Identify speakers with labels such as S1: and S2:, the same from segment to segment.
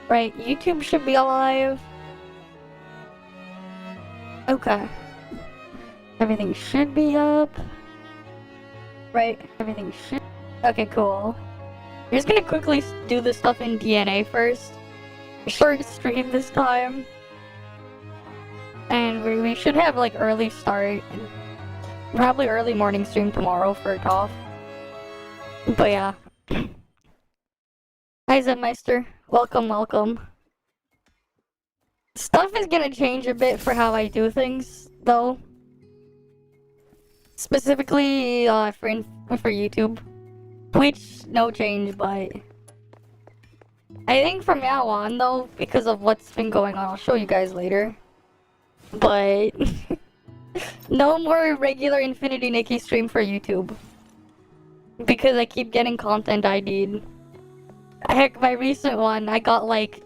S1: Right, YouTube should be alive. Okay. Everything should be up. Right, everything should... Okay, cool. We're just gonna quickly do the stuff in DNA first. Short stream this time. And we should have, like, early start. Probably early morning stream tomorrow for ToF. But yeah. Hi, Zenmeister. Welcome, welcome. Stuff is gonna change a bit for how I do things, though. Specifically, for YouTube. Twitch, no change, but... I think from now on, though, because of what's been going on, I'll show you guys later. But... no more regular Infinity Nikki stream for YouTube. Because I keep getting content ID'd. Heck, my recent one, I got like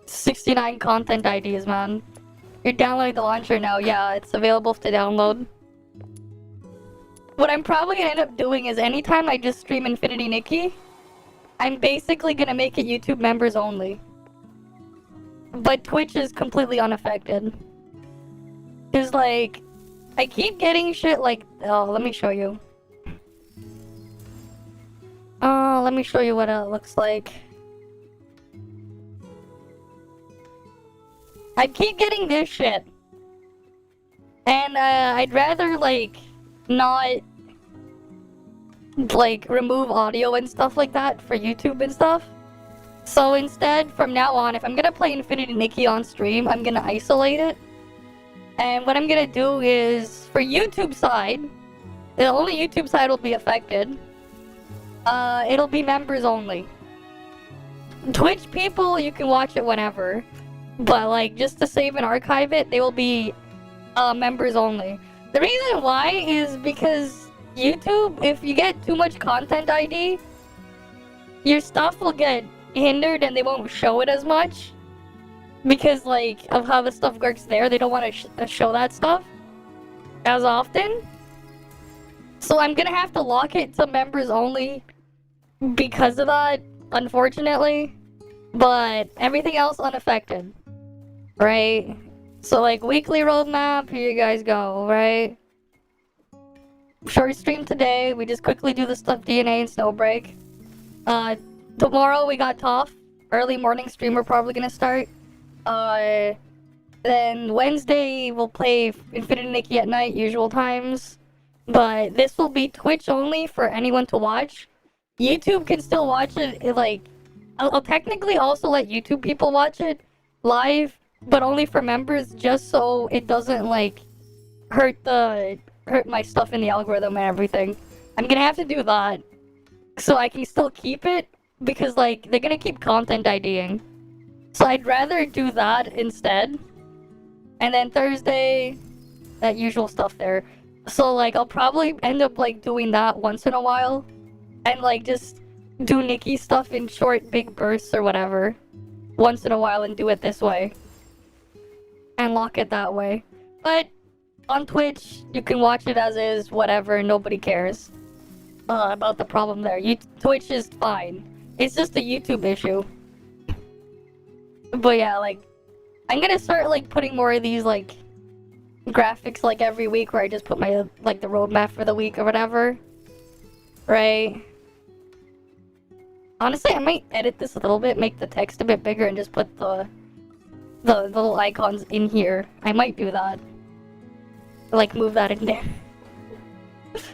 S1: 69 content IDs, man. You're downloading the launcher now, yeah, it's available to download. What I'm probably gonna end up doing is anytime I just stream Infinity Nikki, I'm basically gonna make it YouTube members only. But Twitch is completely unaffected. Cause like, I keep getting shit like, oh, let me show you. Let me show you what it looks like. I keep getting this shit. And, I'd rather, like, not, like, remove audio and stuff like that for YouTube and stuff. So instead, from now on, if I'm gonna play Infinity Nikki on stream, I'm gonna isolate it. And what I'm gonna do is, for YouTube side, the only YouTube side will be affected. It'll be members only. Twitch people, you can watch it whenever. But, like, just to save and archive it, they will be, members only. The reason why is because YouTube, if you get too much content ID, your stuff will get hindered and they won't show it as much. Because, like, of how the stuff works there, they don't want to show that stuff as often. So I'm gonna have to lock it to members only because of that, unfortunately. But everything else unaffected, right? So, like, weekly roadmap, here you guys go, right? Short stream today, we just quickly do the stuff DNA and Snowbreak. Tomorrow we got ToF, early morning stream we're probably gonna start. Then Wednesday we'll play Infinity Nikki at night, usual times. But this will be Twitch only for anyone to watch. YouTube can still watch it, like... I'll technically also let YouTube people watch it live, but only for members, just so it doesn't, like, hurt my stuff in the algorithm and everything. I'm gonna have to do that, so I can still keep it, because, like, they're gonna keep content IDing. So I'd rather do that instead. And then Thursday, that usual stuff there. So, like, I'll probably end up, like, doing that once in a while, and, like, just do Nikki stuff in short, big bursts or whatever once in a while and do it this way. And lock it that way. But on Twitch, you can watch it as is, whatever, nobody cares about the problem there. Twitch is fine. It's just a YouTube issue. But yeah, like, I'm gonna start, like, putting more of these, like, graphics, like, every week where I just put my, like, the roadmap for the week or whatever. Right? Honestly, I might edit this a little bit, make the text a bit bigger, and just put the little icons in here. I might do that. Like, move that in there.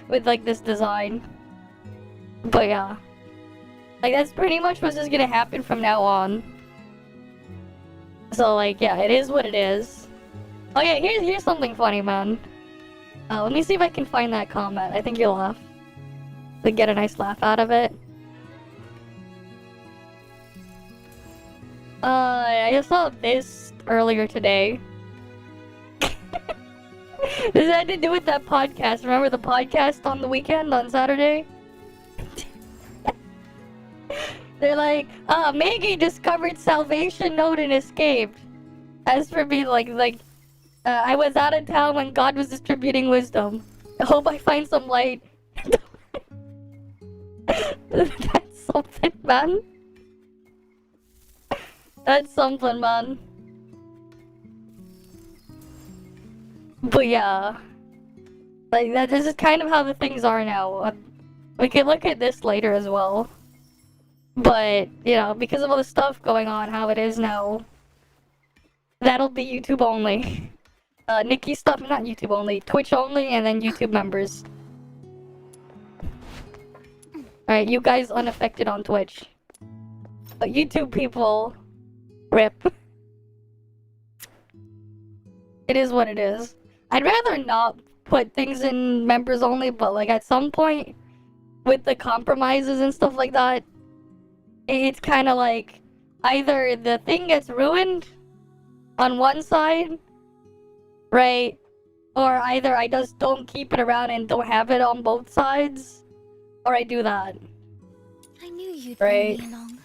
S1: With, like, this design. But yeah. Like, that's pretty much what's just gonna happen from now on. So, like, yeah, it is what it is. Oh yeah, here's something funny, man. Let me see if I can find that comment. I think you'll laugh. Like, get a nice laugh out of it. I just saw this earlier today. This had to do with that podcast. Remember the podcast on the weekend, on Saturday? They're like, Maggie discovered Salvation Note and escaped. As for me, I was out of town when God was distributing wisdom. I hope I find some light. That's something, man. That's something, man. But yeah. Like, this is kind of how the things are now. We can look at this later as well. But, you know, because of all the stuff going on, how it is now, that'll be YouTube only. Nikki stuff, not YouTube only, Twitch only, and then YouTube members. Alright, you guys unaffected on Twitch. But YouTube people, rip. It is what it is. I'd rather not put things in members only, but like at some point, with the compromises and stuff like that, it's kind of like either the thing gets ruined on one side, right? Or either I just don't keep it around and don't have it on both sides, or I do that.
S2: I knew you'd
S1: right?
S2: bring me along.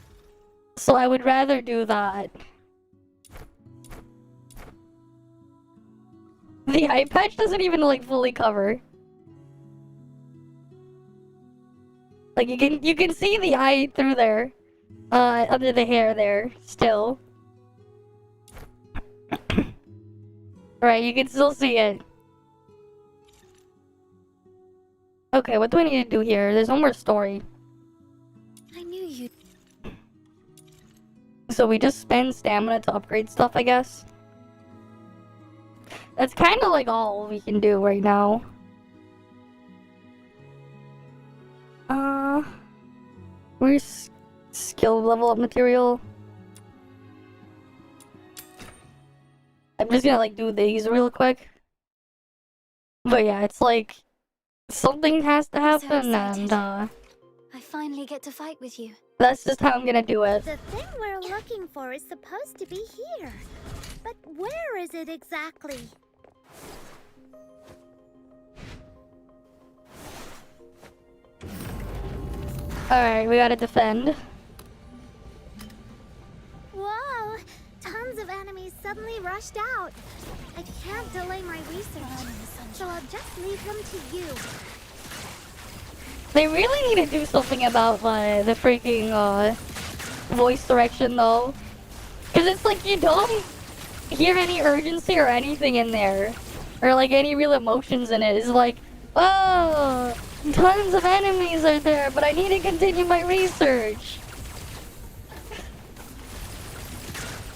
S1: So I would rather do that. The eye patch doesn't even like fully cover. Like you can see the eye through there. Under the hair there, still. Right, you can still see it. Okay, what do I need to do here? There's one more story.
S2: I knew you'd...
S1: So we just spend stamina to upgrade stuff, I guess. That's kind of like all we can do right now. Where's skill level up material? I'm just gonna like do these real quick. But yeah, it's like something has to happen, and
S2: I finally get to fight with you.
S1: that's just how I'm gonna do it.
S3: The thing we're looking for is supposed to be here. But where is it exactly?
S1: Alright, we gotta defend.
S3: Whoa! Tons of enemies suddenly rushed out. I can't delay my research, so I'll just leave them to you.
S1: They really need to do something about the freaking voice direction though. Cause it's like you don't hear any urgency or anything in there. Or like any real emotions in it. It's like, oh, tons of enemies are there, but I need to continue my research.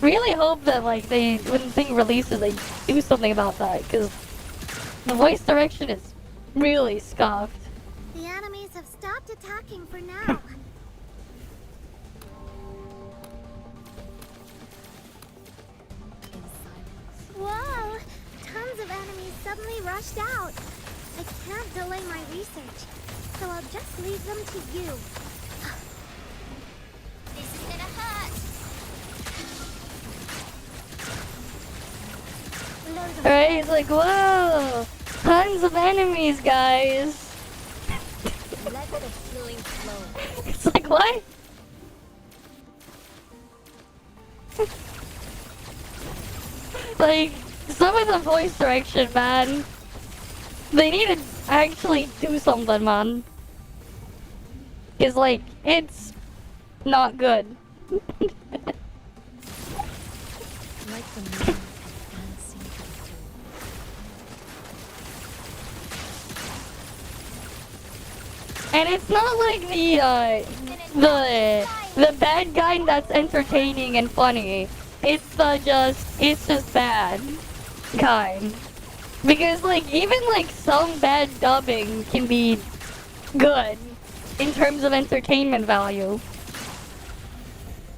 S1: Really hope that like when the thing releases they do something about that, because the voice direction is really scuffed.
S3: The enemies have stopped attacking for now. Whoa! Tons of enemies suddenly rushed out. I can't delay my research, so I'll just leave them to you.
S2: This is gonna hurt.
S1: Right? It's like, whoa! Tons of enemies, guys!
S2: Let the healing flow.
S1: It's like, what? Like, some of the voice direction, man. They need to actually do something, man. It's like, it's not good.
S2: Like the moon dancing
S1: And it's not like the bad guy that's entertaining and funny. It's just bad kind. Because like even like some bad dubbing can be good in terms of entertainment value.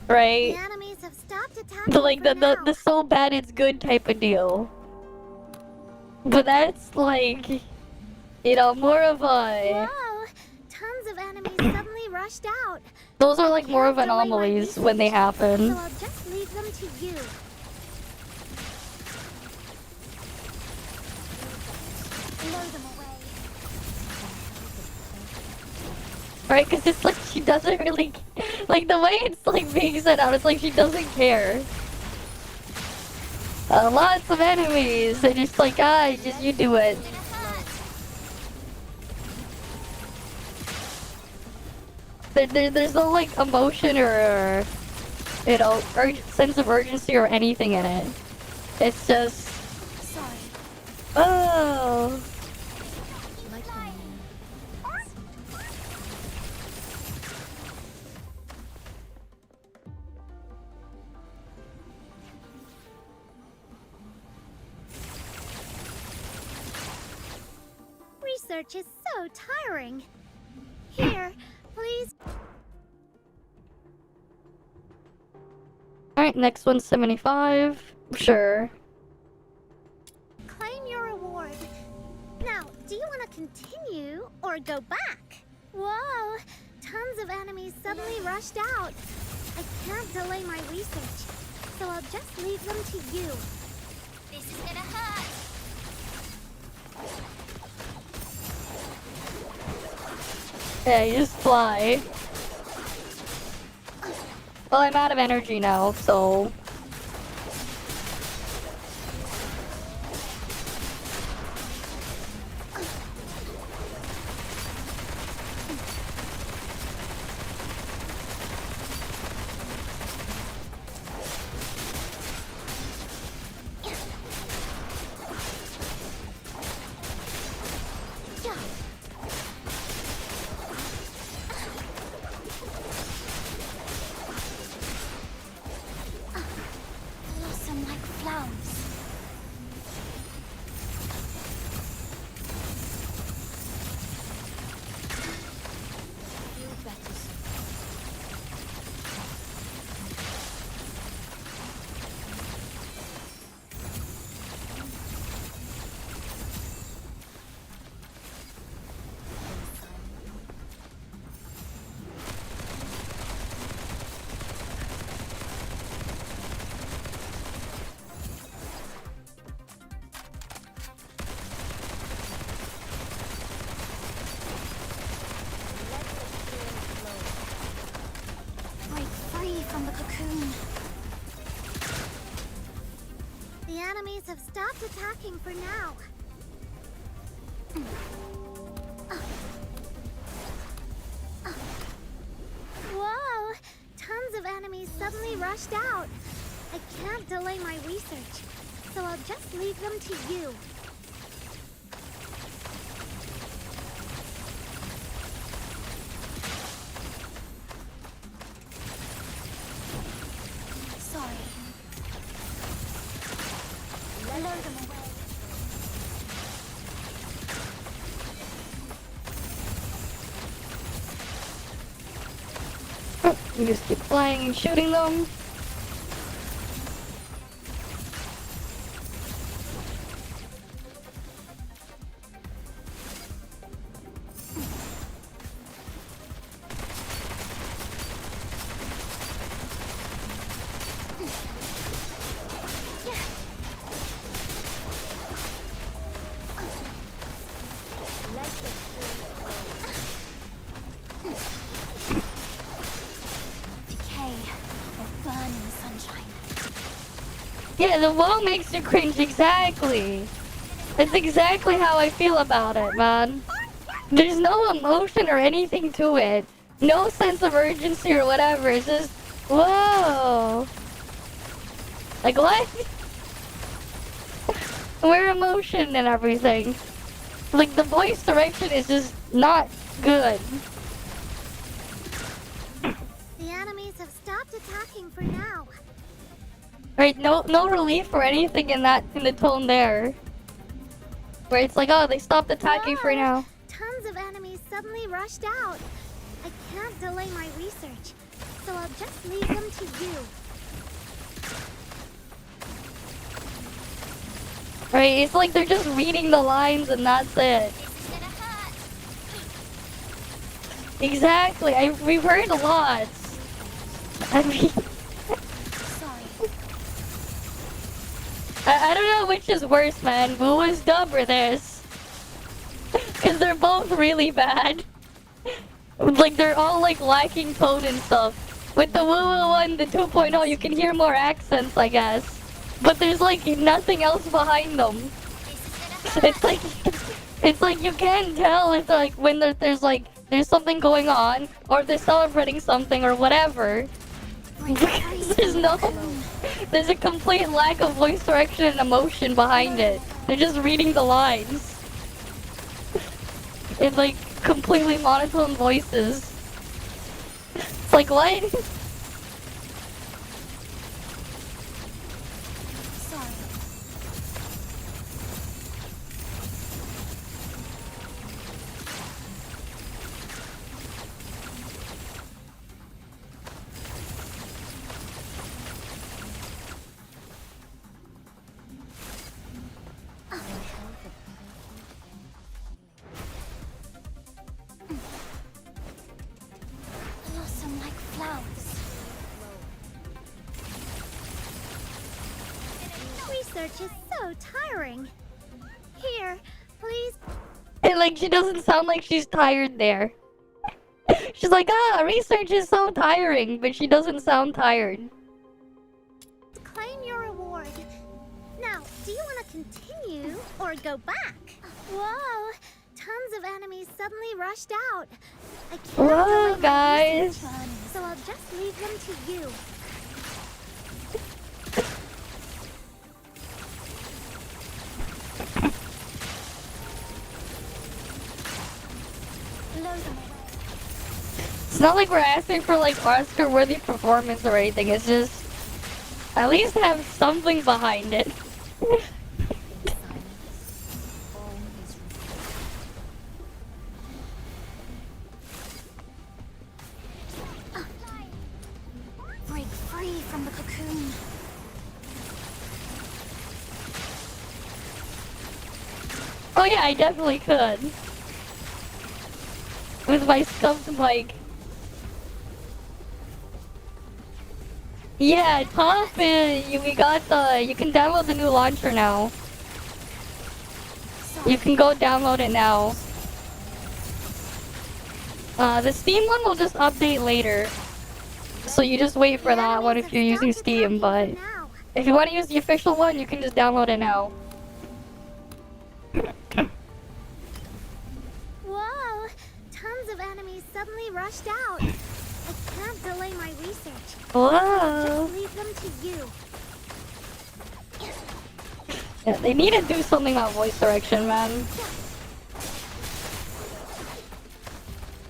S3: The
S1: Right?
S3: enemies have stopped attacking
S1: The so bad it's good type of deal. But that's like, you know, more of a...
S3: Whoa! Tons of enemies suddenly rushed out.
S1: Those are like more of
S3: Can't delay my
S1: anomalies when they
S3: research,
S1: happen.
S3: So I'll just leave them to you. Blow them away.
S1: Right? Because it's like she doesn't really... Like the way it's like being set out, it's like she doesn't care. Lots of enemies. They're just like, just you do it. There's no like emotion or you know, sense of urgency or anything in it. It's just,
S2: Sorry.
S1: oh.
S2: Like the moon.
S3: Research is so tiring. Here, please.
S1: Alright, next one's 75. Sure.
S3: Claim your reward. Now, do you want to continue or go back? Whoa! Tons of enemies suddenly rushed out. I can't delay my research, so I'll just leave them to you.
S2: This is gonna hurt.
S1: Yeah, you just fly. Well, I'm out of energy now, so...
S2: Blossom like flowers. Feel better soon. Break free from the cocoon.
S3: The enemies have stopped attacking for now. Whoa! Tons of enemies suddenly rushed out. I can't delay my research, so I'll just leave them to you.
S2: Sorry. Lure them away.
S1: You just keep flying and shooting them.
S2: Let the flame glow. Decay or burn in the sunshine.
S1: Yeah, the wall makes you cringe, exactly. That's exactly how I feel about it, man. There's no emotion or anything to it. No sense of urgency or whatever. It's just, whoa. Like, what? Where emotion and everything? Like, the voice direction is just not good.
S3: The enemies have stopped attacking for now.
S1: Right, no relief or anything in the tone there. Where it's like, oh, they stopped attacking for
S3: Whoa!
S1: now.
S3: Tons of enemies suddenly rushed out. I can't delay my research, so I'll just leave them to you.
S1: Right, it's like they're just reading the lines and that's it.
S2: This is gonna hurt.
S1: Exactly, we've heard a lot. I mean,
S2: Sorry.
S1: I don't know which is worse, man. Wu's dub or this? Because they're both really bad. Like, they're all, like, lacking tone and stuff. With the Wu one, the 2.0, you can hear more accents, I guess. But there's, like, nothing else behind them.
S2: This is gonna hurt.
S1: It's like you can't tell if, like, when there's, like, there's something going on, or they're celebrating something, or whatever. Because there's a complete lack of voice direction and emotion behind it. They're just reading the lines. In like completely monotone voices. It's like, what?
S2: Sorry. Blossom like flowers.
S3: Research is so tiring. Here, please.
S1: And like, she doesn't sound like she's tired there. She's like, research is so tiring, but she doesn't sound tired.
S3: Claim your reward. Now, do you want to continue or go back? Whoa! Tons of enemies suddenly rushed out. I can't
S1: Whoa,
S3: delay my
S1: guys.
S3: research, so I'll just leave them to you.
S2: Blow them away.
S1: It's not like we're asking for like Oscar-worthy performance or anything. It's just at least have something behind it.
S2: Break free from the cocoon.
S1: Oh yeah, I definitely could. With my scuffed mic. Yeah, ToF, you can download the new launcher now. You can go download it now. The Steam one will just update later. So you just wait for that one if you're using Steam, but if you want to use the official one, you can just download it now.
S3: Whoa! Tons of enemies suddenly rushed out. I can't delay my research.
S1: Whoa!
S3: Just leave them to you.
S1: Yeah, they need to do something about voice direction, man.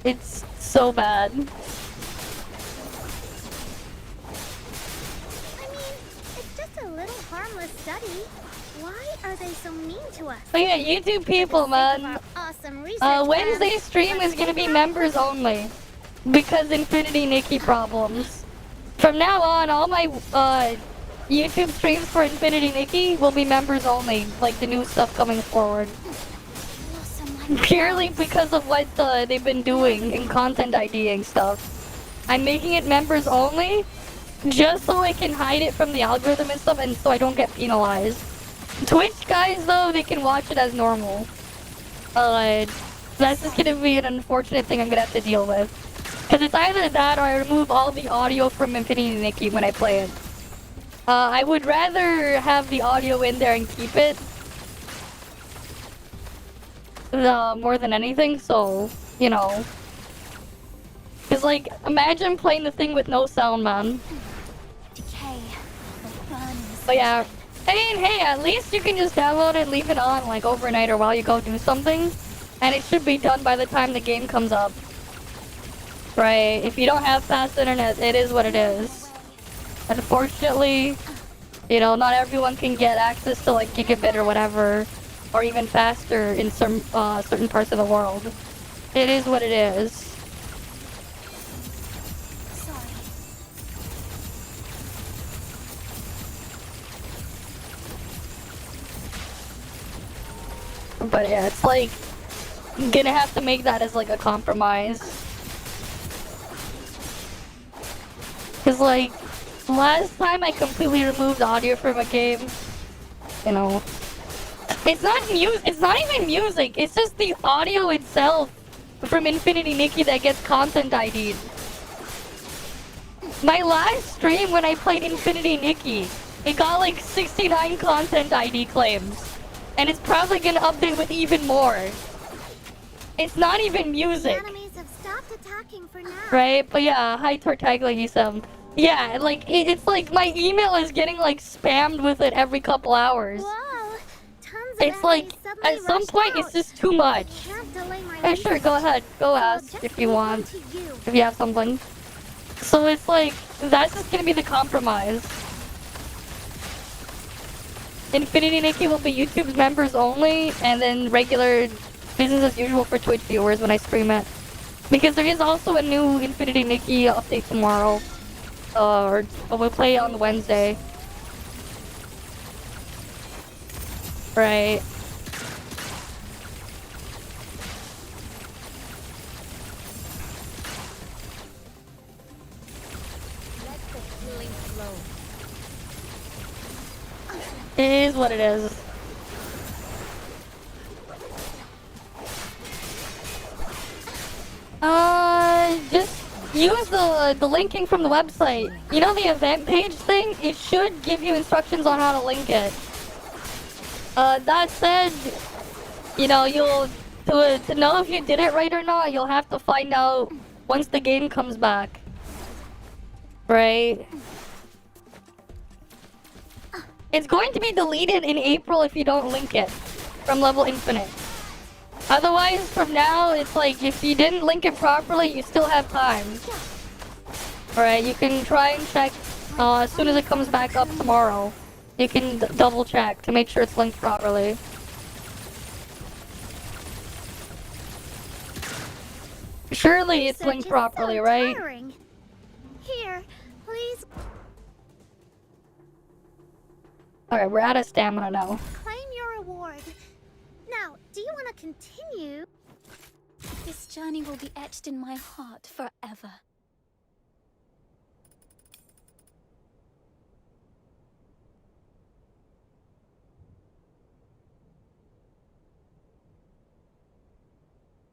S1: It's so bad.
S3: I mean, it's just a little harmless study. Why are they so mean to us?
S1: But yeah, YouTube people, man.
S3: Awesome research.
S1: Wednesday stream is gonna be members only. Because Infinity Nikki problems. From now on, all my YouTube streams for Infinity Nikki will be members only. Like the new stuff coming forward. Purely because of what they've been doing in content IDing stuff. I'm making it members only just so I can hide it from the algorithm and stuff and so I don't get penalized. Twitch guys though, they can watch it as normal. That's just gonna be an unfortunate thing I'm gonna have to deal with. Cause it's either that or I remove all the audio from Infinity Nikki when I play it. I would rather have the audio in there and keep it. More than anything, so, you know. Cause like, imagine playing the thing with no sound, man.
S2: Decay. Burn.
S1: But yeah, I mean, hey, at least you can just download it and leave it on like overnight or while you go do something. And it should be done by the time the game comes up. Right, if you don't have fast internet, it is what it is. Unfortunately, you know, not everyone can get access to like gigabit or whatever. Or even faster in some certain parts of the world. It is what it is.
S2: Sorry.
S1: But yeah, it's like, I'm gonna have to make that as like a compromise. Cause like, last time I completely removed audio from a game, you know, it's not even music, it's just the audio itself from Infinity Nikki that gets content ID'd. My last stream when I played Infinity Nikki, it got like 69 content ID claims. And it's probably gonna update with even more. It's not even music.
S3: The enemies have stopped attacking for now.
S1: Right? But yeah, hi Tortagla, he's Yeah, like, it's like my email is getting, like, spammed with it every couple hours.
S3: Whoa! Tons of
S1: It's like,
S3: enemies suddenly
S1: at some
S3: rushed
S1: point,
S3: out.
S1: it's just too much.
S3: I can't delay my
S1: Hey, sure, go
S3: research,
S1: ahead. Go
S3: so I'll
S1: ask
S3: just
S1: if you
S3: leave
S1: want.
S3: them to you.
S1: If you have something. So it's like, that's just gonna be the compromise. Infinity Nikki will be YouTube's members only, and then regular business as usual for Twitch viewers when I stream it. Because there is also a new Infinity Nikki update tomorrow. Or we'll play it on Wednesday. Right.
S2: Let the healing flow.
S1: It is what it is. Just use the linking from the website. You know the event page thing? It should give you instructions on how to link it. That said, you know, to know if you did it right or not, you'll have to find out once the game comes back. Right? It's going to be deleted in April if you don't link it from level infinite. Otherwise, from now, it's like, if you didn't link it properly, you still have time. Alright, you can try and check as soon as it comes back up tomorrow. You can double check to make sure it's linked properly. Surely it's linked properly, right?
S3: Tiring. Here, please
S1: Alright, we're out of stamina now.
S3: claim your reward. Now, do you want to continue?
S2: This journey will be etched in my heart forever.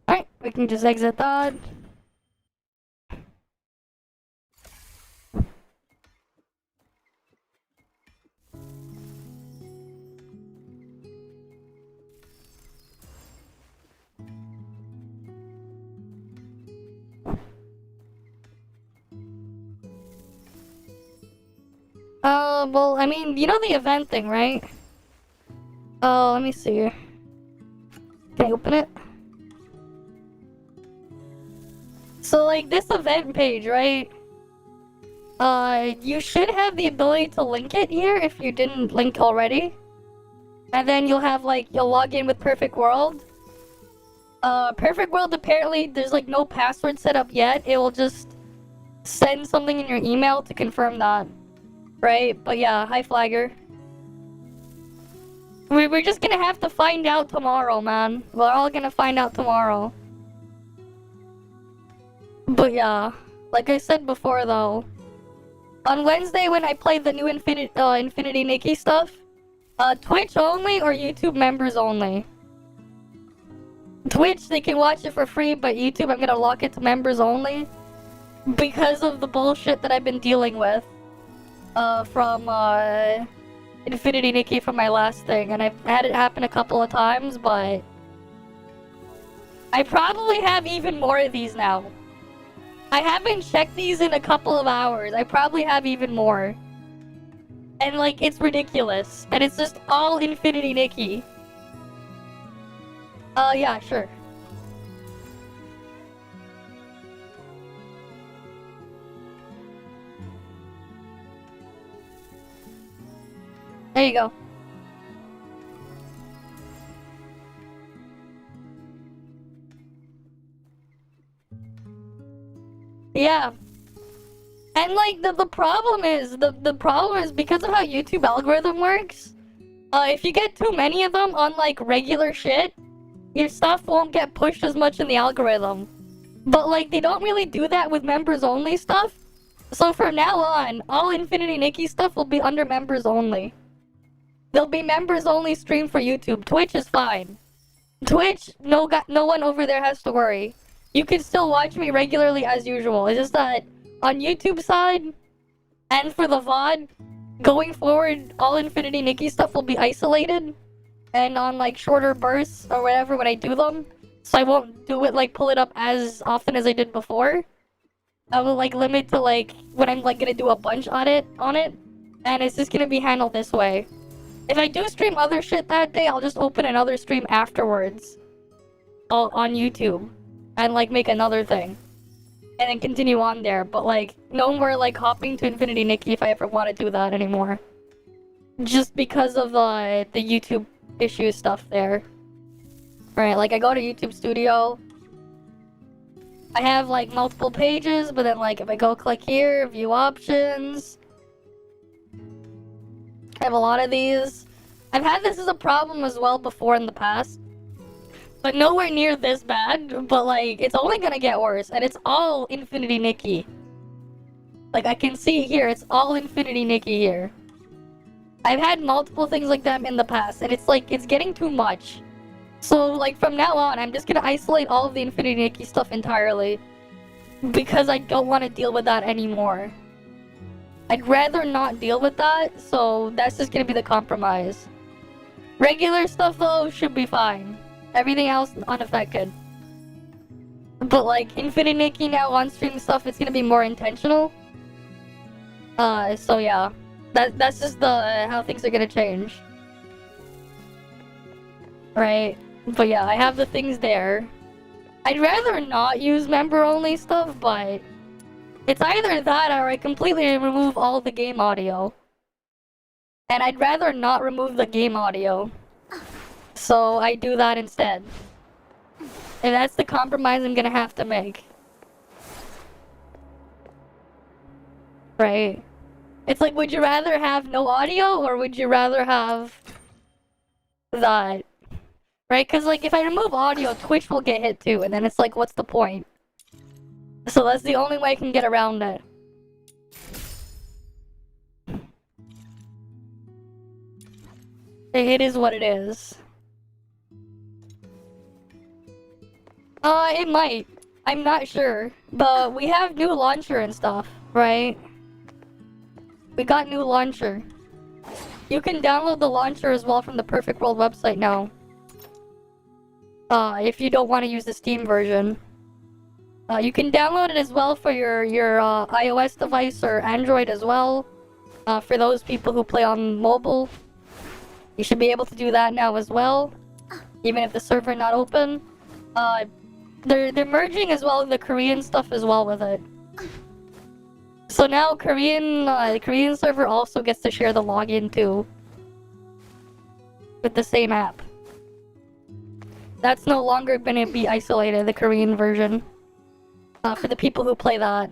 S1: Alright, we can just exit that. Well, I mean, you know the event thing, right? Oh, let me see. Can I open it? So, like, this event page, right? You should have the ability to link it here if you didn't link already. And then you'll have, like, you'll log in with Perfect World. Perfect World, apparently, there's, like, no password set up yet. It will just send something in your email to confirm that. Right? But yeah, hi Flagger. We're just gonna have to find out tomorrow, man. We're all gonna find out tomorrow. But yeah, like I said before though, on Wednesday when I play the new Infinity Nikki stuff, Twitch only or YouTube members only? Twitch, they can watch it for free, but YouTube, I'm gonna lock it to members only. Because of the bullshit that I've been dealing with. From Infinity Nikki from my last thing, and I've had it happen a couple of times, but I probably have even more of these now. I haven't checked these in a couple of hours. I probably have even more. And like, it's ridiculous. And it's just all Infinity Nikki. Yeah, sure. There you go. Yeah. And like the problem is because of how YouTube algorithm works, if you get too many of them on like regular shit, your stuff won't get pushed as much in the algorithm. But like they don't really do that with members only stuff. So from now on, all Infinity Nikki stuff will be under members only. There'll be members only stream for YouTube. Twitch is fine. Twitch, no one over there has to worry. You can still watch me regularly as usual. It's just that on YouTube side, and for the VOD, going forward, all Infinity Nikki stuff will be isolated. And on like shorter bursts or whatever when I do them. So I won't do it like pull it up as often as I did before. I will like limit to like when I'm like gonna do a bunch on it, and it's just gonna be handled this way. If I do stream other shit that day, I'll just open another stream afterwards, on YouTube, and like make another thing, and then continue on there. But like no more like hopping to Infinity Nikki if I ever want to do that anymore, just because of the YouTube issue stuff there. Right, like I go to YouTube Studio. I have like multiple pages, but then like if I go click here, view options, I have a lot of these. I've had this as a problem as well before in the past, but nowhere near this bad. But like it's only gonna get worse, and it's all Infinity Nikki. Like I can see here, it's all Infinity Nikki here. I've had multiple things like that in the past, and it's like it's getting too much. So, like, from now on, I'm just gonna isolate all of the Infinity Nikki stuff entirely. Because I don't want to deal with that anymore. I'd rather not deal with that, so that's just gonna be the compromise. Regular stuff, though, should be fine. Everything else, unaffected. But, like, Infinity Nikki now on-stream stuff, it's gonna be more intentional. So yeah. That's just how things are gonna change. Right? But yeah, I have the things there. I'd rather not use member-only stuff, but it's either that or I completely remove all the game audio. And I'd rather not remove the game audio. So I do that instead. And that's the compromise I'm gonna have to make. Right? It's like, would you rather have no audio or would you rather have that? Right? Because, like, if I remove audio, Twitch will get hit too, and then it's like, what's the point? So that's the only way I can get around it. It is what it is. It might. I'm not sure. But we have new launcher and stuff, right? We got new launcher. You can download the launcher as well from the Perfect World website now. If you don't want to use the Steam version. You can download it as well for your iOS device or Android as well. For those people who play on mobile. You should be able to do that now as well. Even if the server not open. They're merging as well the Korean stuff as well with it. So now the Korean server also gets to share the login too. With the same app. That's no longer gonna be isolated, the Korean version. For the people who play that.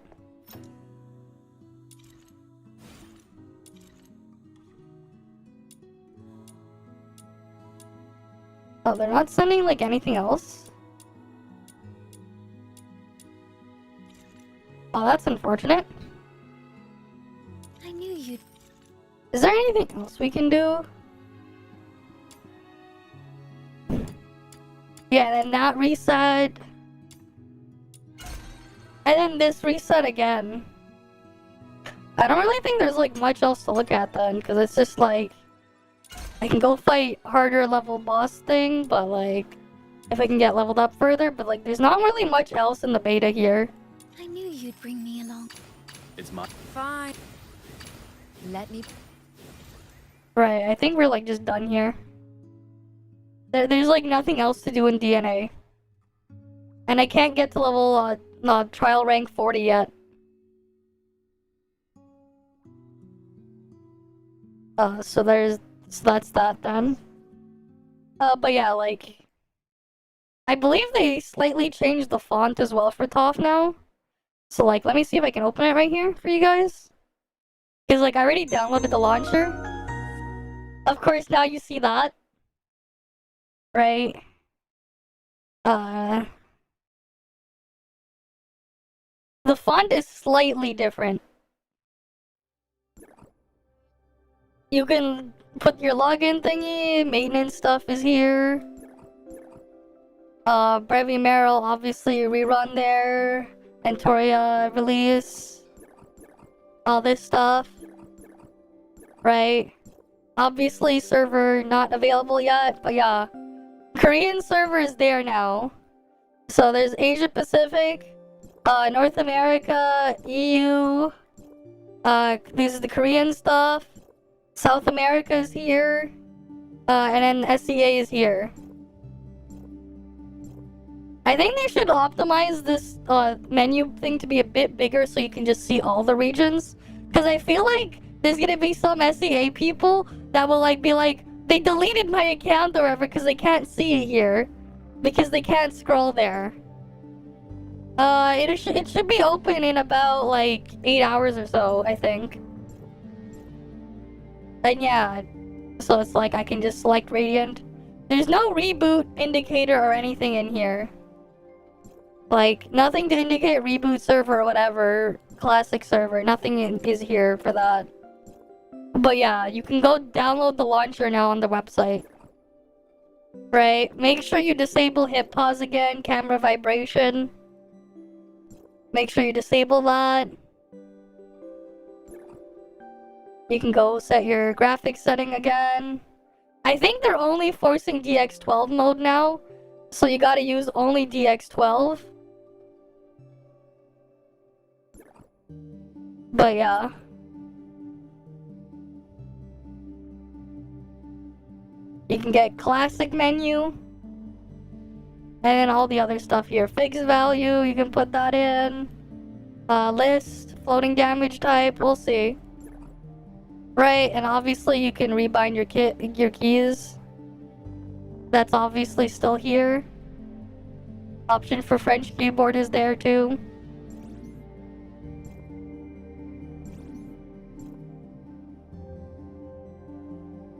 S1: Oh, they're not sending, like, anything else? Oh, that's unfortunate.
S2: I knew you'd...
S1: Is there anything else we can do? Yeah, then that reset. And then this reset again. I don't really think there's like much else to look at then, because it's just like I can go fight harder level boss thing, but like if I can get leveled up further, but like there's not really much else in the beta here.
S2: I knew you'd bring me along.
S4: It's my...
S2: Fine. Let me...
S1: Right, I think we're like just done here. There's like nothing else to do in DNA. And I can't get to level trial rank 40 yet. So that's that then. But yeah, like I believe they slightly changed the font as well for ToF now. So like let me see if I can open it right here for you guys. Cause like I already downloaded the launcher. Of course now you see that. Right? The font is slightly different. You can put your login thingy, maintenance stuff is here. Brevi Merrill, obviously rerun there. Antoria release. All this stuff. Right? Obviously server not available yet, but yeah. Korean server is there now. So there's Asia Pacific, North America, EU. This is the Korean stuff. South America is here. And then SEA is here. I think they should optimize this menu thing to be a bit bigger so you can just see all the regions. Because I feel like there's gonna be some SEA people that will be like, they deleted my account or whatever because they can't see it here. Because they can't scroll there. It should be open in about 8 hours or so, I think. And yeah, so it's I can just select Radiant. There's no reboot indicator or anything in here. Nothing to indicate reboot server or whatever, classic server, nothing is here for that. But yeah, you can go download the launcher now on the website. Right, make sure you disable hip pause again, camera vibration. Make sure you disable that. You can go set your graphics setting again. I think they're only forcing DX12 mode now, so you gotta use only DX12. But yeah. You can get classic menu. And then all the other stuff here. Fixed value, you can put that in. List, floating damage type, we'll see. Right, and obviously you can rebind your keys. That's obviously still here. Option for French keyboard is there too.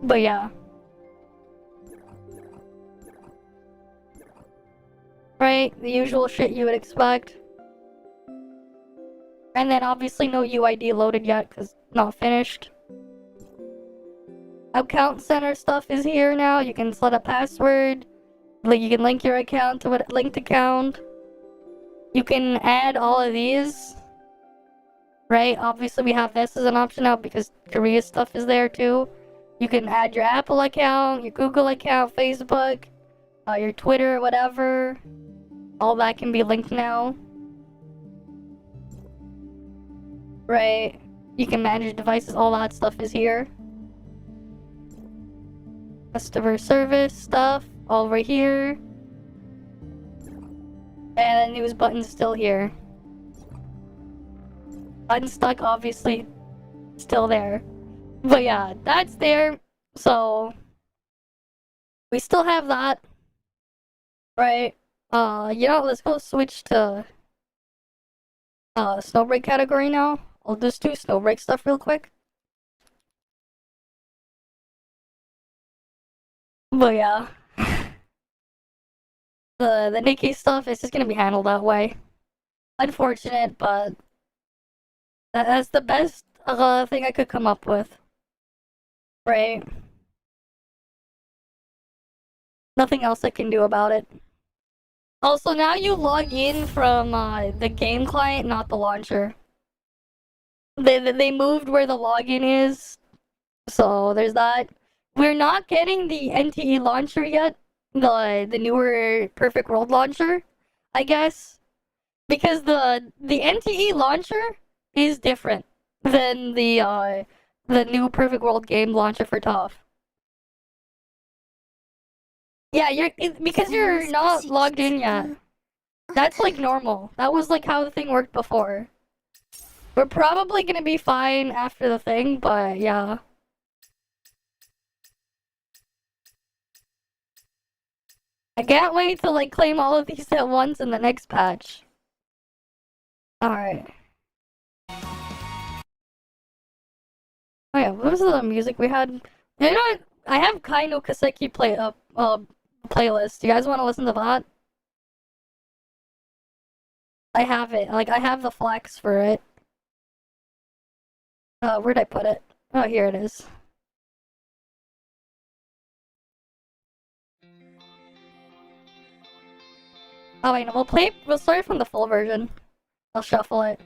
S1: But yeah. Right, the usual shit you would expect. And then obviously no UID loaded yet because not finished. Account center stuff is here now. You can set a password. You can link your account to a linked account. You can add all of these. Right, obviously we have this as an option now because Korea stuff is there too. You can add your Apple account, your Google account, Facebook, your Twitter, whatever. All that can be linked now. Right. You can manage devices, all that stuff is here. Customer service stuff, all over here. And the news button's still here. Unstuck, obviously, still there. But yeah, that's there. So, we still have that. Right. Let's go switch to snowbreak category now. I'll just do snowbreak stuff real quick. But yeah. The Nikki stuff is just gonna be handled that way. Unfortunate, but that's the best thing I could come up with. Right. Nothing else I can do about it. Also, now you log in from the game client, not the launcher. They moved where the login is, so there's that. We're not getting the NTE launcher yet, the newer Perfect World launcher, I guess, because the NTE launcher is different than the new Perfect World game launcher for ToF. Yeah, because you're not logged in yet. That's normal. That was how the thing worked before. We're probably gonna be fine after the thing, but yeah. I can't wait to claim all of these at once in the next patch. Alright. Oh yeah, what was the music we had? You know what? I have Kaino Kaseki playlist. Do you guys want to listen to that? I have it. I have the flags for it. Where'd I put it? Oh, here it is. Oh wait, no, we'll start from the full version. I'll shuffle it.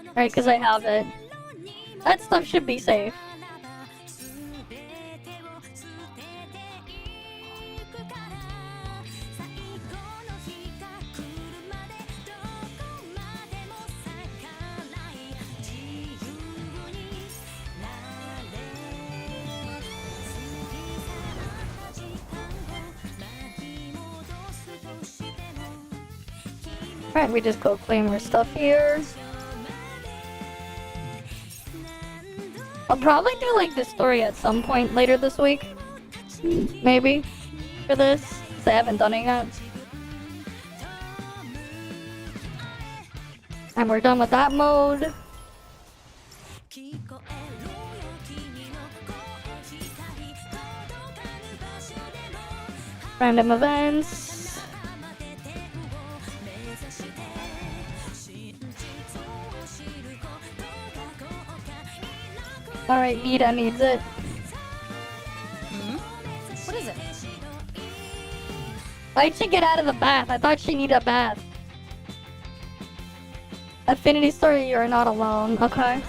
S1: Alright, because I have it. That stuff should be safe. Alright, we just go claim our stuff here. I'll probably do like this story at some point later this week. Maybe. For this. 'Cause I haven't done it yet. And we're done with that mode. Random events. Alright, Nita needs it.
S2: What is it?
S1: Why'd she get out of the bath? I thought she needed a bath. Affinity story, you're not alone. Okay.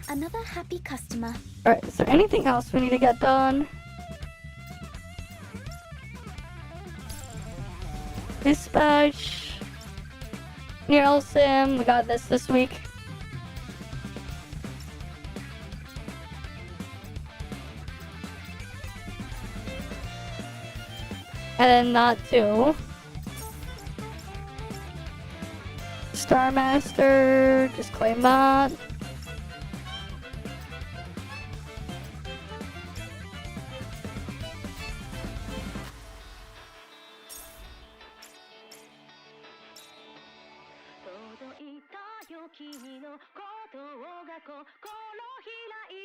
S2: Another happy customer.
S1: Alright, is there anything else we need to get done? Dispatch. Neural Sim, we got this week. And then that too. Star Master, just claim that.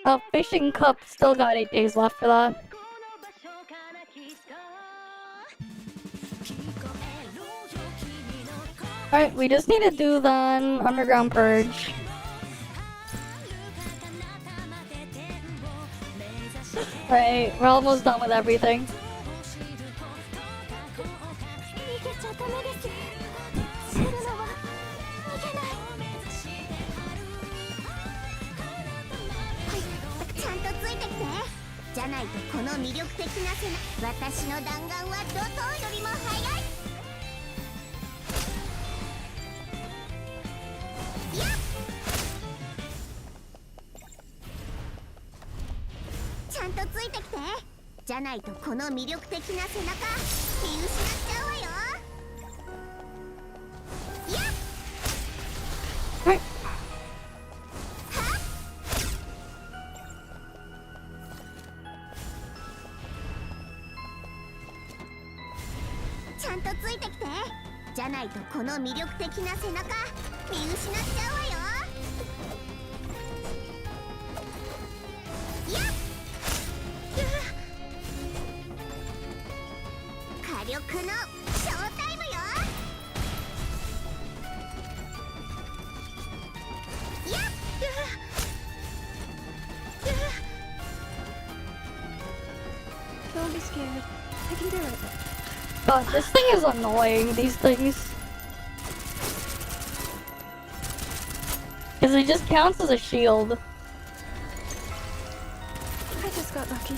S1: Oh, Fishing Cup still got 8 days left for that. Alright, we just need to do then Underground Purge. Right, we're almost done with everything. Right.
S2: Don't be scared. I can do it.
S1: God, this thing is annoying, these things. Because it just counts as a shield.
S2: I just got lucky.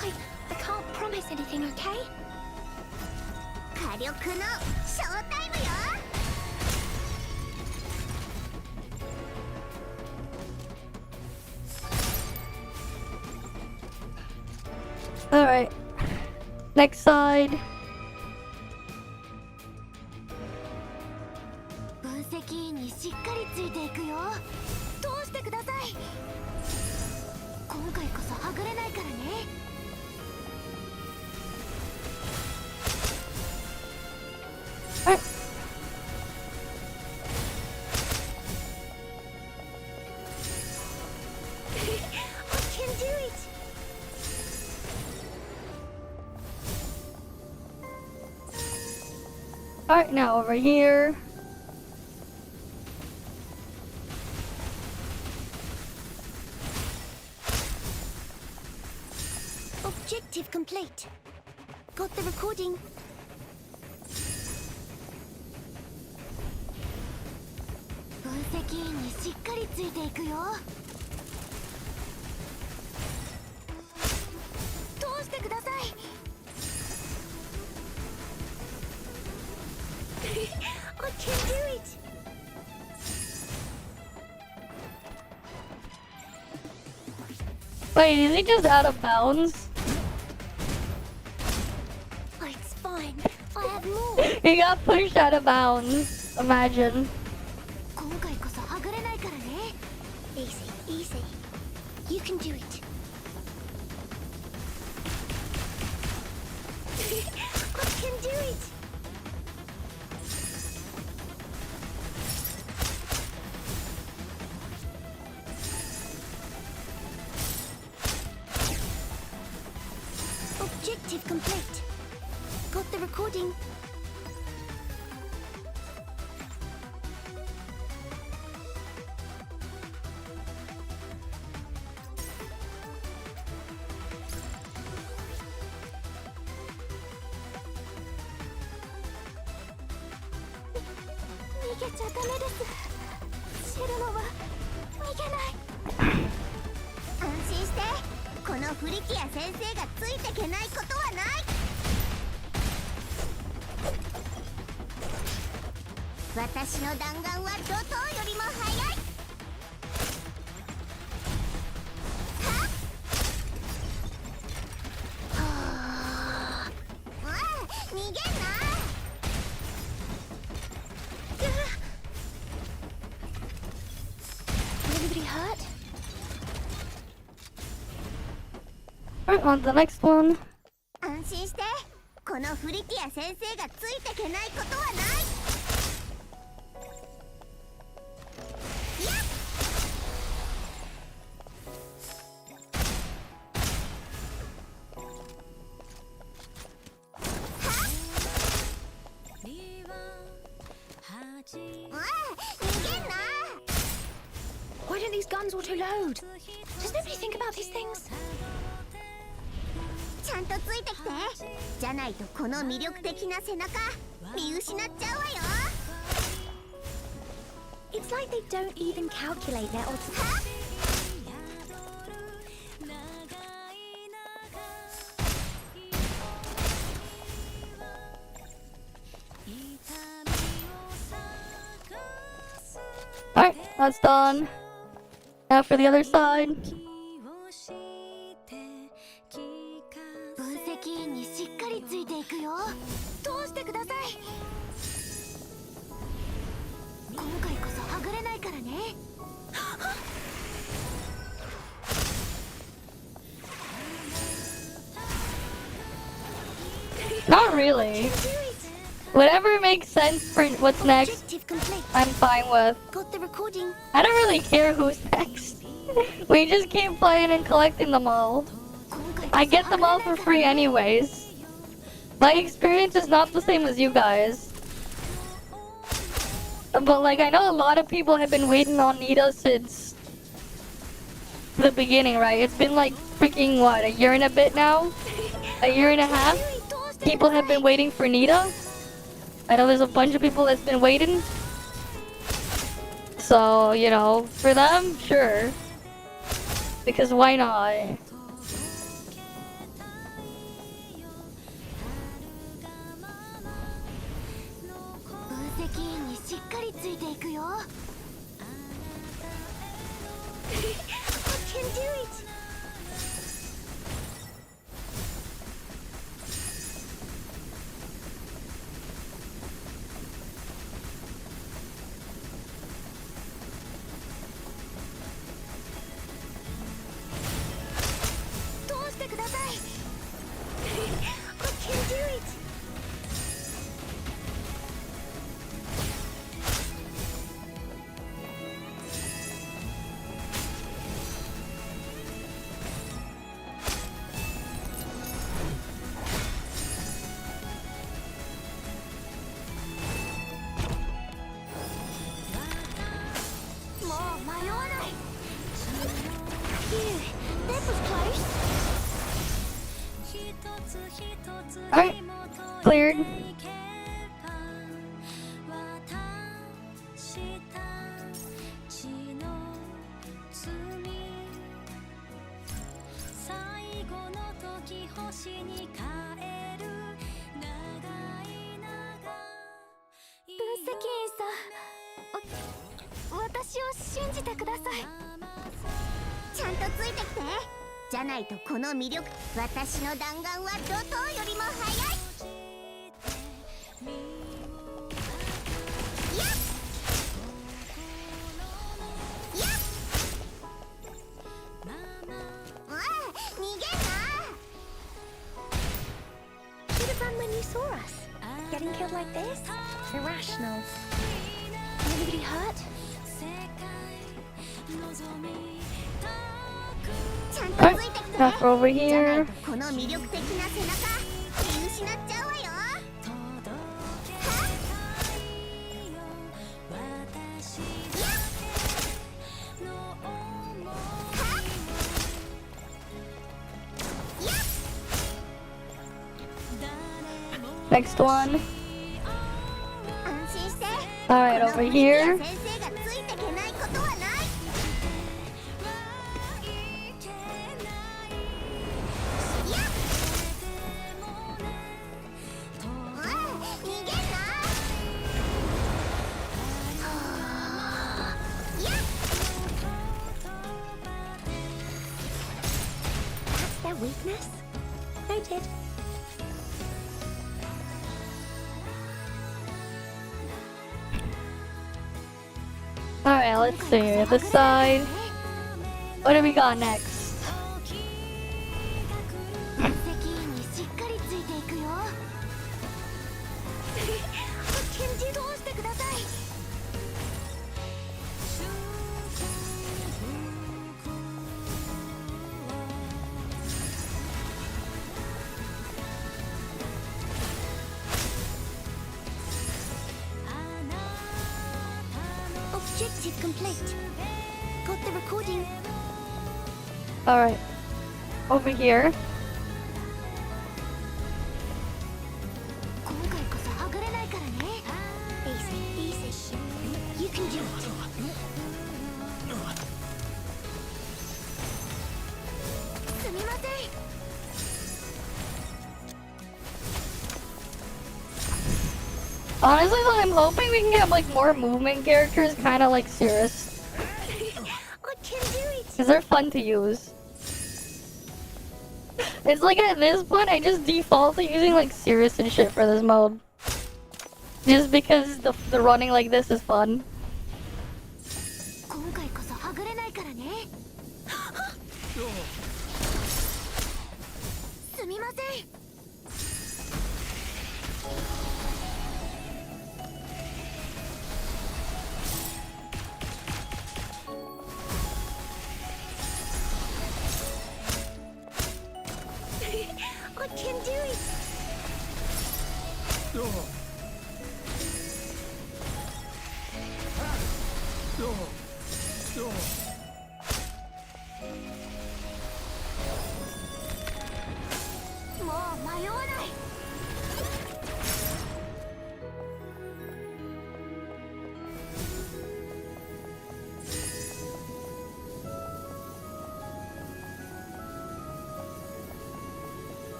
S2: I can't promise anything, okay?
S1: Alright. Next side. Alright. Alright, now over here.
S3: Objective complete. Got the recording.
S1: Wait, is he just out of bounds?
S3: Oh, it's fine. I have more.
S1: He got pushed out of bounds. Imagine.
S3: 今回こそはぐれないからね。Easy, easy. You can do it. I can do it. Objective complete. Got the recording. Anybody hurt?
S1: Alright, on to the next one.
S3: 安心して。このフリティア先生がついてけないことはない。やっ。
S2: Why don't these guns auto-load? Does nobody think about these things?
S3: ちゃんとついてきて。じゃないとこの魅力的な背中見失っちゃうわよ。
S2: It's like they don't even calculate their odds.
S1: Alright, that's done. Now for the other side.
S3: 分析員にしっかりついていくよ。通してください。今回こそはぐれないからね。
S1: Not really. Whatever makes sense for what's next,
S3: Objective complete.
S1: I'm fine with.
S3: Got the recording.
S1: I don't really care who's next. We just keep playing and collecting them all. I get them all for free anyways. My experience is not the same as you guys. But like, I know a lot of people have been waiting on Nita since the beginning, right? It's been like freaking, what, a year and a bit now? A year and a half? People have been waiting for Nita. I know there's a bunch of people that's been waiting. So, you know, for them, sure. Because why not?
S3: 分析員にしっかりついていくよ。I can do it. I can do it.
S1: Alright, cleared.
S3: じゃないとこの魅力、私の弾丸は怒涛よりも速い。やっやっ逃げんな。
S2: You'd have run when you saw us. Getting killed like this? Irrational. Anybody hurt?
S3: ちゃんとつ
S1: Alright,
S3: いてきて。
S1: back over
S3: じゃない
S1: here.
S3: とこの魅力的な背中見失っちゃうわよ。
S1: Next one.
S3: 安心して。
S1: Alright,
S3: この
S1: over
S3: フリティア
S1: here.
S3: 先生がついてけないことはない。やっ逃げんな。やっ
S2: That's their weakness. Noted.
S1: Alright, let's see. This side. What do we got next?
S3: 席にしっかりついていくよ。拳自動してください。Objective complete. Got the recording.
S1: Alright. Over here.
S3: 今回こそはぐれないからね。Easy, easy. You can do it. すみません。
S1: Honestly, though, I'm hoping we can get like more movement characters, kind of like Cirrus,
S3: I can do it.
S1: because they're fun to use. It's like at this point, I just default to using like Cirrus and shit for this mode, just because the running like this is fun.
S3: 今回こそはぐれないからね。すみません。I can do it. もう迷わない。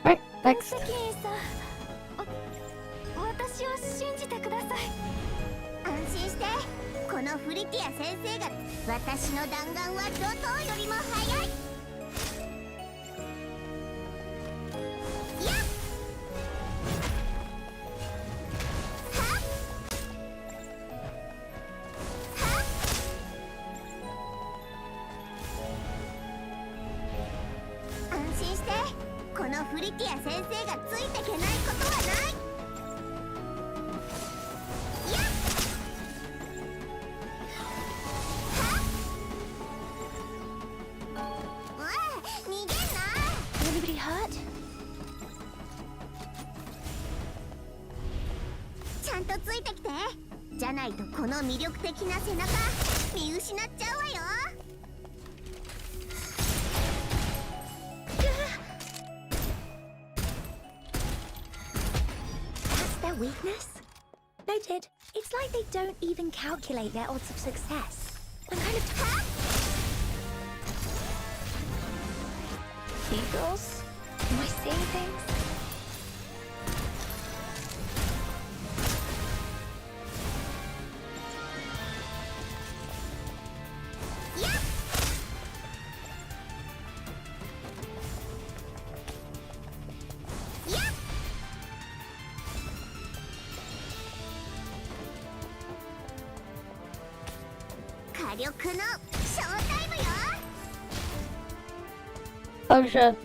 S1: Alright, next.
S3: 関英さん、私を信じてください。安心して。このフリティア先生が私の弾丸は怒涛よりも速い。やっはっはっ安心して。このフリティア先生がついてけないことはない。やっ逃げんな。
S2: Anybody hurt?
S3: ちゃんとついてきて。じゃないとこの魅力的な背中見失っちゃうわよ。
S2: That's their weakness? Noted. It's like they don't even calculate their odds of success. I'm kind of... Eagles? Am I seeing things?
S3: Yep. Yep. 火力のショータイムよ。
S1: Oh shit.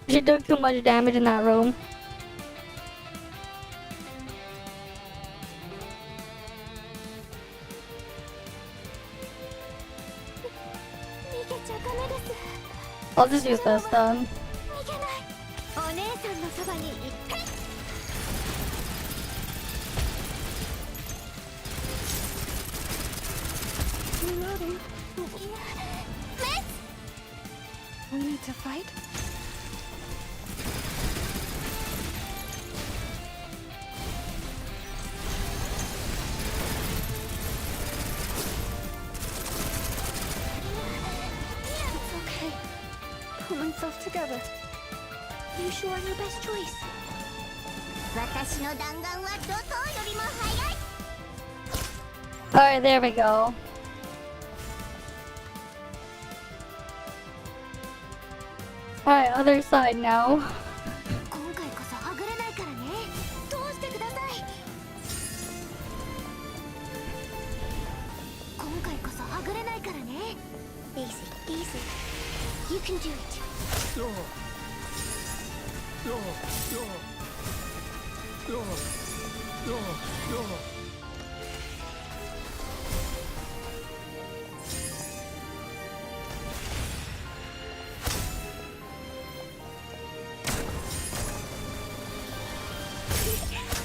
S1: She took too much damage in that room.
S2: 逃げちゃダメです。
S1: I'll just use this then.
S2: 逃げない。お姉さんのそばに一回。Reloading.
S3: Let's.
S2: We need to fight. It's okay. Pull myself together. You sure I'm your best choice?
S3: 私の弾丸は怒涛よりも速い。
S1: Alright, there we go. Alright, other side now.
S2: 今回こそはぐれないからね。どうしてください。今回こそはぐれないからね。Easy, easy. You can do it.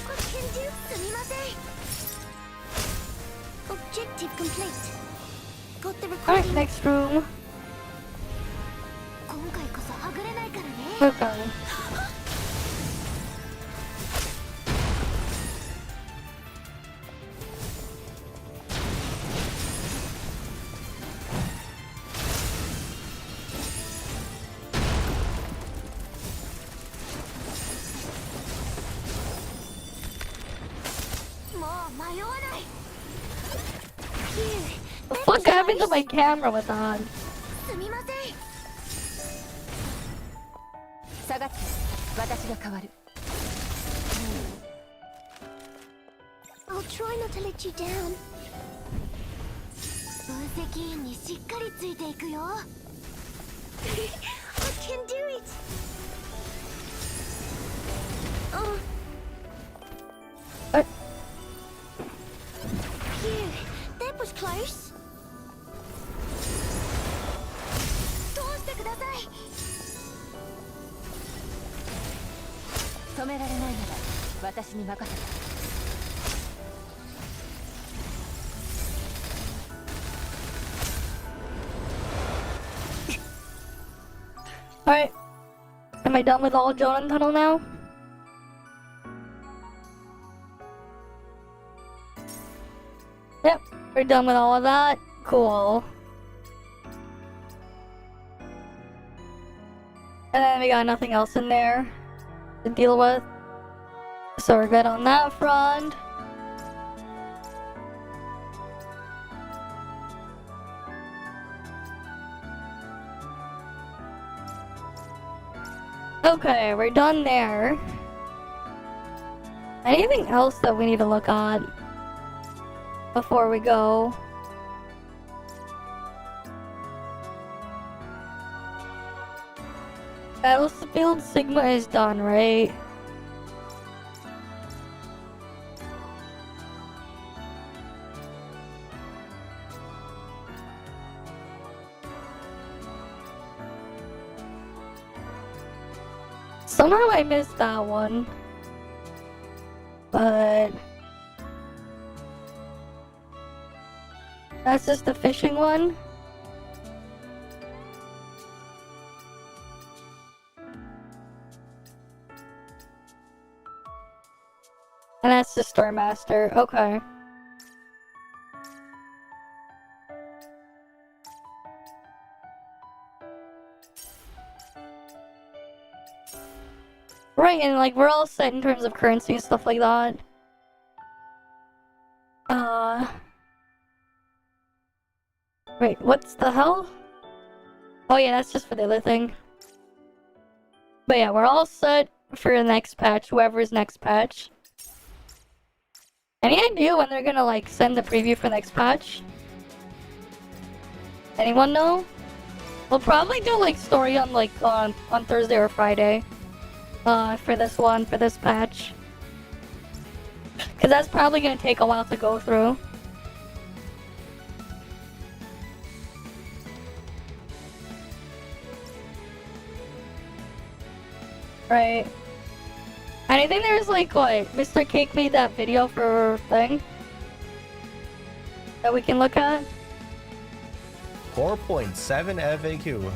S2: What can do? すみません。Objective complete. Got the
S1: Alright,
S2: recording.
S1: next room.
S2: 今回こそはぐれないからね。
S1: Okay. The fuck happened to my camera with that?
S2: すみません。
S4: 下がって私が変わる。
S2: I'll try not to let you down. 分析員にしっかりついていくよ。I can do it. Oh. Phew, that was close. どうしてください。
S4: 止められないなら私に任せて。
S1: Alright. Am I done with all Jonan Tunnel now? Yep, we're done with all of that. Cool. And then we got nothing else in there to deal with. So we're good on that front. Okay, we're done there. Anything else that we need to look at before we go? Battlefield Sigma is done, right? Somehow I missed that one. But that's just the fishing one. And that's the Store Master. Okay. Right, and like we're all set in terms of currency and stuff like that. Wait, what's the hell? Oh yeah, that's just for the other thing. But yeah, we're all set for the next patch, whoever's next patch. Any idea when they're gonna like send the preview for next patch? Anyone know? We'll probably do like story on like on Thursday or Friday. For this one, for this patch. Cause that's probably gonna take a while to go through. Right. And I think there's like what Mr. Cake made that video for thing that we can look at.
S5: 4.7 FAQ.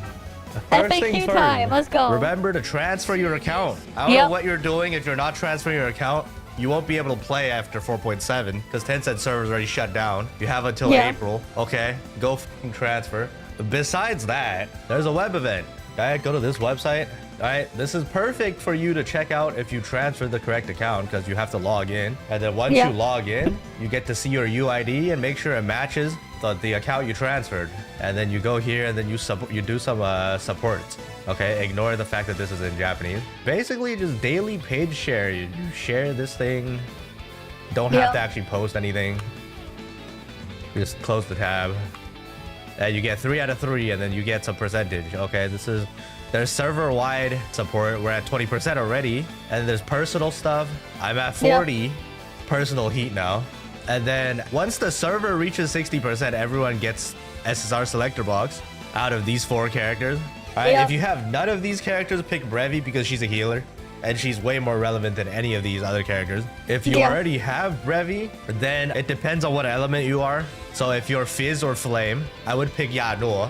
S5: First things
S1: FAQ
S5: first,
S1: time, let's go.
S5: remember to transfer your account. I don't know what you're doing if you're not transferring your account. You won't be able to play after 4.7 because Tencent servers already shut down. You have until April. Okay, go f***ing transfer. Besides that, there's a web event. Alright, go to this website. Alright, this is perfect for you to check out if you transfer the correct account because you have to log in. And then once you log in, you get to see your UID and make sure it matches the account you transferred. And then you go here and then you do some support. Okay, ignore the fact that this is in Japanese. Basically, just daily page share. You share this thing. Don't have to actually post anything. Just close the tab. And you get 3 out of 3 and then you get some percentage. Okay, there's server-wide support. We're at 20% already. And there's personal stuff. I'm at 40 personal heat now. And then once the server reaches 60%, everyone gets SSR selector box out of these 4 characters. All right, if you have none of these characters, pick Brevi because she's a healer. And she's way more relevant than any of these other characters. If you already have Brevi, then it depends on what element you are. So if you're Fizz or Flame, I would pick Yano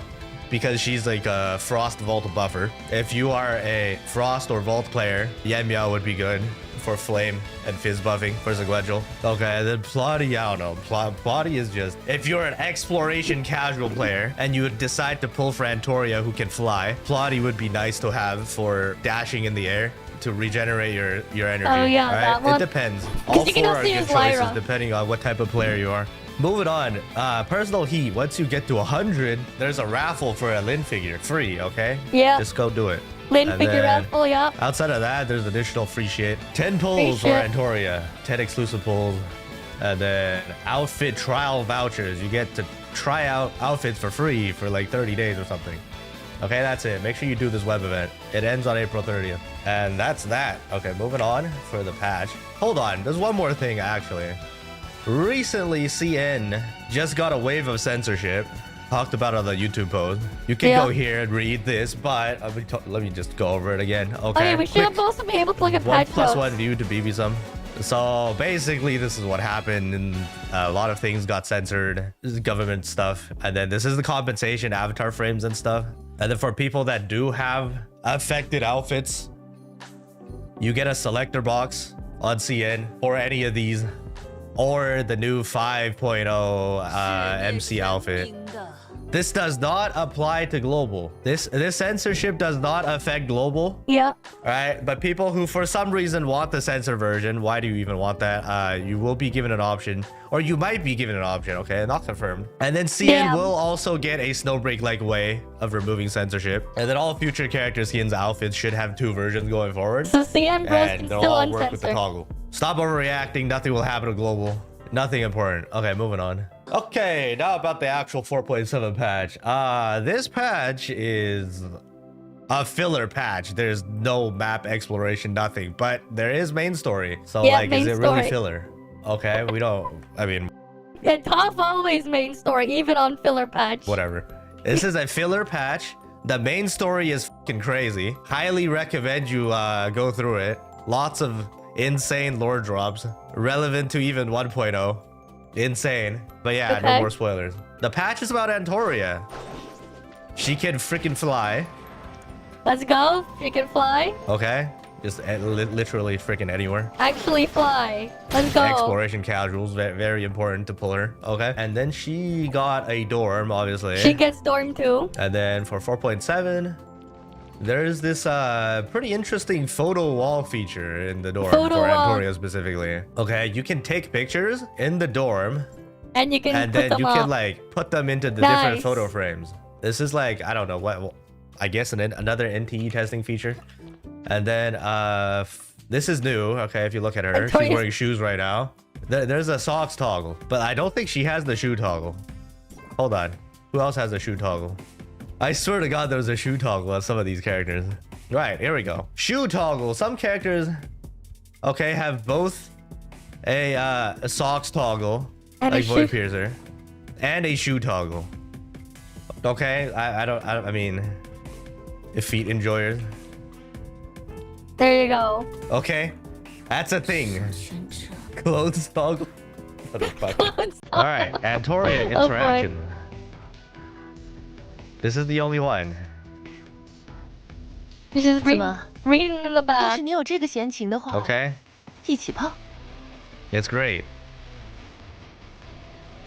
S5: because she's like a Frost Vault buffer. If you are a Frost or Vault player, Yemya would be good for Flame and Fizz buffing for Sequential. Okay, then Plotty, I don't know. Plotty is just... If you're an exploration casual player and you would decide to pull for Antoria who can fly, Plotty would be nice to have for dashing in the air to regenerate your energy.
S1: Oh yeah,
S5: right?
S1: that one.
S5: It depends. All
S1: you can
S5: 4 are
S1: also
S5: good
S1: use
S5: choices
S1: Lyra.
S5: depending on what type of player you are. Moving on, personal heat. Once you get to 100, there's a raffle for a Lin figure, free. Okay.
S1: Yeah.
S5: Just go do it.
S1: Lin
S5: And
S1: figure
S5: then
S1: raffle, yeah.
S5: Outside of that, there's additional free shit. 10 pulls for Antoria, 10 exclusive pulls, and then outfit trial vouchers. You get to try out outfits for free for like 30 days or something. Okay, that's it. Make sure you do this web event. It ends on April 30th. And that's that. Okay, moving on for the patch. Hold on, there's one more thing actually. Recently, CN just got a wave of censorship. Talked about it on the YouTube post. You can go here and read this, but let me just go over it again. Okay,
S1: we should also be able to look at patch
S5: 1+1 view to BB some. So basically, this is what happened, and a lot of things got censored. This is government stuff, and then this is the compensation, avatar frames and stuff. And then for people that do have affected outfits, you get a selector box on CN for any of these, or the new 5.0 MC outfit. This does not apply to global. This censorship does not affect global.
S1: Yeah.
S5: Alright, but people who for some reason want the censor version, why do you even want that? You will be given an option, or you might be given an option, okay? Not confirmed. And then CN will also get a Snowbreak-like way of removing censorship. And then all future character skins outfits should have 2 versions going forward.
S1: So CN bros
S5: and
S1: can
S5: they'll
S1: still
S5: all work with the
S1: uncensor.
S5: toggle. Stop overreacting. Nothing will happen to global. Nothing important. Okay, moving on. Okay, now about the actual 4.7 patch. This patch is a filler patch. There's no map exploration, nothing. But there is main story. So like, is it really filler? Okay, we don't. I mean,
S1: yeah, ToF always main story, even on filler patch.
S5: Whatever. This is a filler patch. The main story is fucking crazy. Highly recommend you go through it. Lots of insane lore drops, relevant to even 1.0. Insane. But yeah, no more spoilers. The patch is about Antoria. She can freaking fly.
S1: Let's go. She can fly.
S5: Okay. Just literally freaking anywhere.
S1: Actually fly. Let's go.
S5: Exploration casuals, very important to pull her. Okay. And then she got a dorm, obviously.
S1: She gets dorm too.
S5: And then for 4.7, there's this pretty interesting photo wall feature in the dorm
S1: Photo
S5: for
S1: wall.
S5: Antoria specifically. Okay, you can take pictures in the dorm,
S1: And you can
S5: and
S1: put
S5: then
S1: them
S5: you
S1: up.
S5: can like put them into the different
S1: Nice.
S5: photo frames. This is like, I don't know what, I guess another NTE testing feature. And then this is new. Okay, if you look at her, she's
S1: Antoria's-
S5: wearing shoes right now. There's a socks toggle, but I don't think she has the shoe toggle. Hold on, who else has a shoe toggle? I swear to God, there's a shoe toggle on some of these characters. Right, here we go. Shoe toggle. Some characters, okay, have both a socks toggle,
S1: And a
S5: like Void
S1: shoe-
S5: Piercer, and a shoe toggle. Okay, I mean, if feet enjoyers.
S1: There you go.
S5: Okay, that's a thing. Clothes toggle. Motherfucker. All right, Antoria
S1: Oh, boy.
S5: interaction. This is the only one.
S1: This is
S4: 怎么？
S1: reading in the
S4: 要
S1: back.
S4: 是你有这个闲情的话，
S5: Okay,
S4: 一起泡。
S5: it's great.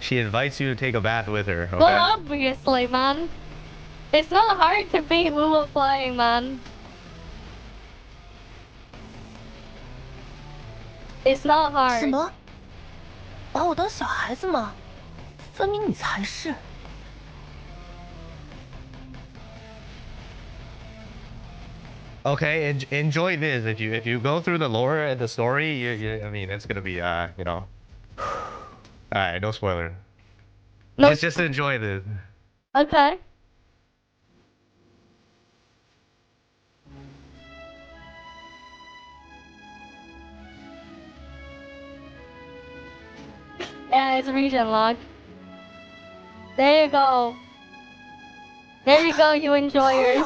S5: She invites you to take a bath with her. Okay.
S1: Well, obviously, man. It's not hard to beat Lua flying, man. It's not
S4: 什
S1: hard.
S4: 么？把我当小孩子吗？分明你才是。
S5: Okay, enjoy this. If you go through the lore and the story, I mean, it's gonna be you know. All right, no spoiler.
S1: No.
S5: Just enjoy this.
S1: Okay. Yeah, it's region log. There you go. There you go, you enjoyers.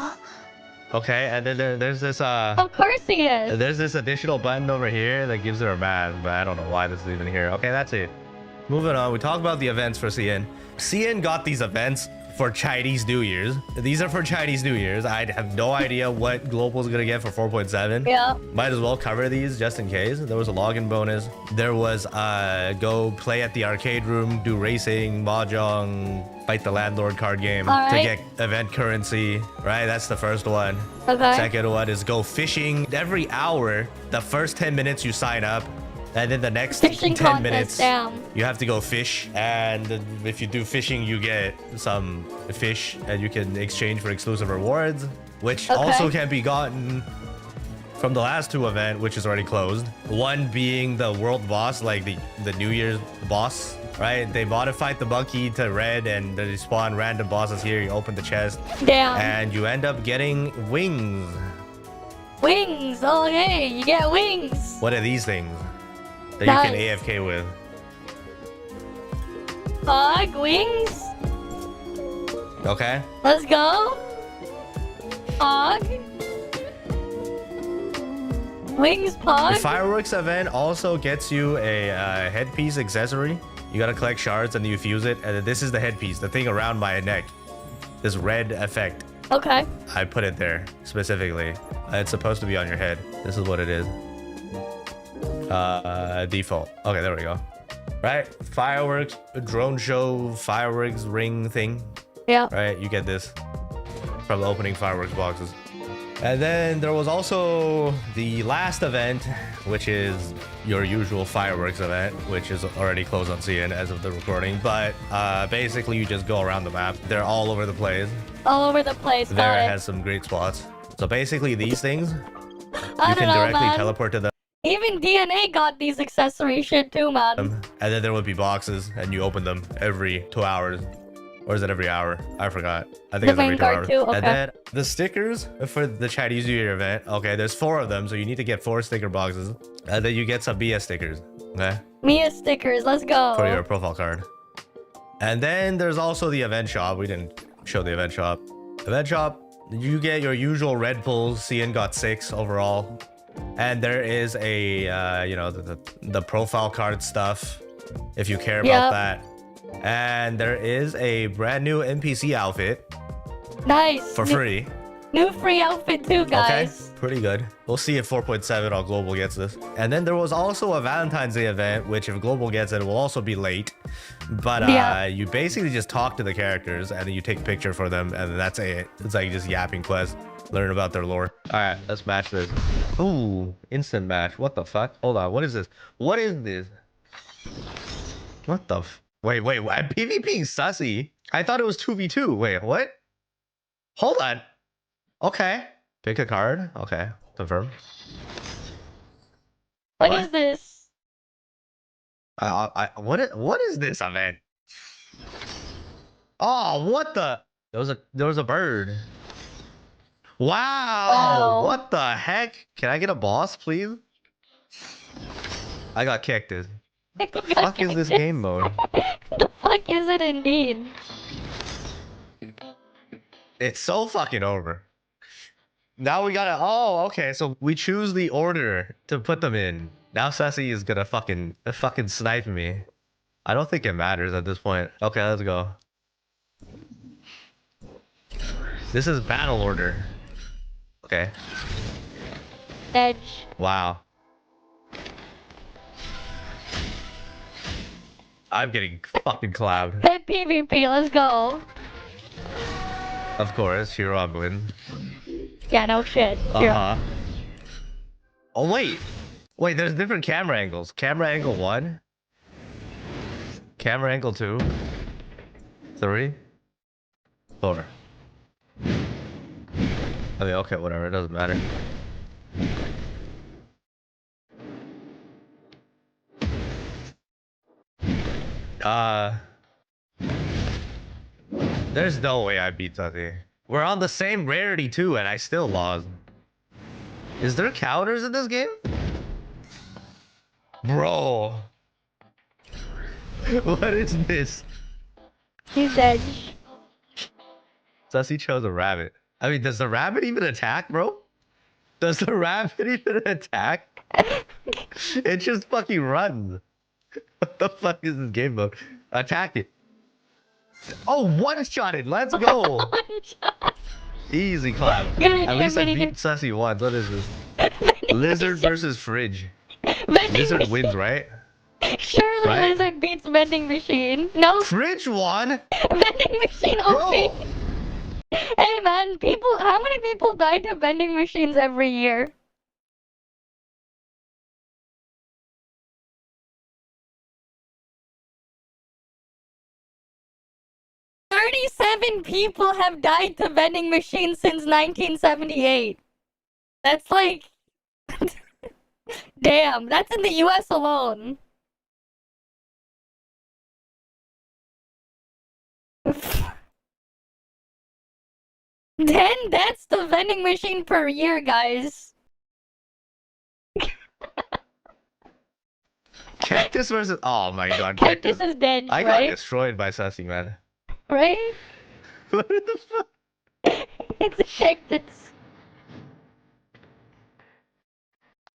S5: Okay, and then there's this
S1: Of course he is.
S5: there's this additional button over here that gives her a mask, but I don't know why this is even here. Okay, that's it. Moving on, we talk about the events for CN. CN got these events for Chinese New Year's. These are for Chinese New Year's. I have no idea what Global's gonna get for 4.7.
S1: Yeah.
S5: Might as well cover these just in case. There was a login bonus. There was go play at the arcade room, do racing, mahjong, fight the landlord card game
S1: All
S5: to
S1: right.
S5: get event currency. Right, that's the first one.
S1: Okay.
S5: Second one is go fishing. Every hour, the first 10 minutes you sign up, and then the next
S1: Fishing
S5: 10
S1: contest,
S5: minutes
S1: damn.
S5: you have to go fish. And if you do fishing, you get some fish and you can exchange for exclusive rewards, which
S1: Okay.
S5: also can be gotten from the last two event, which is already closed. One being the world boss, like the New Year's boss, right? They modified the monkey to red and they spawn random bosses here. You open the chest
S1: Damn.
S5: and you end up getting wings.
S1: Wings. Oh, hey, you get wings.
S5: What are these things that you can
S1: Nice.
S5: AFK with?
S1: Pug wings.
S5: Okay.
S1: Let's go. Pug. Wings
S5: The
S1: pug.
S5: fireworks event also gets you a headpiece accessory. You gotta collect shards and you fuse it, and then this is the headpiece, the thing around my neck. This red effect.
S1: Okay.
S5: I put it there specifically. It's supposed to be on your head. This is what it is. Default. Okay, there we go. Right? Fireworks, drone show, fireworks ring thing.
S1: Yeah.
S5: Right? You get this from the opening fireworks boxes. And then there was also the last event, which is your usual fireworks event, which is already closed on CN as of the recording. But basically, you just go around the map. They're all over the place.
S1: All over the place. Got
S5: There
S1: it.
S5: has some great spots. So basically, these things,
S1: I
S5: you
S1: don't
S5: can
S1: know,
S5: directly
S1: man.
S5: teleport to them.
S1: Even DNA got these accessory shit too, man.
S5: And then there would be boxes, and you open them every 2 hours. Or is it every hour? I forgot. I think
S1: The
S5: it's every 2
S1: Vanguard
S5: hours.
S1: too, okay.
S5: And then the stickers for the Chinese New Year event. Okay, there's 4 of them, so you need to get 4 sticker boxes. And then you get some BS stickers. Okay,
S1: Mia stickers. Let's go.
S5: for your profile card. And then there's also the event shop. We didn't show the event shop. Event shop, you get your usual red pulls. CN got 6 overall. And there is a, you know, the profile card stuff, if you care about
S1: Yep.
S5: that. And there is a brand new NPC outfit
S1: Nice.
S5: for free.
S1: New free outfit too, guys.
S5: Okay, pretty good. We'll see if 4.7 on Global gets this. And then there was also a Valentine's Day event, which if Global gets it, will also be late. But
S1: Yeah.
S5: you basically just talk to the characters and then you take a picture for them, and that's it. It's like just yapping quest. learn about their lore. All right, let's match this. Ooh, instant match. What the fuck? Hold on. What is this? What is this? What the wait, I'm PvPing Sussy. I thought it was 2v2. Wait, what? Hold on. Okay. Pick a card. Okay. Confirm.
S1: What is this?
S5: What is this event? Oh, what the? There was a bird. Wow. What the heck? Can I get a boss, please? I got kicked. What the fuck is this game mode?
S1: The fuck is it indeed?
S5: It's so fucking over. Now we gotta. Oh, okay. So we choose the order to put them in. Now Sassy is gonna fucking snipe me. I don't think it matters at this point. Okay, let's go. This is battle order. Okay.
S1: Edge.
S5: Wow. I'm getting fucking clapped.
S1: That PvP, let's go.
S5: Of course, hero win.
S1: Yeah, no shit.
S5: Oh wait, there's different camera angles. Camera angle 1, camera angle 2, 3, 4. I mean, okay, whatever, it doesn't matter. There's no way I beat Sussy. We're on the same rarity too, and I still lost. Is there counters in this game? Bro. What is this?
S1: He's Edge.
S5: Sussy chose a rabbit. I mean, does the rabbit even attack, bro? Does the rabbit even attack? It just fucking runs. What the fuck is this game mode? Attack it. Oh, one-shotted. Let's go. Easy clap. At least I beat Sussy once. What is this? Lizard versus Fridge. Lizard wins, right?
S1: Surely
S5: right?
S1: Lizard beats vending machine. No.
S5: Fridge won.
S1: Vending machine OP. Hey man, how many people die to vending machines every year? "37 people have died to vending machines since 1978. That's like... Damn, that's in the US alone. That's the vending machine per year, guys.
S5: Cactus versus... Oh my god.
S1: Cactus is dead,
S5: I got
S1: right?
S5: destroyed by Sussy, man.
S1: Right?
S5: What the fuck?
S1: It's a cactus.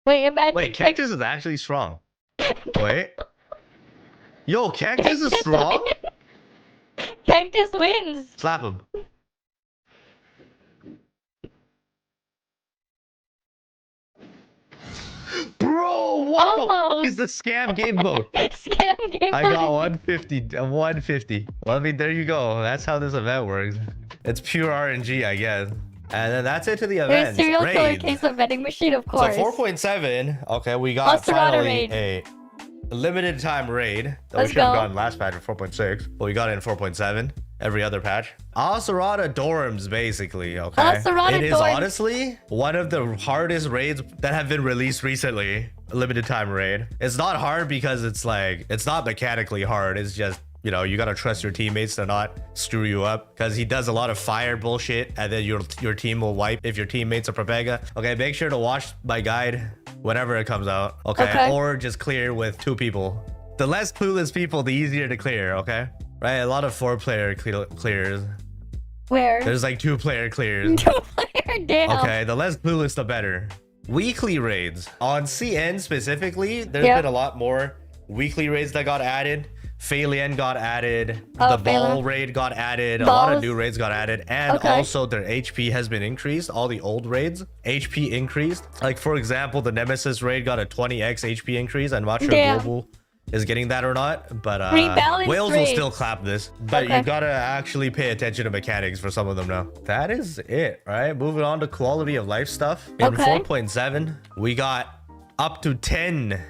S1: Wait, imagine...
S5: Wait, Cactus is actually strong. Wait. Yo, Cactus is strong?
S1: Cactus wins!
S5: Slap him. Bro, what the fuck is the scam game mode?
S1: Scam game
S5: I
S1: mode.
S5: got 150. 150. Well, I mean, there you go. That's how this event works. It's pure RNG, I guess. And then that's it to the event.
S1: There's serial killer case of vending machine, of course.
S5: So 4.7. Okay, we got finally a limited time raid that we should have gotten last patch of 4.6, but we got it in 4.7. Every other patch. Asurada dorms, basically. Okay. It is honestly one of the hardest raids that have been released recently. A limited time raid. It's not hard because it's like, it's not mechanically hard. It's just, you know, you gotta trust your teammates to not screw you up, because he does a lot of fire bullshit, and then your team will wipe if your teammates are Propega. Okay, make sure to watch my guide whenever it comes out. Okay. Or just clear with 2 people. The less clueless people, the easier to clear. Okay. Right, a lot of 4-player clears.
S1: Where?
S5: There's like 2-player clears.
S1: 2-player, damn.
S5: Okay, the less clueless, the better. Weekly raids. On CN specifically, there's been a lot more weekly raids that got added. Phalien got added. The Ball raid got added. A lot of new raids got added. And also their HP has been increased. All the old raids, HP increased. Like, for example, the Nemesis raid got a 20x HP increase. And Macho Global is getting that or not, but
S1: Rebalance
S5: whales will
S1: rates.
S5: still clap this. But
S1: Okay.
S5: you gotta actually pay attention to mechanics for some of them now. That is it, right? Moving on to quality of life stuff. In
S1: Okay.
S5: 4.7, we got up to 10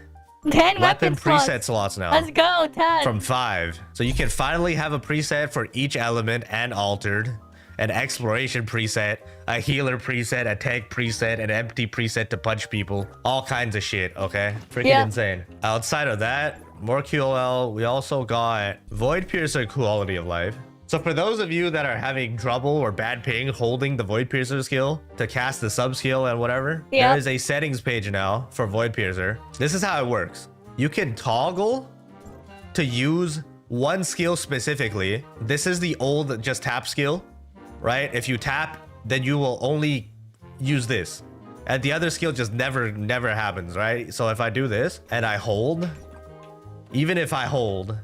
S1: 10
S5: weapon
S1: slots.
S5: preset slots now.
S1: Let's go, 10.
S5: From 5. So you can finally have a preset for each element and altered, an exploration preset, a healer preset, a tank preset, an empty preset to punch people, all kinds of shit, okay? Freaking
S1: Yeah.
S5: insane. Outside of that, more QOL, we also got Void Piercer quality of life. So for those of you that are having trouble or bad ping holding the Void Piercer skill to cast the sub skill and whatever,
S1: Yeah.
S5: there is a settings page now for Void Piercer. This is how it works. You can toggle to use one skill specifically. This is the old just tap skill, right? If you tap, then you will only use this. And the other skill just never happens, right? So if I do this and I hold, even if I hold,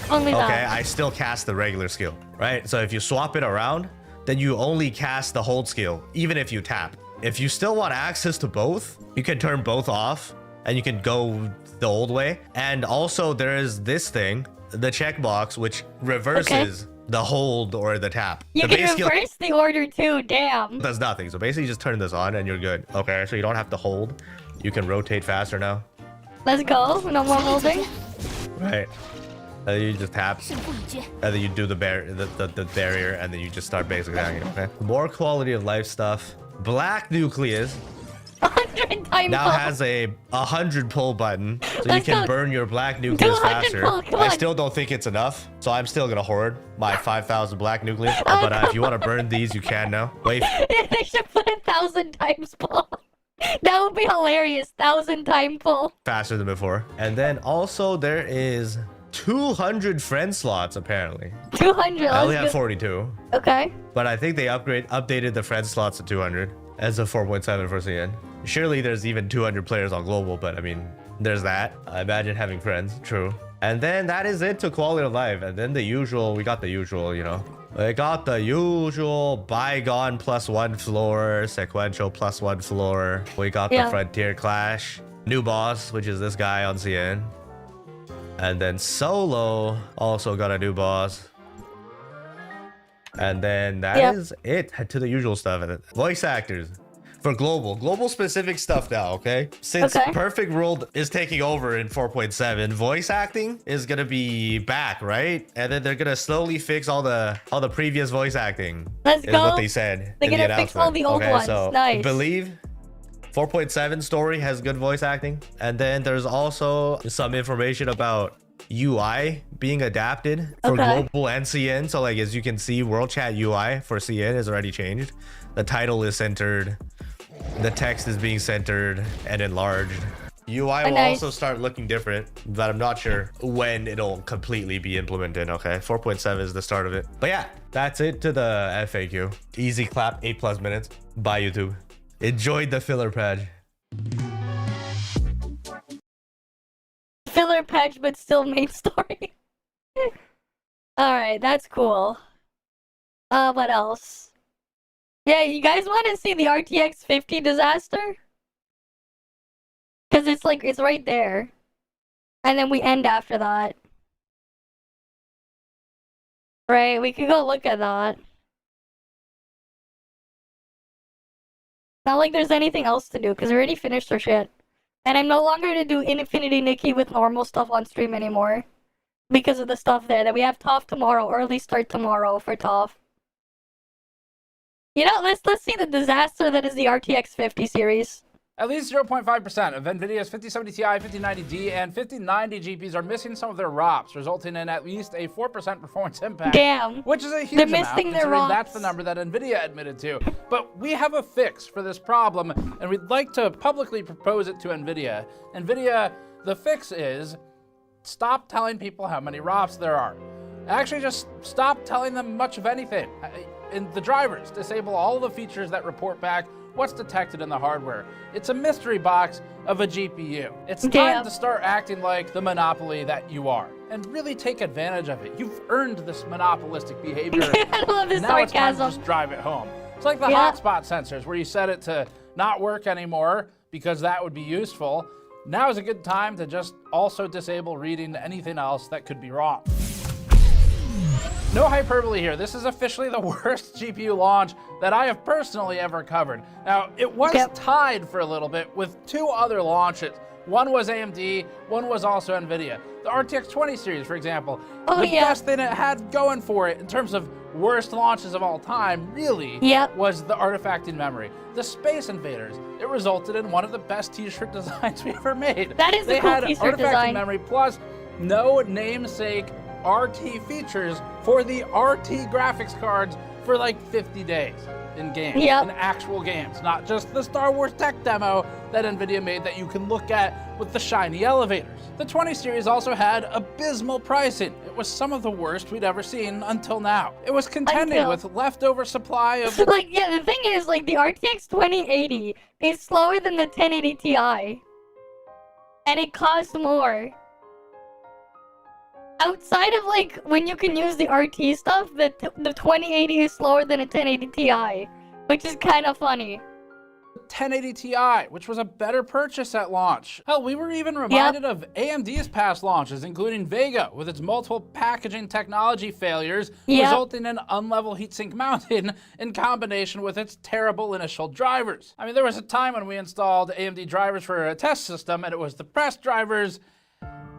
S1: Only
S5: okay,
S1: that.
S5: I still cast the regular skill, right? So if you swap it around, then you only cast the hold skill, even if you tap. If you still want access to both, you can turn both off and you can go the old way. And also there is this thing, the checkbox, which reverses the hold or the tap.
S1: You
S5: The
S1: can
S5: base skill
S1: reverse the order too, damn.
S5: does nothing. So basically just turn this on and you're good. Okay, so you don't have to hold. You can rotate faster now.
S1: Let's go, no more holding.
S5: Right. And then you just tap, and then you do the barrier, and then you just start basically hanging. Okay. More quality of life stuff. Black Nucleus
S1: 100 time
S5: now
S1: pull.
S5: has a 100 pull button, so you
S1: Let's
S5: can
S1: go.
S5: burn your Black Nucleus
S1: 200
S5: faster.
S1: pull, come
S5: I
S1: on.
S5: still don't think it's enough, so I'm still gonna hoard my 5,000 Black Nucleus. But if you want to burn these, you can now. Wait.
S1: They should put 1,000 times pull. That would be hilarious. 1,000 time pull.
S5: Faster than before. And then also there is 200 friend slots apparently.
S1: 200.
S5: I only
S1: let's
S5: have
S1: go.
S5: 42.
S1: Okay.
S5: But I think they updated the friend slots to 200 as of 4.7 for CN. Surely there's even 200 players on global, but I mean, there's that. I imagine having friends, true. And then that is it to quality of life. And then the usual, we got the usual, you know. We got the usual bygone +1 floor, sequential +1 floor. We got the
S1: Yeah.
S5: frontier clash, new boss, which is this guy on CN. And then solo also got a new boss. And then that is it to the usual stuff. Voice actors for global specific stuff now, okay? Since Perfect World is taking over in 4.7, voice acting is gonna be back, right? And then they're gonna slowly fix all the previous voice acting.
S1: Let's
S5: is
S1: go.
S5: what they said.
S1: They're
S5: in the
S1: gonna fix all the old
S5: announcement.
S1: ones.
S5: So
S1: Nice.
S5: believe 4.7 story has good voice acting. And then there's also some information about UI being adapted for global and CN. So like, as you can see, World Chat UI for CN is already changed. The title is centered. The text is being centered and enlarged. UI will also start looking different, but I'm not sure when it'll completely be implemented. Okay, 4.7 is the start of it. But yeah, that's it to the FAQ. Easy clap, 8+ minutes. Bye, YouTube. Enjoyed the filler patch.
S1: Filler patch, but still main story. Alright, that's cool. What else? Yeah, you guys want to see the RTX 50 disaster? Because it's like, it's right there. And then we end after that. Right, we could go look at that. Not like there's anything else to do, because we already finished our shit. And I'm no longer gonna do Infinity Nikki with normal stuff on stream anymore. Because of the stuff there. That we have ToF tomorrow, early start tomorrow for ToF. You know, let's see the disaster that is the RTX 50 series.
S6: At least 0.5% of NVIDIA's 5070 Ti, 5090D, and 5090 GPUs are missing some of their ROPs, resulting in at least a 4% performance impact.
S1: Damn.
S6: Which is a huge
S1: They're
S6: amount,
S1: missing their
S6: considering
S1: ROPs.
S6: that's the number that NVIDIA admitted to. But we have a fix for this problem, and we'd like to publicly propose it to NVIDIA. NVIDIA, the fix is stop telling people how many ROPs there are. Actually, just stop telling them much of anything. In the drivers, disable all the features that report back what's detected in the hardware. It's a mystery box of a GPU. It's time to start acting like the monopoly that you are and really take advantage of it. You've earned this monopolistic behavior.
S1: I love this
S6: now it's time to
S1: sarcasm.
S6: just drive it home. It's like the hotspot sensors where you set it to not work anymore because that would be useful. Now is a good time to just also disable reading anything else that could be wrong. No hyperbole here. This is officially the worst GPU launch that I have personally ever covered. Now, it was tied for a little bit with 2 other launches. One was AMD, one was also NVIDIA. The RTX 20 series, for example, the best thing it had going for it in terms of worst launches of all time, really, was the artifacting memory. The Space Invaders, it resulted in one of the best t-shirt designs we ever made.
S1: That is a cool t-shirt design.
S6: Artifacting memory plus no namesake RT features for the RT graphics cards for like 50 days in games, in actual games, not just the Star Wars tech demo that NVIDIA made that you can look at with the shiny elevators. The 20 series also had abysmal pricing. It was some of the worst we'd ever seen until now. It was contending with leftover supply of
S1: the thing is, like, the RTX 2080 is slower than the 1080 Ti. And it costs more. Outside of, like, when you can use the RT stuff, the 2080 is slower than a 1080 Ti, which is kind of funny.
S6: 1080 Ti, which was a better purchase at launch. Hell, we were even reminded of AMD's past launches, including Vega, with its multiple packaging technology failures, resulting in unlevel heatsink mounting in combination with its terrible initial drivers. I mean, there was a time when we installed AMD drivers for a test system, and it was the press drivers,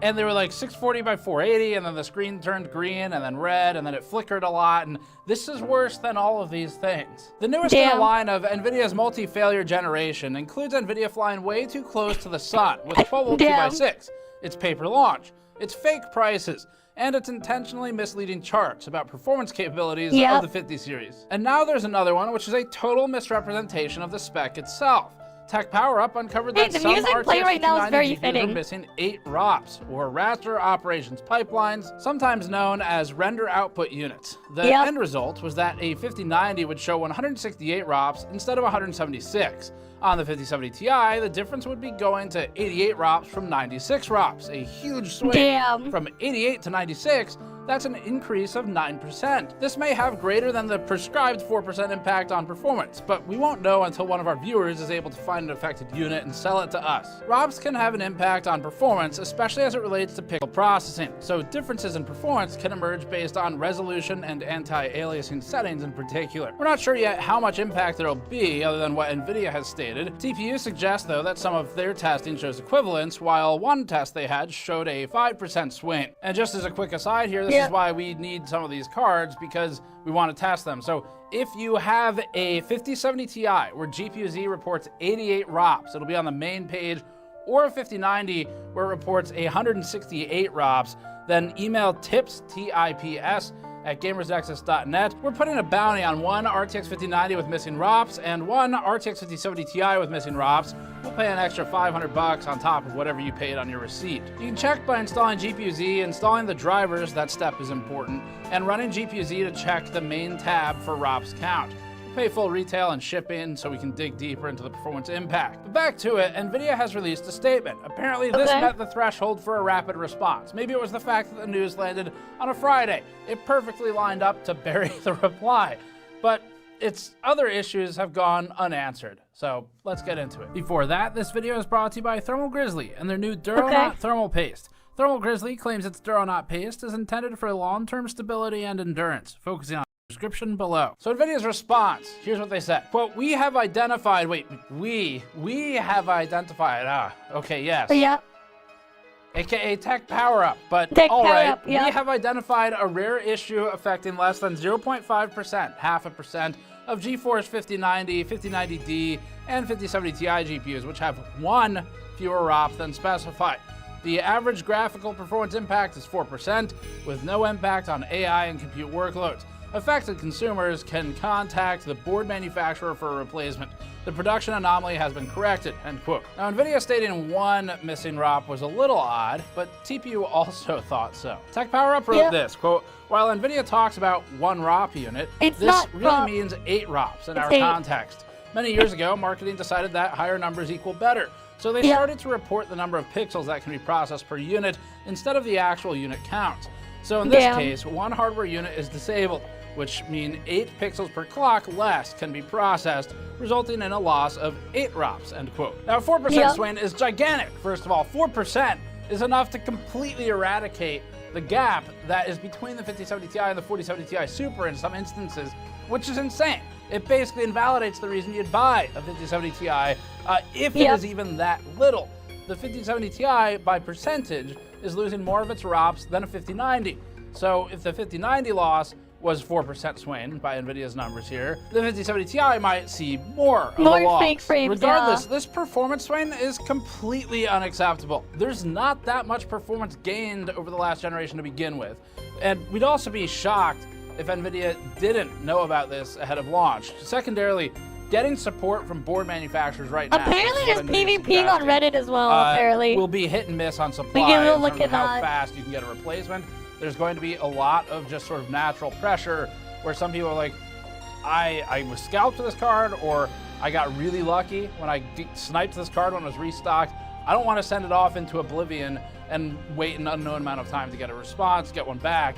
S6: and they were like 640 by 480, and then the screen turned green and then red, and then it flickered a lot, and this is worse than all of these things. The newest in the line of NVIDIA's multi-failure generation includes NVIDIA flying way too close to the sun with 12 volt 2x6, its paper launch, its fake prices, and its intentionally misleading charts about performance capabilities of the 50 series. And now there's another one, which is a total misrepresentation of the spec itself. Tech Power Up uncovered that some RTX 5090 GPUs were missing 8 ROPs, or Raster Operations Pipelines, sometimes known as Render Output Units. The end result was that a 5090 would show 168 ROPs instead of 176. On the 5070 Ti, the difference would be going to 88 ROPs from 96 ROPs, a huge swing. From 88 to 96, that's an increase of 9%. This may have greater than the prescribed 4% impact on performance, but we won't know until one of our viewers is able to find an affected unit and sell it to us. ROPs can have an impact on performance, especially as it relates to pixel processing, so differences in performance can emerge based on resolution and anti-aliasing settings in particular. We're not sure yet how much impact there will be, other than what NVIDIA has stated. TPU suggests, though, that some of their testing shows equivalence, while one test they had showed a 5% swing. And just as a quick aside here, this is why we need some of these cards, because we want to test them. So if you have a 5070 Ti where GPU-Z reports 88 ROPs, it'll be on the main page, or a 5090 where it reports 168 ROPs, then email tips, T-I-P-S, at gamersnexus.net. We're putting a bounty on one RTX 5090 with missing ROPs and one RTX 5070 Ti with missing ROPs. We'll pay an extra $500 on top of whatever you paid on your receipt. You can check by installing GPU-Z, installing the drivers, that step is important, and running GPU-Z to check the main tab for ROPs count. Pay full retail and shipping so we can dig deeper into the performance impact. But back to it, NVIDIA has released a statement. Apparently this met the threshold for a rapid response. Maybe it was the fact that the news landed on a Friday. It perfectly lined up to bury the reply. But its other issues have gone unanswered. So let's get into it. Before that, this video is brought to you by Thermal Grizzly and their new Duronaut Thermal Paste. Thermal Grizzly claims its Duronaut paste is intended for long-term stability and endurance, focusing on description below. So NVIDIA's response, here's what they said. Quote, we have identified, we have identified, AKA Tech Power Up, but all right, we have identified a rare issue affecting less than 0.5%, 0.5% of GeForce 5090, 5090D, and 5070 Ti GPUs, which have one fewer ROP than specified. The average graphical performance impact is 4%, with no impact on AI and compute workloads. Affected consumers can contact the board manufacturer for a replacement. The production anomaly has been corrected, end quote. Now, NVIDIA stating one missing ROP was a little odd, but TPU also thought so. Tech Power Up wrote this, quote, while NVIDIA talks about one ROP unit, this really means 8 ROPs in our context. Many years ago, marketing decided that higher numbers equal better. So they started to report the number of pixels that can be processed per unit instead of the actual unit count. So in this case, one hardware unit is disabled. which mean 8 pixels per clock less can be processed, resulting in a loss of 8 ROPs, end quote. Now, a 4% swing is gigantic. First of all, 4% is enough to completely eradicate the gap that is between the 5070 Ti and the 4070 Ti Super in some instances, which is insane. It basically invalidates the reason you'd buy a 5070 Ti if it is even that little. The 5070 Ti, by percentage, is losing more of its ROPs than a 5090. So if the 5090 loss was 4% swing by NVIDIA's numbers here, the 5070 Ti might see more of a loss.
S1: fake frames,
S6: Regardless, this performance swing is completely unacceptable. There's not that much performance gained over the last generation to begin with. And we'd also be shocked if NVIDIA didn't know about this ahead of launch. Secondarily, getting support from board manufacturers right now.
S1: Apparently there's PvPing on Reddit as well, apparently.
S6: Will be hit and miss on supply
S1: We can
S6: in
S1: look
S6: terms of
S1: at
S6: how
S1: that.
S6: fast you can get a replacement. There's going to be a lot of just sort of natural pressure where some people are like, I was scalped to this card, or I got really lucky when I sniped this card when it was restocked. I don't want to send it off into oblivion and wait an unknown amount of time to get a response, get one back.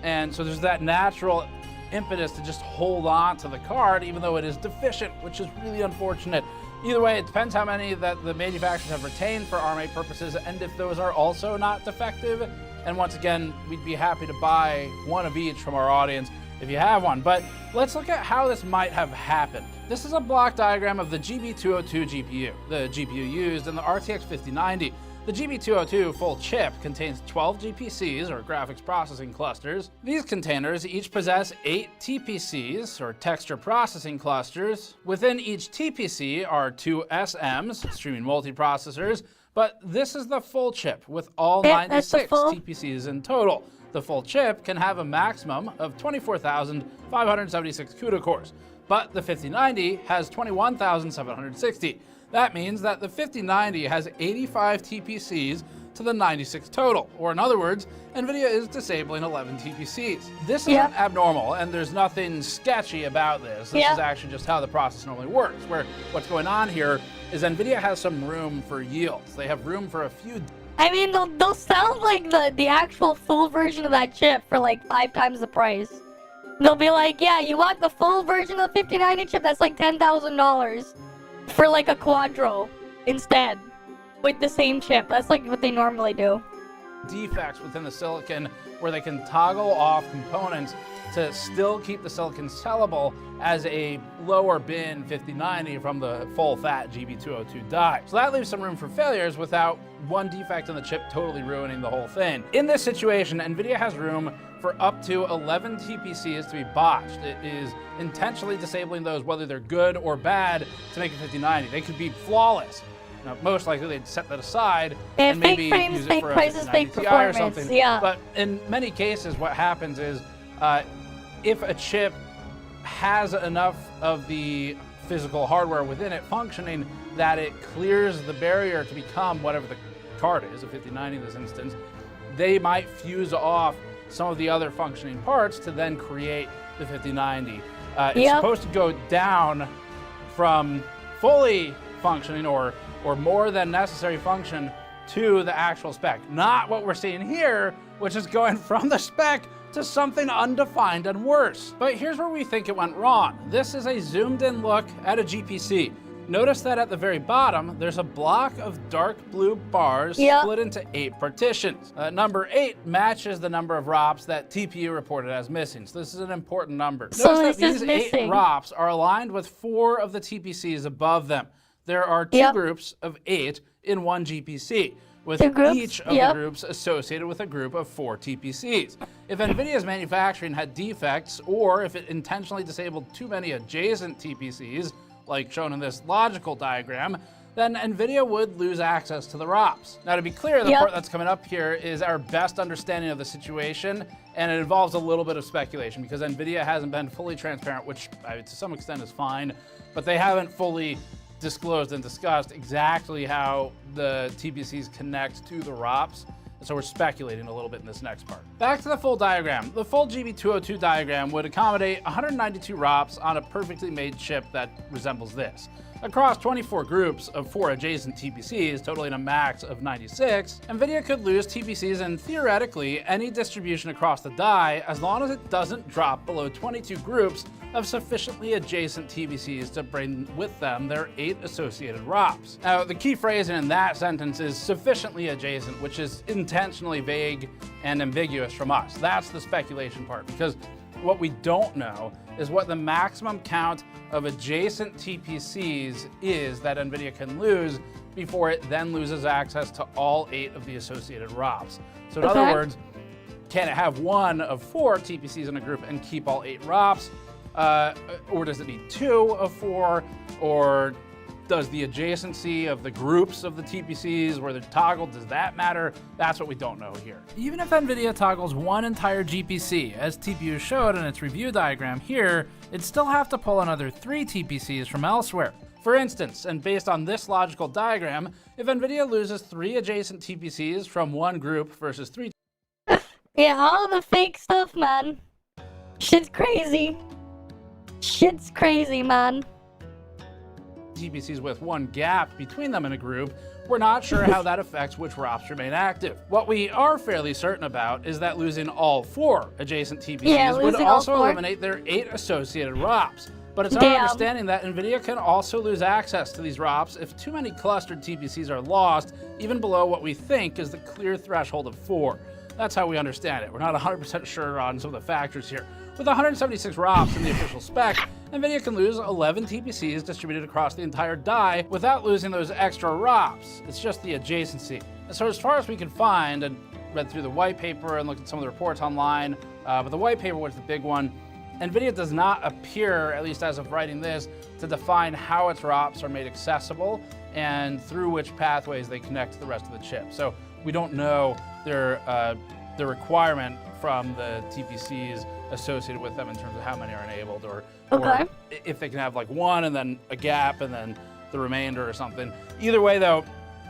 S6: And so there's that natural impetus to just hold on to the card even though it is deficient, which is really unfortunate. Either way, it depends how many that the manufacturers have retained for ARM 8 purposes and if those are also not defective. And once again, we'd be happy to buy one of each from our audience if you have one. But let's look at how this might have happened. This is a block diagram of the GB202 GPU, the GPU used in the RTX 5090. The GB202 full chip contains 12 GPCs, or graphics processing clusters. These containers each possess 8 TPCs, or texture processing clusters. Within each TPC are 2 SMs, streaming multiprocessors, but this is the full chip with all 96 TPCs in total. The full chip can have a maximum of 24,576 CUDA cores, but the 5090 has 21,760. That means that the 5090 has 85 TPCs to the 96 total, or in other words, NVIDIA is disabling 11 TPCs. This isn't abnormal, and there's nothing sketchy about this. This is actually just how the process normally works, where what's going on here is NVIDIA has some room for yields. They have room for a few.
S1: I mean, they'll sell like the actual full version of that chip for like 5 times the price. They'll be like, yeah, you want the full version of the 5090 chip? That's like $10,000 for like a Quadro instead with the same chip. That's like what they normally do.
S6: Defects within the silicon where they can toggle off components to still keep the silicon sellable as a lower bin 5090 from the full fat GB202 die. So that leaves some room for failures without one defect in the chip totally ruining the whole thing. In this situation, NVIDIA has room for up to 11 TPCs to be botched. It is intentionally disabling those, whether they're good or bad, to make a 5090. They could be flawless. Now, most likely they'd set that aside and maybe
S1: frames,
S6: use it
S1: fake
S6: for a
S1: prices,
S6: 5090
S1: fake
S6: Ti or
S1: performance,
S6: something.
S1: yeah.
S6: But in many cases, what happens is if a chip has enough of the physical hardware within it functioning that it clears the barrier to become whatever the card is, a 5090 in this instance, they might fuse off some of the other functioning parts to then create the 5090. It's supposed to go down from fully functioning or more than necessary function to the actual spec. Not what we're seeing here, which is going from the spec to something undefined and worse. But here's where we think it went wrong. This is a zoomed in look at a GPC. Notice that at the very bottom, there's a block of dark blue bars split into 8 partitions. Number 8 matches the number of ROPs that TPU reported as missing. So this is an important number. Notice that these 8 ROPs are aligned with 4 of the TPCs above them. There are 2 groups of 8 in one GPC, with each of the groups associated with a group of 4 TPCs. If NVIDIA's manufacturing had defects, or if it intentionally disabled too many adjacent TPCs, like shown in this logical diagram, then NVIDIA would lose access to the ROPs. Now, to be clear, the part that's coming up here is our best understanding of the situation, and it involves a little bit of speculation because NVIDIA hasn't been fully transparent, which to some extent is fine, but they haven't fully disclosed and discussed exactly how the TPCs connect to the ROPs. So we're speculating a little bit in this next part. Back to the full diagram. The full GB202 diagram would accommodate 192 ROPs on a perfectly made chip that resembles this. across 24 groups of 4 adjacent TPCs, totaling a max of 96, NVIDIA could lose TPCs in theoretically any distribution across the die as long as it doesn't drop below 22 groups of sufficiently adjacent TPCs to bring with them their 8 associated ROPs. Now, the key phrase in that sentence is sufficiently adjacent, which is intentionally vague and ambiguous from us. That's the speculation part, because what we don't know is what the maximum count of adjacent TPCs is that NVIDIA can lose before it then loses access to all 8 of the associated ROPs. So in other words, can it have 1 of 4 TPCs in a group and keep all 8 ROPs? Or does it need 2 of 4? Or does the adjacency of the groups of the TPCs where they're toggled, does that matter? That's what we don't know here. Even if NVIDIA toggles one entire GPC, as TPU showed in its review diagram here, it'd still have to pull another 3 TPCs from elsewhere. For instance, and based on this logical diagram, if NVIDIA loses 3 adjacent TPCs from one group versus 3...
S1: Yeah, all the fake stuff, man. Shit's crazy. Shit's crazy, man.
S6: TPCs with 1 gap between them in a group, we're not sure how that affects which ROPs remain active. What we are fairly certain about is that losing all 4 adjacent TPCs would also eliminate their 8 associated ROPs. But it's our understanding that NVIDIA can also lose access to these ROPs if too many clustered TPCs are lost, even below what we think is the clear threshold of 4. That's how we understand it. We're not 100% sure on some of the factors here. With 176 ROPs in the official spec, NVIDIA can lose 11 TPCs distributed across the entire die without losing those extra ROPs. It's just the adjacency. So as far as we can find, and read through the white paper and looked at some of the reports online, but the white paper was the big one, NVIDIA does not appear, at least as of writing this, to define how its ROPs are made accessible and through which pathways they connect to the rest of the chip. So we don't know the requirement from the TPCs associated with them in terms of how many are enabled, or if they can have like 1 and then a gap and then the remainder or something. Either way though,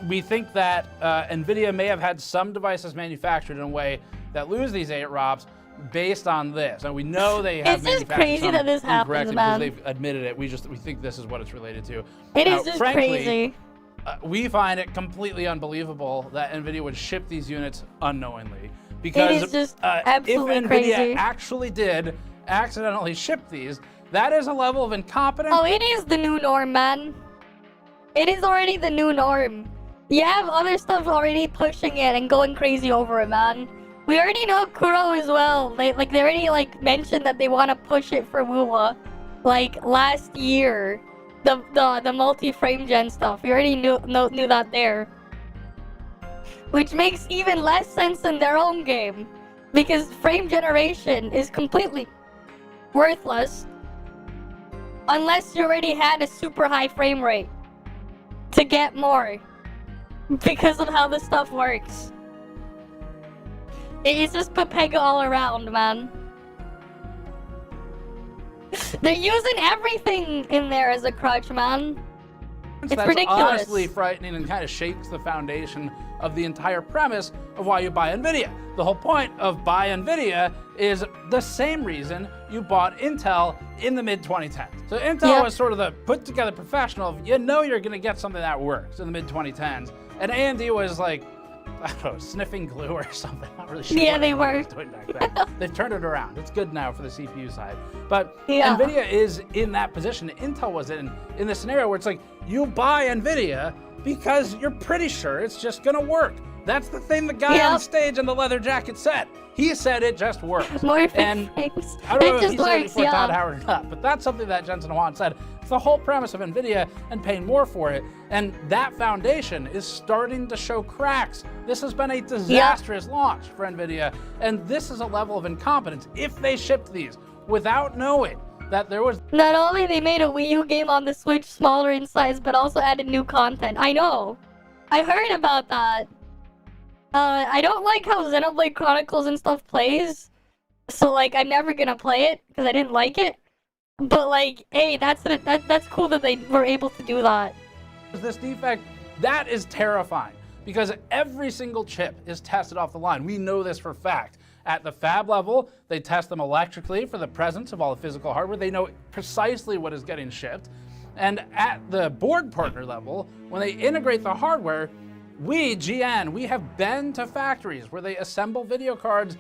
S6: we think that NVIDIA may have had some devices manufactured in a way that lose these 8 ROPs based on this. And we know they have manufactured
S1: crazy that this happens, man.
S6: because they've admitted it. We think this is what it's related to.
S1: It is just
S6: frankly,
S1: crazy.
S6: We find it completely unbelievable that NVIDIA would ship these units unknowingly. Because
S1: it is just absolutely
S6: if NVIDIA
S1: crazy.
S6: actually did accidentally ship these, that is a level of incompetence.
S1: Oh, it is the new norm, man. It is already the new norm. You have other stuff already pushing it and going crazy over it, man. We already know Kuro as well. They already mentioned that they want to push it for Wuwa, last year. The multi-frame gen stuff. We already knew that there. Which makes even less sense in their own game, because frame generation is completely worthless unless you already had a super high frame rate to get more, because of how the stuff works. It's just Pepega all around, man. They're using everything in there as a crutch, man. It's ridiculous.
S6: Honestly frightening and kind of shakes the foundation of the entire premise of why you buy NVIDIA. The whole point of buy NVIDIA is the same reason you bought Intel in the mid-2010s. So Intel was sort of the put-together professional of, you know you're going to get something that works in the mid-2010s. And AMD was like, I don't know, sniffing glue or something. Not really sure.
S1: Yeah, they were.
S6: Doing back then. They've turned it around. It's good now for the CPU side. But NVIDIA is in that position. Intel was in the scenario where it's like, you buy NVIDIA because you're pretty sure it's just gonna work. That's the thing the guy on stage in the leather jacket said. He said it just works. And I don't know if he said it before Todd Howard or not, but that's something that Jensen Huang said. It's the whole premise of NVIDIA and paying more for it. And that foundation is starting to show cracks. This has been a disastrous launch for NVIDIA. And this is a level of incompetence. If they shipped these without knowing that there was...
S1: Not only they made a Wii U game on the Switch smaller in size, but also added new content. I know. I heard about that. I don't like how Xenoblade Chronicles and stuff plays. So, I'm never gonna play it, because I didn't like it. But, hey, that's cool that they were able to do that.
S6: This defect, that is terrifying. Because every single chip is tested off the line. We know this for a fact. At the fab level, they test them electrically for the presence of all the physical hardware. They know precisely what is getting shipped. And at the board partner level, when they integrate the hardware, we, GN, we have been to factories where they assemble video cards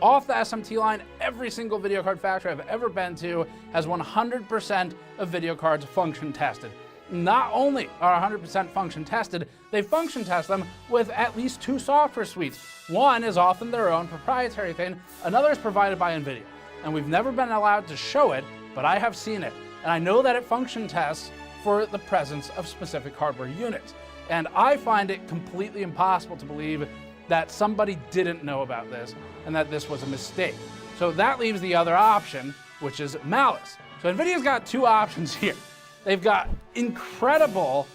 S6: off the SMT line. Every single video card factory I've ever been to has 100% of video cards function tested. Not only are 100% function tested, they function test them with at least 2 software suites. One is often their own proprietary thing, another is provided by NVIDIA. And we've never been allowed to show it, but I have seen it. And I know that it function tests for the presence of specific hardware units. And I find it completely impossible to believe that somebody didn't know about this and that this was a mistake. So that leaves the other option, which is malice. So NVIDIA's got 2 options here. They've got incredible,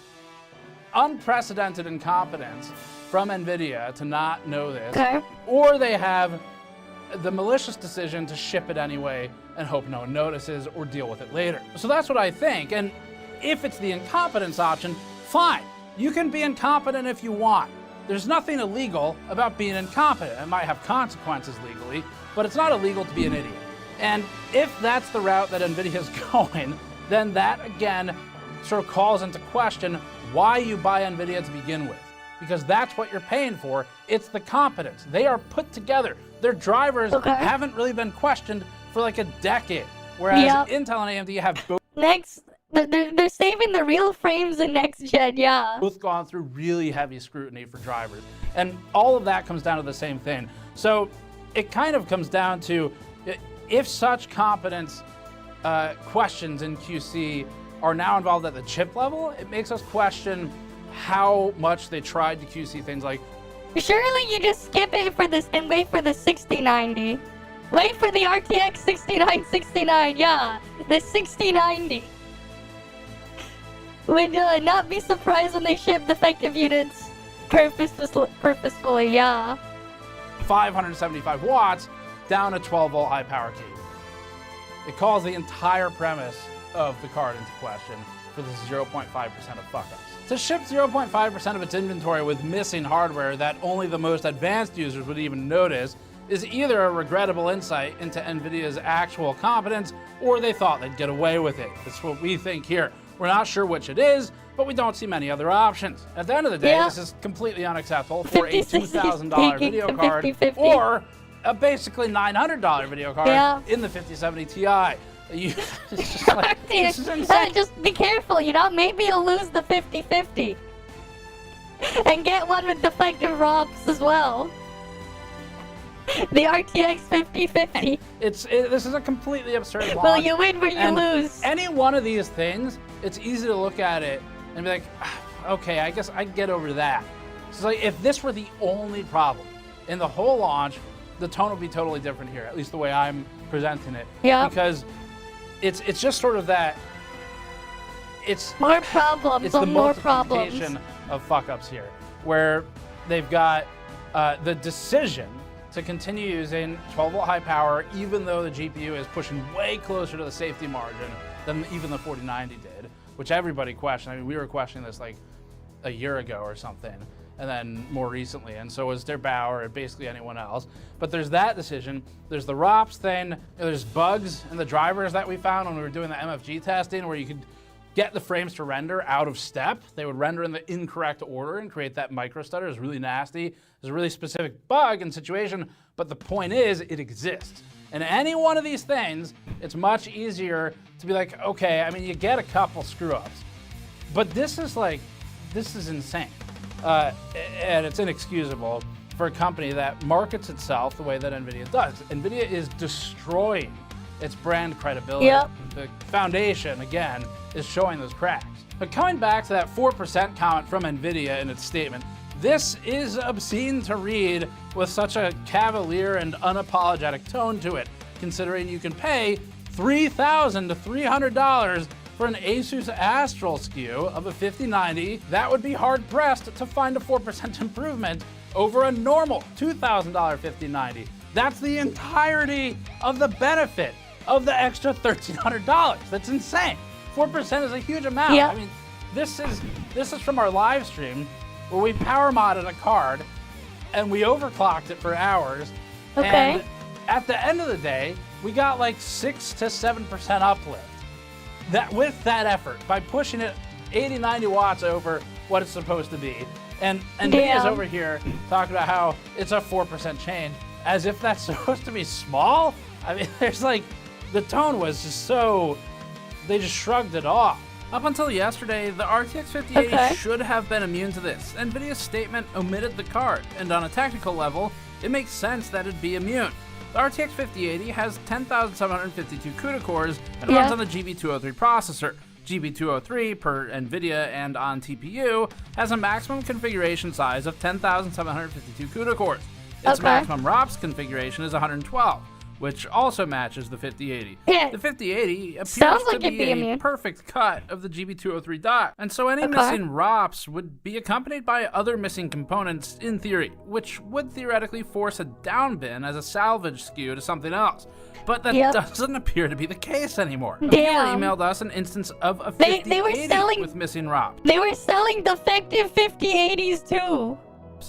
S6: unprecedented incompetence from NVIDIA to not know this, or they have the malicious decision to ship it anyway and hope no one notices or deal with it later. So that's what I think, and if it's the incompetence option, fine. You can be incompetent if you want. There's nothing illegal about being incompetent. It might have consequences legally, but it's not illegal to be an idiot. And if that's the route that NVIDIA is going, then that again sort of calls into question why you buy NVIDIA to begin with. Because that's what you're paying for. It's the competence. They are put together. Their drivers haven't really been questioned for like a decade. Whereas Intel and AMD have both
S1: they're saving the real frames in next gen,
S6: both gone through really heavy scrutiny for drivers. And all of that comes down to the same thing. So it kind of comes down to, if such competence questions in QC are now involved at the chip level, it makes us question how much they tried to QC things like,
S1: surely you just skip it for this and wait for the 6090. Wait for the RTX 6969, the 6090. Would not be surprised when they ship defective units purposefully,
S6: 575 watts down a 12-volt high-power cable. It calls the entire premise of the card into question for the 0.5% of fuck-ups. To ship 0.5% of its inventory with missing hardware that only the most advanced users would even notice is either a regrettable insight into NVIDIA's actual competence, or they thought they'd get away with it. That's what we think here. We're not sure which it is, but we don't see many other options. At the end of the day, this is completely unacceptable for a $2,000 video card or a basically $900 video card in the 5070 Ti. It's just like, this is insane.
S1: Just be careful, maybe you'll lose the 5050 and get one with defective ROMs as well. The RTX 5050.
S6: This is a completely absurd launch.
S1: Well, you win where you lose.
S6: Any one of these things, it's easy to look at it and be like, okay, I guess I can get over that. So like, if this were the only problem in the whole launch, the tone would be totally different here, at least the way I'm presenting it. Because it's just sort of that, it's
S1: more problems,
S6: it's the
S1: more problems
S6: of fuck-ups here, where they've got the decision to continue using 12-volt high power, even though the GPU is pushing way closer to the safety margin than even the 4090 did, which everybody questioned. I mean, we were questioning this like a year ago or something, and then more recently, and so was Der Bauer and basically anyone else. But there's that decision. There's the ROPS thing. There's bugs in the drivers that we found when we were doing the MFG testing, where you could get the frames to render out of step. They would render in the incorrect order and create that micro stutter. It's really nasty. There's a really specific bug and situation, but the point is it exists. And any one of these things, it's much easier to be like, okay, I mean, you get a couple screw-ups, but this is insane. And it's inexcusable for a company that markets itself the way that NVIDIA does. NVIDIA is destroying its brand credibility. The foundation, again, is showing those cracks. But coming back to that 4% comment from NVIDIA in its statement, this is obscene to read with such a cavalier and unapologetic tone to it, considering you can pay $3,000 to $300 for an Asus Astral SKU of a 5090. That would be hard-pressed to find a 4% improvement over a normal $2,000 5090. That's the entirety of the benefit of the extra $1,300. That's insane. 4% is a huge amount. I mean, this is from our live stream where we power modded a card and we overclocked it for hours. And at the end of the day, we got like 6 to 7% uplift. that with that effort, by pushing it 80, 90 watts over what it's supposed to be. And Nvidia's over here talking about how it's a 4% change, as if that's supposed to be small. I mean, there's like, the tone was just so, they just shrugged it off. Up until yesterday, the RTX 5080 should have been immune to this. Nvidia's statement omitted the card, and on a technical level, it makes sense that it'd be immune. The RTX 5080 has 10,752 CUDA cores and runs on the GB203 processor. GB203 per NVIDIA and on TPU has a maximum configuration size of 10,752 CUDA cores. Its maximum ROPS configuration is 112, which also matches the 5080.
S1: Yeah.
S6: The 5080 appears
S1: Sounds
S6: to be a perfect cut of the GB203 die, and so any missing ROPS would be accompanied by other missing components in theory, which would theoretically force a down bin as a salvage SKU to something else. But that doesn't appear to be the case anymore. A viewer emailed us an instance of a 5080 with missing ROPS.
S1: They were selling defective 5080s too.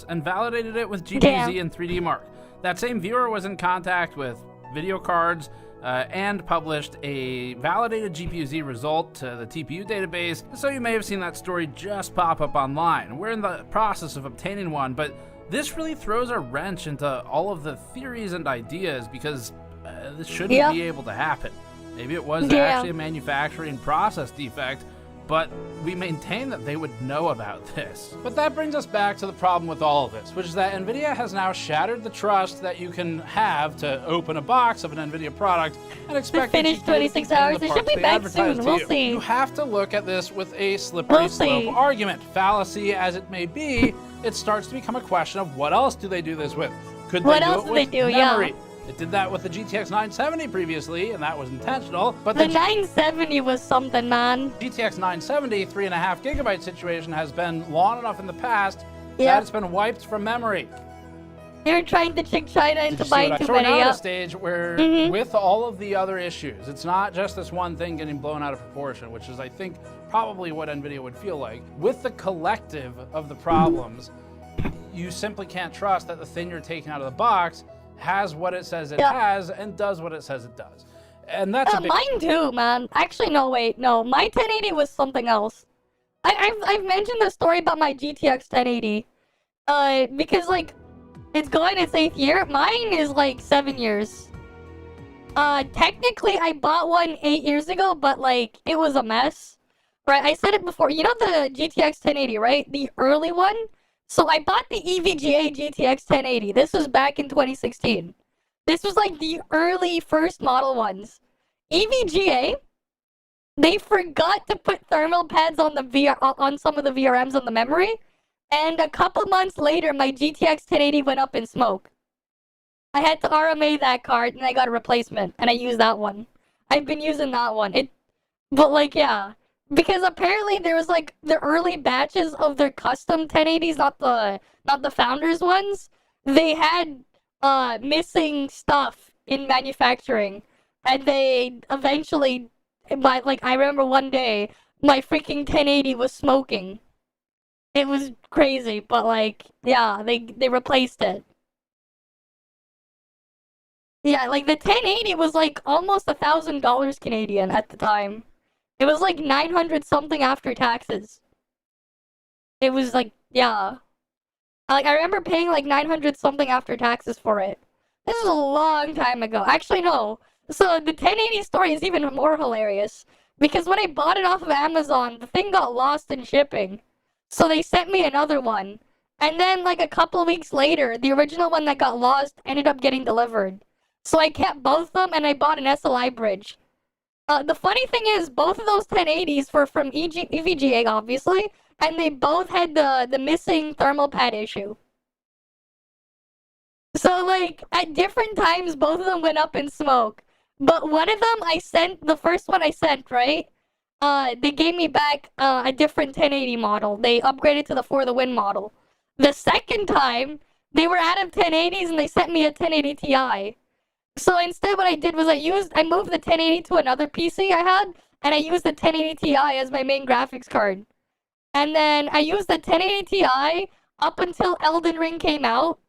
S6: And validated it with GPU-Z and 3D Mark. That same viewer was in contact with video cards and published a validated GPU-Z result to the TPU database, so you may have seen that story just pop up online. We're in the process of obtaining one, but this really throws a wrench into all of the theories and ideas, because this shouldn't be able to happen. Maybe it was actually a manufacturing process defect, but we maintain that they would know about this. But that brings us back to the problem with all of this, which is that NVIDIA has now shattered the trust that you can have to open a box of an NVIDIA product and expect
S1: to finish 26 hours. It should be back soon. We'll see.
S6: You have to look at this with a slippery slope argument. Fallacy as it may be, it starts to become a question of what else do they do this with? Could they do it with memory? It did that with the GTX 970 previously, and that was intentional. But
S1: the 970 was something, man.
S6: GTX 970 3.5 gigabyte situation has been long enough in the past that it's been wiped from memory.
S1: They're trying to trick China into buying too many.
S6: So we're now at a stage where, with all of the other issues, it's not just this one thing getting blown out of proportion, which is, I think, probably what NVIDIA would feel like. With the collective of the problems, you simply can't trust that the thing you're taking out of the box has what it says it has and does what it says it does. And that's a big...
S1: Mine too, man. Actually, no, wait. No, my 1080 was something else. I've mentioned the story about my GTX 1080. Because, like, it's going its 8th year. Mine is, like, 7 years. Technically, I bought one 8 years ago, but, like, it was a mess. Right, I said it before. You know the GTX 1080, right? The early one? So I bought the EVGA GTX 1080. This was back in 2016. This was like the early first model ones. EVGA, they forgot to put thermal pads on the on some of the VRMs on the memory, and a couple months later, my GTX 1080 went up in smoke. I had to RMA that card, and I got a replacement, and I used that one. I've been using that one. But like, yeah. Because apparently there was like the early batches of their custom 1080s, not the founders ones. They had missing stuff in manufacturing, and they eventually, like I remember one day my freaking 1080 was smoking. It was crazy, but like yeah, they replaced it. Yeah, like the 1080 was like almost $1,000 Canadian at the time. It was like 900 something after taxes. It was like, yeah. Like, I remember paying like 900 something after taxes for it. This is a long time ago. Actually, no. So the 1080 story is even more hilarious. Because when I bought it off of Amazon, the thing got lost in shipping. So they sent me another one. And then like a couple of weeks later, the original one that got lost ended up getting delivered. So I kept both of them and I bought an SLI bridge. The funny thing is, both of those 1080s were from EVGA, obviously, and they both had the missing thermal pad issue. So, like, at different times, both of them went up in smoke. But one of them, the first one I sent, right? They gave me back a different 1080 model. They upgraded to the For the Win model. The second time, they were out of 1080s and they sent me a 1080 Ti. So instead what I did was I moved the 1080 to another PC I had, and I used the 1080 Ti as my main graphics card. And then I used the 1080 Ti up until Elden Ring came out.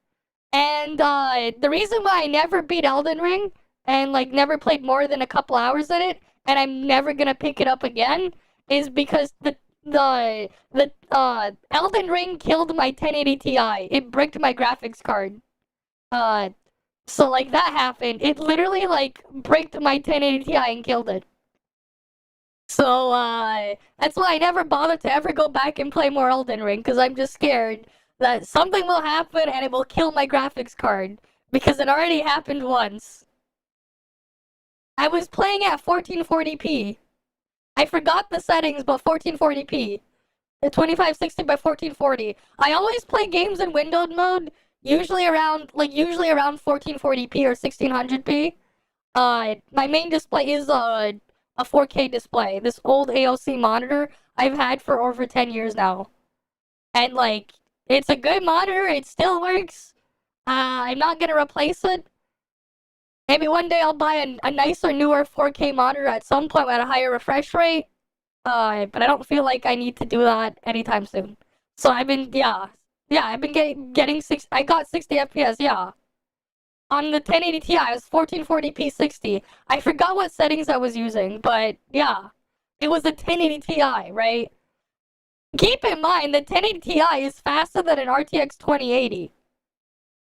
S1: And the reason why I never beat Elden Ring, and like never played more than a couple hours in it, and I'm never gonna pick it up again is because the Elden Ring killed my 1080 Ti. It bricked my graphics card. So like that happened. It literally like bricked my 1080 Ti and killed it. So that's why I never bothered to ever go back and play more Elden Ring, because I'm just scared that something will happen and it will kill my graphics card, because it already happened once. I was playing at 1440p. I forgot the settings, but 1440p. 2560 by 1440. I always play games in windowed mode, usually around 1440p or 1600p. My main display is a 4K display. This old AOC monitor I've had for over 10 years now. And like, it's a good monitor, it still works. I'm not gonna replace it. Maybe one day I'll buy a nicer, newer 4K monitor at some point at a higher refresh rate. But I don't feel like I need to do that anytime soon. So I've been, I've been getting I got 60 FPS, yeah. On the 1080 Ti, it was 1440p 60. I forgot what settings I was using, but yeah. It was a 1080 Ti, right? Keep in mind, the 1080 Ti is faster than an RTX 2080.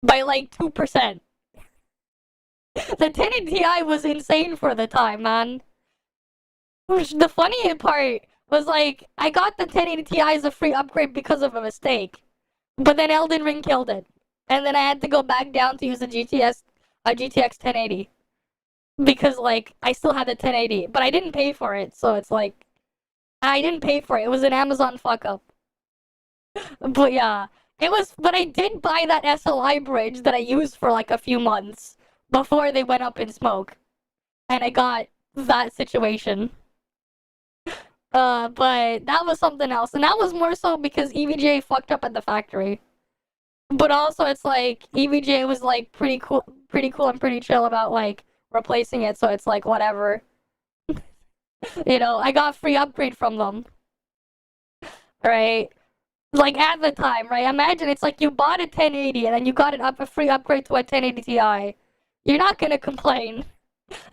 S1: By like 2%. The 1080 Ti was insane for the time, man. The funny part was like, I got the 1080 Ti as a free upgrade because of a mistake. But then Elden Ring killed it. And then I had to go back down to use a GTX 1080. Because like, I still had the 1080. But I didn't pay for it, so it's like, I didn't pay for it. It was an Amazon fuck up. But yeah, but I did buy that SLI bridge that I used for like a few months before they went up in smoke. And I got that situation. But that was something else. And that was more so because EVGA fucked up at the factory. But also it's like, EVGA was like pretty cool and pretty chill about like replacing it, so it's like whatever. You know, I got free upgrade from them. Right? Like at the time, right? Imagine it's like you bought a 1080 and then you got a free upgrade to a 1080 Ti. You're not gonna complain.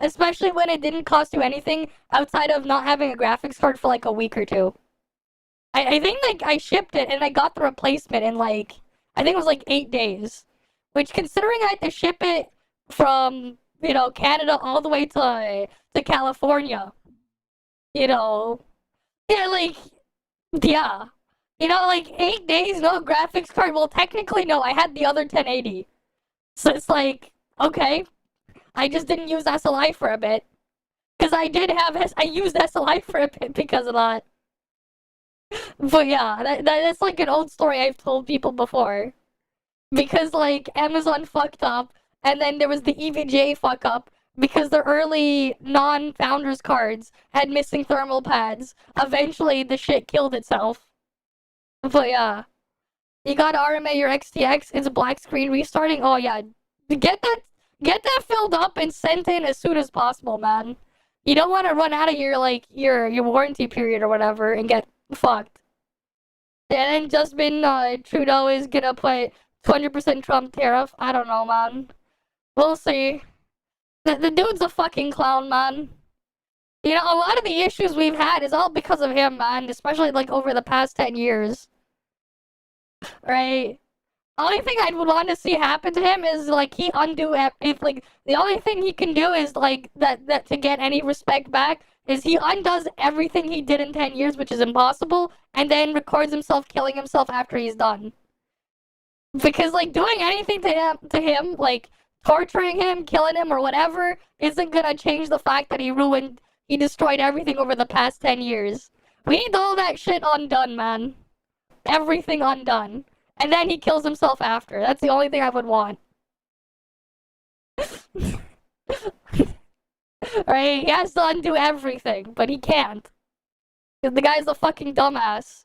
S1: Especially when it didn't cost you anything outside of not having a graphics card for like a week or two. I think like I shipped it and I got the replacement in like, I think it was like 8 days. Which, considering I had to ship it from, you know, Canada all the way to California. You know. Yeah, like, yeah. You know, like 8 days, no graphics card. Well, technically, no, I had the other 1080. So it's like, okay. I just didn't use SLI for a bit. Because I used SLI for a bit because of that. But yeah, that's like an old story I've told people before. Because like, Amazon fucked up, and then there was the EVGA fuck up, because the early non-founders cards had missing thermal pads. Eventually, the shit killed itself. But yeah. You gotta RMA your XTX, it's a black screen restarting. Oh yeah, get that filled up and sent in as soon as possible, man. You don't want to run out of your warranty period or whatever and get fucked. And then Justin Trudeau is gonna put 200% Trump tariff. I don't know, man. We'll see. The dude's a fucking clown, man. You know, a lot of the issues we've had is all because of him, man. Especially like over the past 10 years. Right? Only thing I would want to see happen to him is like he undo if like the only thing he can do is like that to get any respect back is he undoes everything he did in 10 years, which is impossible, and then records himself killing himself after he's done. Because like doing anything to him, like torturing him, killing him, or whatever, isn't gonna change the fact that he destroyed everything over the past 10 years. We need all that shit undone, man. Everything undone. And then he kills himself after. That's the only thing I would want. Right? He has to undo everything, but he can't. Because the guy's a fucking dumbass.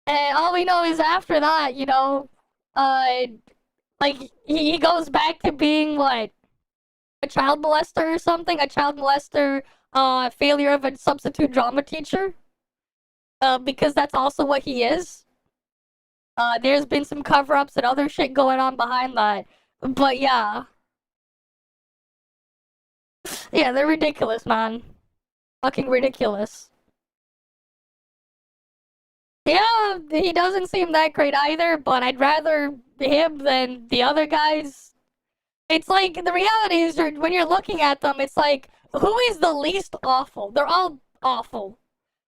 S1: And all we know is after that, you know, like, he goes back to being, what, a child molester or something? A child molester, failure of a substitute drama teacher? Because that's also what he is. There's been some cover-ups and other shit going on behind that. But yeah. Yeah, they're ridiculous, man. Fucking ridiculous. Yeah, he doesn't seem that great either, but I'd rather him than the other guys. It's like, the reality is, when you're looking at them, it's like, who is the least awful? They're all awful.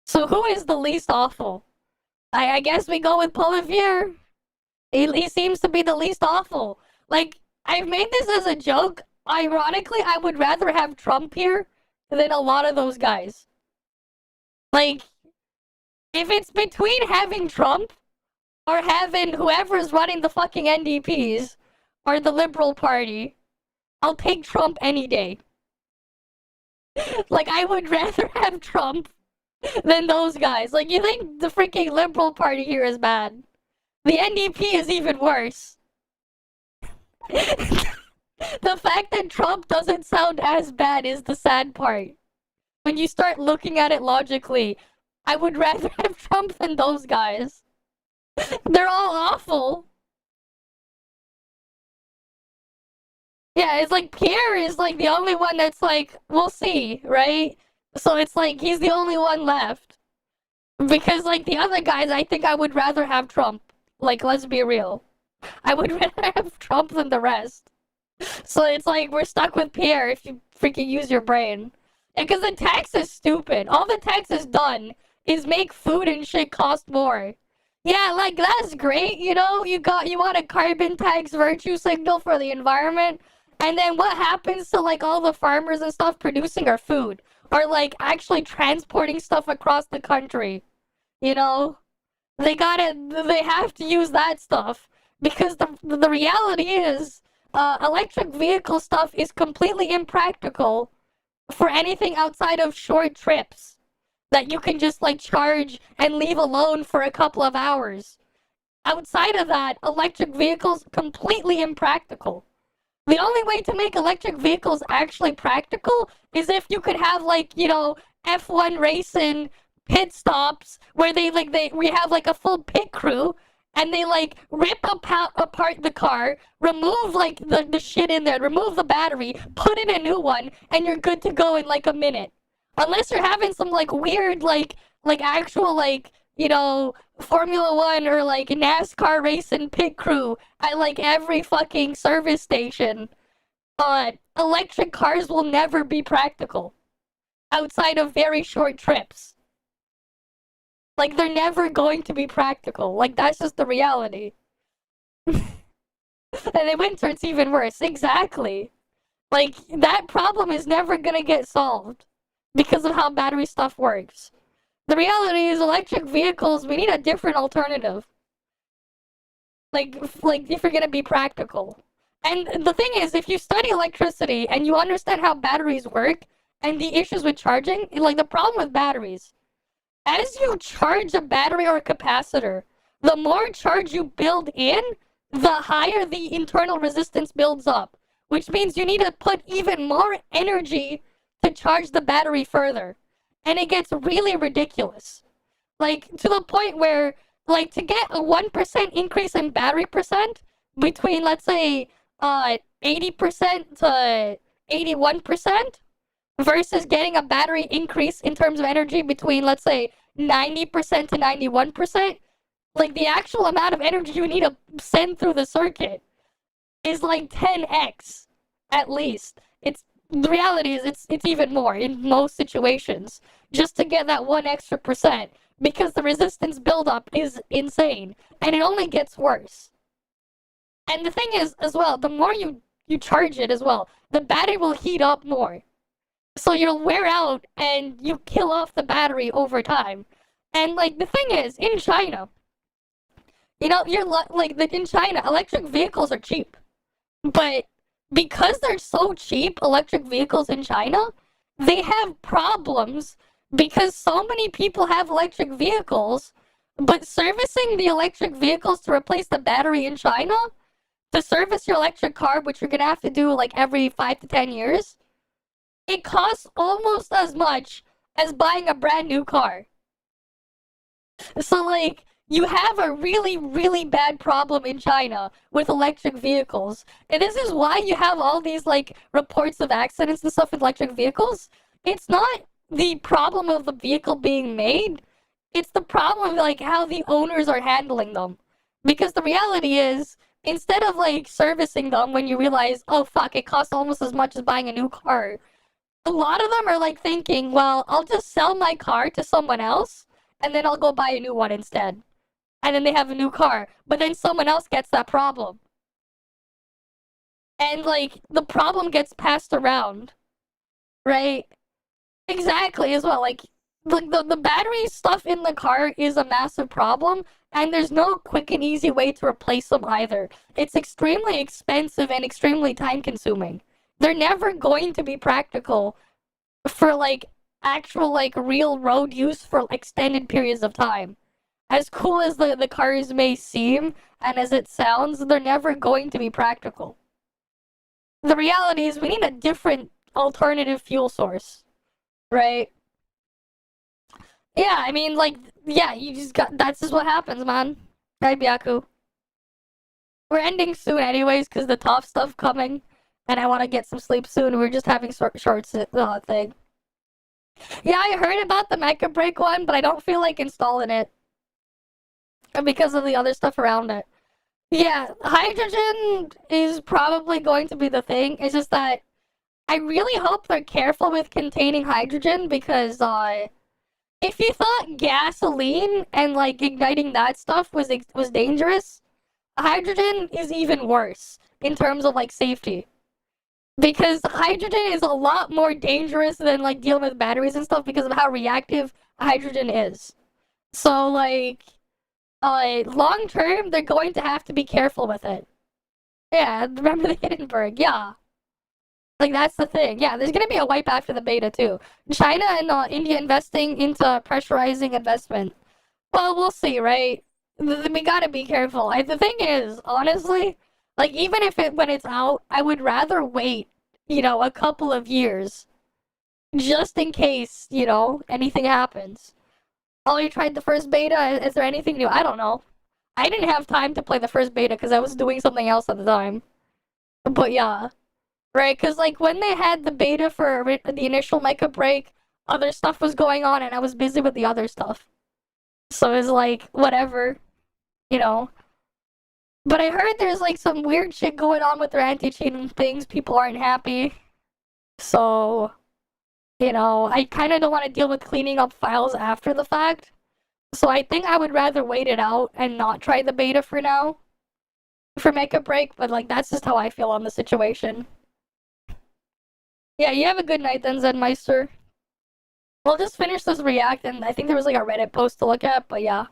S1: So who is the least awful? I guess we go with Polivier. He seems to be the least awful. Like, I've made this as a joke. Ironically, I would rather have Trump here than a lot of those guys. Like, if it's between having Trump or having whoever's running the fucking NDPs or the Liberal Party, I'll take Trump any day. Like, I would rather have Trump than those guys. Like, you think the freaking Liberal Party here is bad? The NDP is even worse. The fact that Trump doesn't sound as bad is the sad part. When you start looking at it logically, I would rather have Trump than those guys. They're all awful. Yeah, it's like Pierre is like the only one that's like, we'll see, right? So it's like he's the only one left. Because like the other guys, I think I would rather have Trump. Like, let's be real. I would rather have Trump than the rest. So it's like we're stuck with Pierre if you freaking use your brain. And because the tax is stupid. All the tax is done is make food and shit cost more. Yeah, like that's great, you know? You want a carbon tax virtue signal for the environment. And then what happens to like all the farmers and stuff producing our food? Or like actually transporting stuff across the country? You know? They have to use that stuff. Because the reality is, electric vehicle stuff is completely impractical for anything outside of short trips that you can just like charge and leave alone for a couple of hours. Outside of that, electric vehicles completely impractical. The only way to make electric vehicles actually practical is if you could have like, you know, F1 racing pit stops where we have like a full pit crew and they like rip apart the car, remove like the shit in there, remove the battery, put in a new one, and you're good to go in like a minute. Unless you're having some like weird like actual like, you know, Formula 1 or like NASCAR racing pit crew at like every fucking service station. Electric cars will never be practical outside of very short trips. Like, they're never going to be practical. Like, that's just the reality. And in winter, it's even worse. Exactly. Like, that problem is never gonna get solved because of how battery stuff works. The reality is electric vehicles, we need a different alternative. Like if you're gonna be practical. And the thing is, if you study electricity and you understand how batteries work and the issues with charging, like the problem with batteries, as you charge a battery or a capacitor, the more charge you build in, the higher the internal resistance builds up. Which means you need to put even more energy to charge the battery further. And it gets really ridiculous. Like, to the point where, like, to get a 1% increase in battery percent between, let's say, 80% to 81%, versus getting a battery increase in terms of energy between, let's say, 90% to 91%, like, the actual amount of energy you need to send through the circuit is like 10x, at least. The reality is it's even more in most situations, just to get that 1 extra percent, because the resistance buildup is insane, and it only gets worse. And the thing is, as well, the more you charge it as well, the battery will heat up more. So you'll wear out and you kill off the battery over time. And like the thing is, in China, you know, in China, electric vehicles are cheap. But because they're so cheap, electric vehicles in China, they have problems because so many people have electric vehicles, but servicing the electric vehicles to replace the battery in China, to service your electric car, which you're gonna have to do like every 5 to 10 years, it costs almost as much as buying a brand new car. So, like, you have a really, really bad problem in China with electric vehicles. And this is why you have all these, like, reports of accidents and stuff with electric vehicles. It's not the problem of the vehicle being made. It's the problem of, like, how the owners are handling them. Because the reality is, instead of, like, servicing them when you realize, oh, fuck, it costs almost as much as buying a new car, a lot of them are, like, thinking, well, I'll just sell my car to someone else, and then I'll go buy a new one instead. And then they have a new car. But then someone else gets that problem. And, like, the problem gets passed around. Right? Exactly, as well. Like the battery stuff in the car is a massive problem, and there's no quick and easy way to replace them either. It's extremely expensive and extremely time-consuming. They're never going to be practical for, like, actual, like, real road use for extended periods of time. As cool as the cars may seem, and as it sounds, they're never going to be practical. The reality is we need a different alternative fuel source. Right? Yeah, I mean, like, yeah, you just got, that's just what happens, man. Right, Byaku? We're ending soon anyways, because the ToF stuff coming, and I want to get some sleep soon. We're just having short thing. Yeah, I heard about the Mecha Break one, but I don't feel like installing it. Because of the other stuff around it. Yeah, hydrogen is probably going to be the thing. It's just that I really hope they're careful with containing hydrogen, because if you thought gasoline and, like, igniting that stuff was dangerous, hydrogen is even worse in terms of, like, safety. Because hydrogen is a lot more dangerous than, like, dealing with batteries and stuff because of how reactive hydrogen is. So, like, long term, they're going to have to be careful with it. Yeah, remember the Hindenburg, yeah. Like, that's the thing. Yeah, there's gonna be a wipe after the beta, too. China and India investing into pressurizing investment. Well, we'll see, right? We gotta be careful. The thing is, honestly, like, even if when it's out, I would rather wait, you know, a couple of years. Just in case, you know, anything happens. Oh, you tried the first beta? Is there anything new? I don't know. I didn't have time to play the first beta because I was doing something else at the time. But yeah. Right, because, like, when they had the beta for the initial Mecha Break, other stuff was going on, and I was busy with the other stuff. So it's like, whatever, you know. But I heard there's, like, some weird shit going on with their anti-cheating things. People aren't happy. So, you know, I kind of don't want to deal with cleaning up files after the fact. So I think I would rather wait it out and not try the beta for now. For Mecha Break, but, like, that's just how I feel on the situation. Yeah, you have a good night then, Zenmeister. We'll just finish this react, and I think there was, like, a Reddit post to look at, but yeah.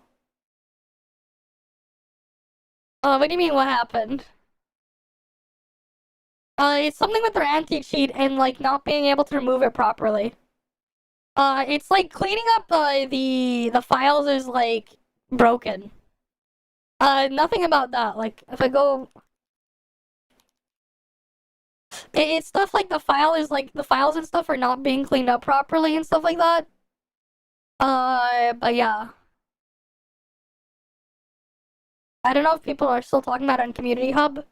S1: What do you mean, what happened? It's something with their anti-cheat and, like, not being able to remove it properly. It's, like, cleaning up, the files is, like, broken. Nothing about that. Like, if I go... It's stuff like the files and stuff are not being cleaned up properly and stuff like that. But yeah. I don't know if people are still talking about it on Community Hub.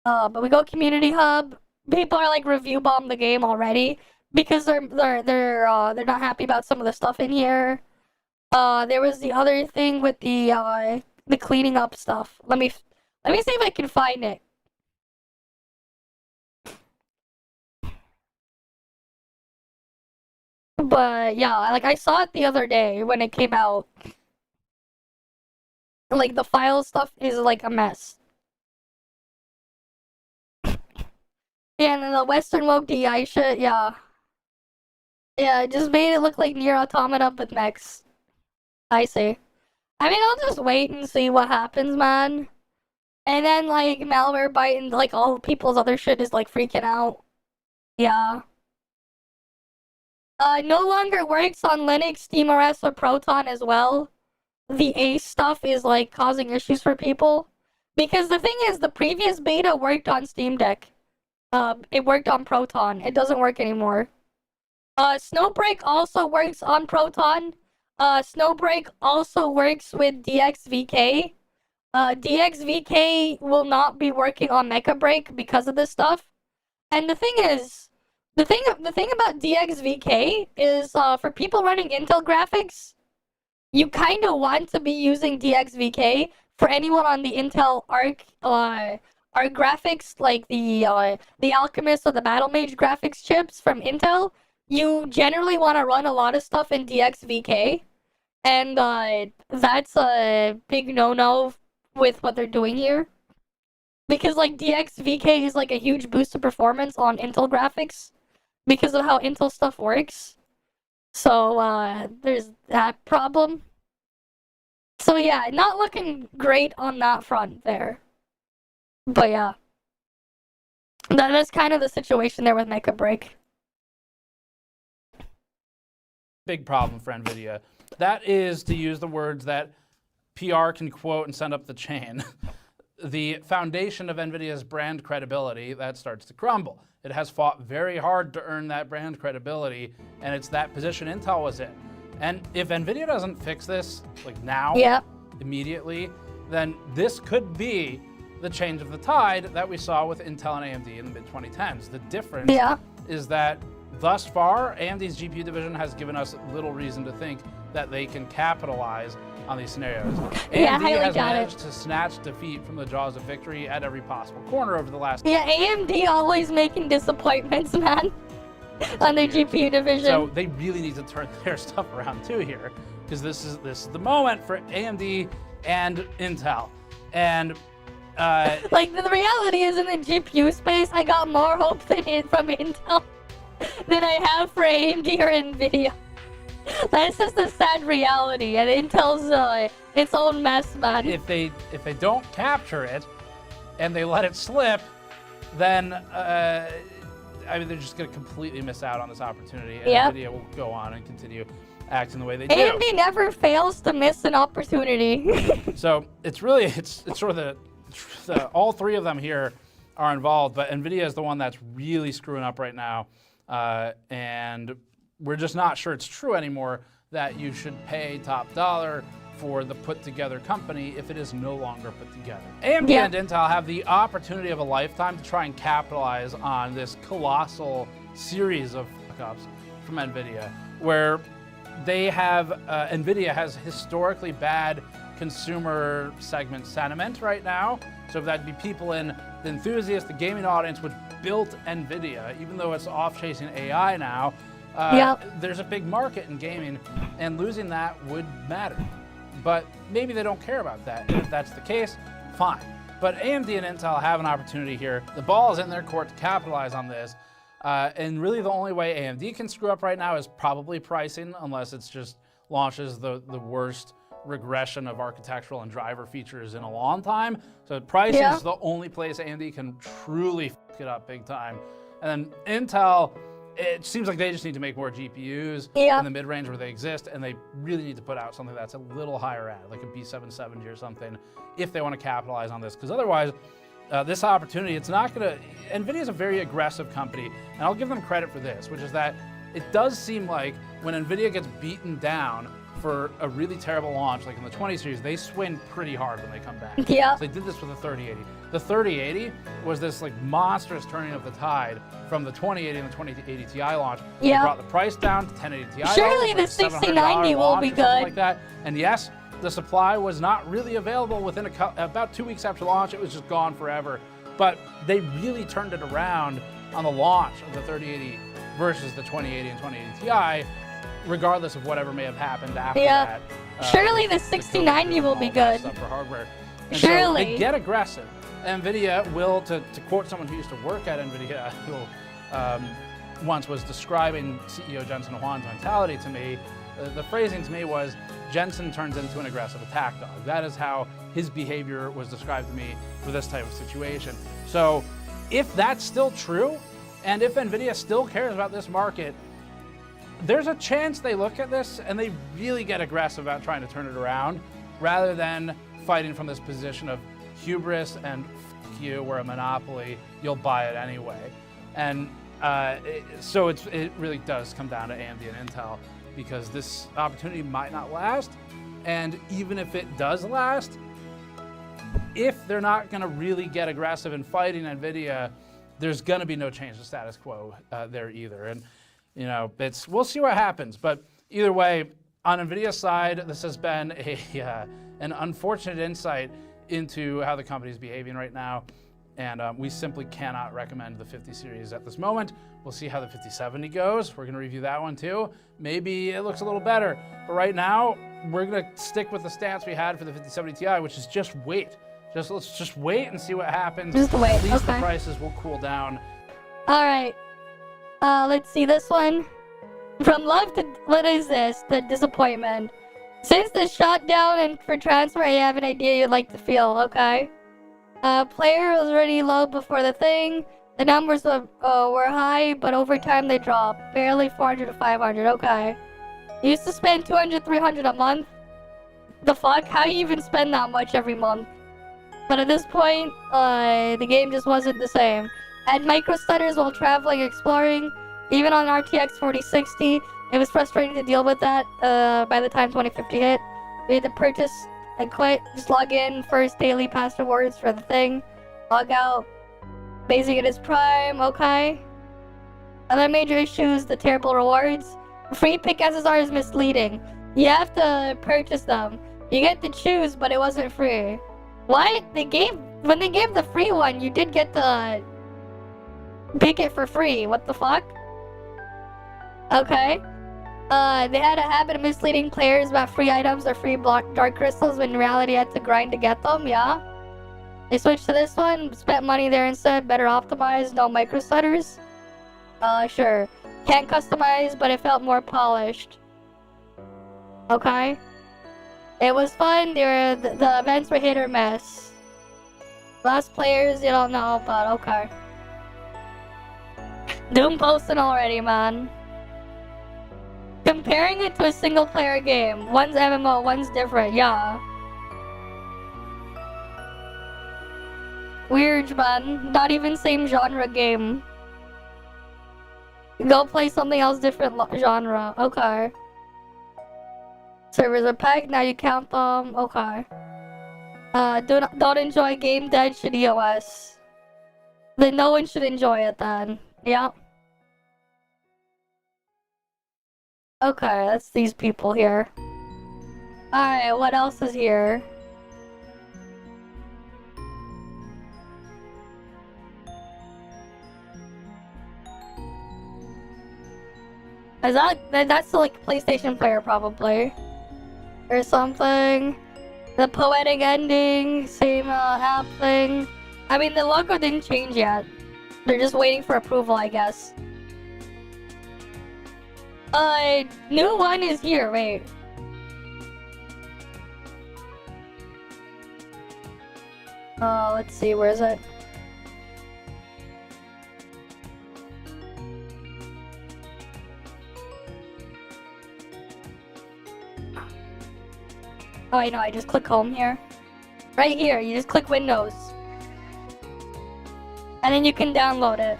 S1: But we go Community Hub. People are, like, review bomb the game already because they're not happy about some of the stuff in here. There was the other thing with the cleaning up stuff. Let me see if I can find it. But yeah, like, I saw it the other day when it came out. Like, the file stuff is, like, a mess. Yeah, and then the Western woke DI shit, yeah. Yeah, it just made it look like Nier Automata with mechs. I see. I mean, I'll just wait and see what happens, man. And then, like, Malwarebyte and, like, all people's other shit is, like, freaking out. Yeah. No longer works on Linux, SteamOS, or Proton as well. The Ace stuff is, like, causing issues for people. Because the thing is, the previous beta worked on Steam Deck. It worked on Proton. It doesn't work anymore. Snowbreak also works on Proton. Snowbreak also works with DXVK. DXVK will not be working on Mecha Break because of this stuff. And the thing is, the thing about DXVK is for people running Intel graphics, you kind of want to be using DXVK. For anyone on the Intel Arc graphics, like the Alchemist or the Battle Mage graphics chips from Intel, you generally want to run a lot of stuff in DXVK, and that's a big no-no with what they're doing here, because like DXVK is like a huge boost of performance on Intel graphics because of how Intel stuff works. So there's that problem. So yeah, not looking great on that front there. But yeah, that is kind of the situation there with Mecha Break.
S6: Big problem for NVIDIA. That is, to use the words that PR can quote and send up the chain, the foundation of NVIDIA's brand credibility, that starts to crumble. It has fought very hard to earn that brand credibility, and it's that position Intel was in. And if NVIDIA doesn't fix this, like now, immediately, then this could be the change of the tide that we saw with Intel and AMD in the mid-2010s. The difference is that thus far, AMD's GPU division has given us little reason to think that they can capitalize on these scenarios. AMD has managed to snatch defeat from the jaws of victory at every possible corner over the last...
S1: Yeah, AMD always making disappointments, man, on their GPU division.
S6: So they really need to turn their stuff around too here, because this is the moment for AMD and Intel. And
S1: like, the reality is, in the GPU space, I got more hope from Intel than I have for AMD or NVIDIA. That's just a sad reality, and Intel's its own mess, man.
S6: If they don't capture it, and they let it slip, then I mean, they're just going to completely miss out on this opportunity, and NVIDIA will go on and continue acting the way they do.
S1: AMD never fails to miss an opportunity.
S6: So it's really it's sort of the all three of them here are involved, but NVIDIA is the one that's really screwing up right now, and we're just not sure it's true anymore that you should pay top dollar for the put-together company if it is no longer put together. AMD and Intel have the opportunity of a lifetime to try and capitalize on this colossal series of fuck-ups from NVIDIA, where they have, NVIDIA has historically bad consumer segment sentiment right now. So if that'd be people in the enthusiast, the gaming audience, which built NVIDIA, even though it's off chasing AI now, there's a big market in gaming, and losing that would matter. But maybe they don't care about that. If that's the case, fine. But AMD and Intel have an opportunity here. The ball is in their court to capitalize on this. And really the only way AMD can screw up right now is probably pricing, unless it's just launches the worst regression of architectural and driver features in a long time. So pricing is the only place AMD can truly fuck it up big time. And then Intel, it seems like they just need to make more GPUs in the mid-range where they exist, and they really need to put out something that's a little higher end, like a B770 or something, if they want to capitalize on this. Because otherwise, this opportunity, it's not going to... NVIDIA is a very aggressive company, and I'll give them credit for this, which is that it does seem like when NVIDIA gets beaten down for a really terrible launch, like in the 20 series, they swing pretty hard when they come back. So they did this with the 3080. The 3080 was this like monstrous turning of the tide from the 2080 and the 2080 Ti launch. They brought the price down to 1080 Ti.
S1: Surely the 6090 will be good.
S6: Like that. And yes, the supply was not really available within about 2 weeks after launch. It was just gone forever. But they really turned it around on the launch of the 3080 versus the 2080 and 2080 Ti, regardless of whatever may have happened after that.
S1: Surely the 6090 will be good.
S6: For hardware. And
S1: surely.
S6: So they get aggressive. NVIDIA will, to quote someone who used to work at NVIDIA, who once was describing CEO Jensen Huang's mentality to me, the phrasing to me was, Jensen turns into an aggressive attack dog. That is how his behavior was described to me for this type of situation. So if that's still true, and if NVIDIA still cares about this market, there's a chance they look at this and they really get aggressive about trying to turn it around, rather than fighting from this position of hubris and f you, we're a monopoly, you'll buy it anyway. And so it really does come down to AMD and Intel. because this opportunity might not last. And even if it does last, if they're not going to really get aggressive in fighting NVIDIA, there's going to be no change to status quo there either. And, you know, we'll see what happens. But either way, on NVIDIA's side, this has been an unfortunate insight into how the company is behaving right now. And we simply cannot recommend the 50 series at this moment. We'll see how the 5070 goes. We're going to review that one too. Maybe it looks a little better. But right now, we're going to stick with the stance we had for the 5070 Ti, which is just wait. Let's just wait and see what happens.
S1: Just wait,
S6: At least
S1: okay.
S6: the prices will cool down.
S1: Alright. Let's see this one. From love to, what is this? The disappointment. Since the shutdown and for transfer, I have an idea you'd like to feel, okay? Player was already low before the thing. The numbers were high, but over time they dropped. Barely 400 to 500, okay. Used to spend 200, 300 a month. The fuck? How do you even spend that much every month? But at this point, the game just wasn't the same. Had micro stutters while traveling, exploring. Even on RTX 4060, it was frustrating to deal with that by the time 2050 hit. We had to purchase and quit, just log in, first daily pass rewards for the thing, log out, basing it as prime, okay. Other major issues, the terrible rewards. Free pick SSR is misleading. You have to purchase them. You get to choose, but it wasn't free. What? When they gave the free one, you did get to pick it for free. What the fuck? Okay. They had a habit of misleading players about free items or free dark crystals when in reality you had to grind to get them, yeah. They switched to this one, spent money there instead, better optimized, no micro stutters. Sure. Can't customize, but it felt more polished. Okay. It was fun, the events were hit or miss. Last players, you don't know, but okay. Doom posting already, man. Comparing it to a single player game. One's MMO, one's different, yeah. Weird, man. Not even same genre game. Go play something else different genre. Okay. Servers are packed, now you count them. Okay. Don't enjoy game dead shitty OS. Then no one should enjoy it then. Yeah. Okay, that's these people here. Alright, what else is here? Is that's like PlayStation player probably. Or something. The poetic ending, same app thing. I mean, the logo didn't change yet. They're just waiting for approval, I guess. New one is here, wait. Let's see, where is it? Oh, I know, I just click home here. Right here, you just click Windows. And then you can download it.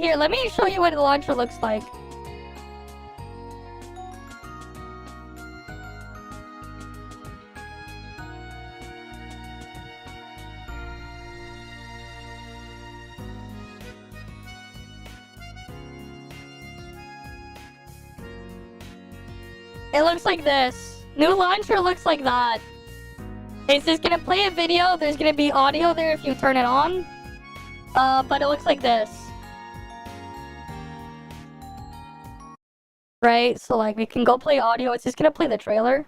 S1: Here, let me show you what the launcher looks like. It looks like this. New launcher looks like that. It's just gonna play a video. There's gonna be audio there if you turn it on. But it looks like this. Right, so like we can go play audio. It's just gonna play the trailer.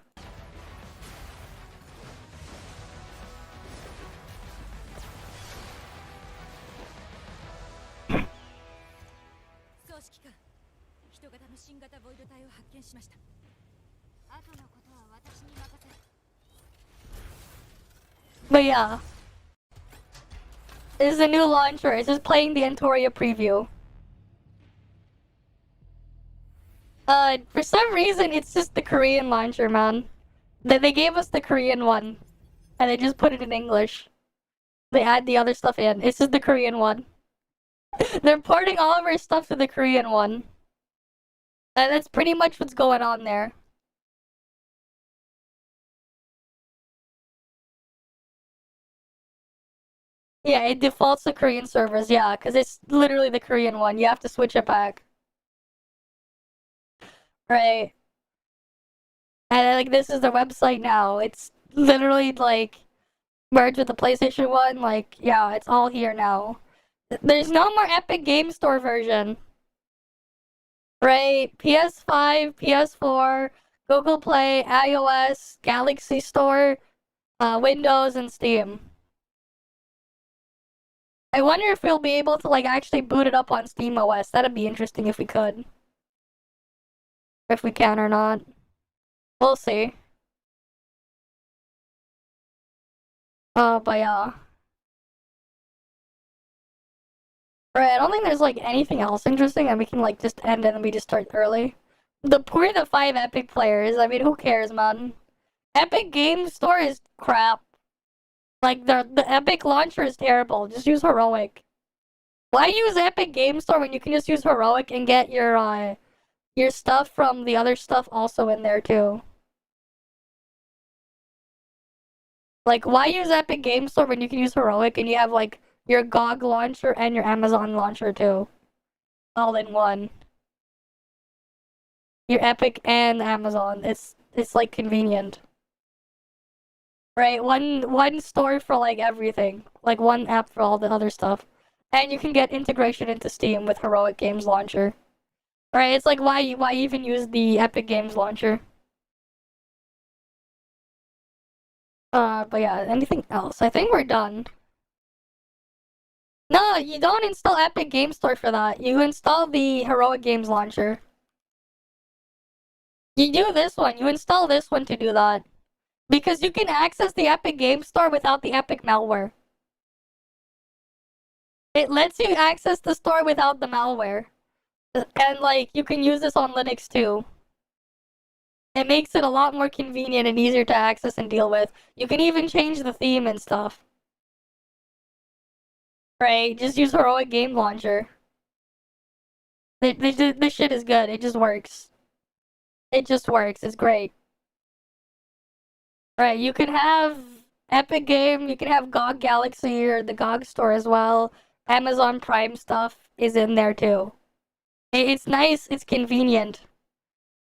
S1: But yeah. This is a new launcher. It's just playing the Antoria preview. For some reason, it's just the Korean launcher, man. They gave us the Korean one. And they just put it in English. They add the other stuff in. It's just the Korean one. They're porting all of our stuff to the Korean one. That's pretty much what's going on there. Yeah, it defaults to Korean servers, yeah, because it's literally the Korean one. You have to switch it back. Right. And like this is the website now. It's literally like merged with the PlayStation 1. Like, yeah, it's all here now. There's no more Epic Game Store version. Right? PS5, PS4, Google Play, iOS, Galaxy Store, Windows, and Steam. I wonder if we'll be able to like actually boot it up on Steam OS. That'd be interesting if we could. If we can or not. We'll see. But yeah. Right, I don't think there's like anything else interesting and we can like just end it and we just start early. The poor of the 5 Epic players, I mean, who cares, man? Epic Game Store is crap. Like, the Epic Launcher is terrible. Just use Heroic. Why use Epic Game Store when you can just use Heroic and get your stuff from the other stuff also in there, too? Like, why use Epic Game Store when you can use Heroic and you have, like, your GOG launcher and your Amazon launcher, too? All in one. Your Epic and Amazon. It's like, convenient. Right, one store for like everything, like one app for all the other stuff, and you can get integration into Steam with Heroic Games Launcher. Right, it's like why even use the Epic Games Launcher? But yeah, anything else? I think we're done. No, you don't install Epic Game Store for that. You install the Heroic Games Launcher. You do this one. You install this one to do that. Because you can access the Epic Game Store without the Epic malware. It lets you access the store without the malware. And, like, you can use this on Linux, too. It makes it a lot more convenient and easier to access and deal with. You can even change the theme and stuff. Right, just use Heroic Game Launcher. This shit is good, it just works. It just works, it's great. Right, you can have Epic Game, you can have GOG Galaxy or the GOG store as well. Amazon Prime stuff is in there too. It's nice, it's convenient.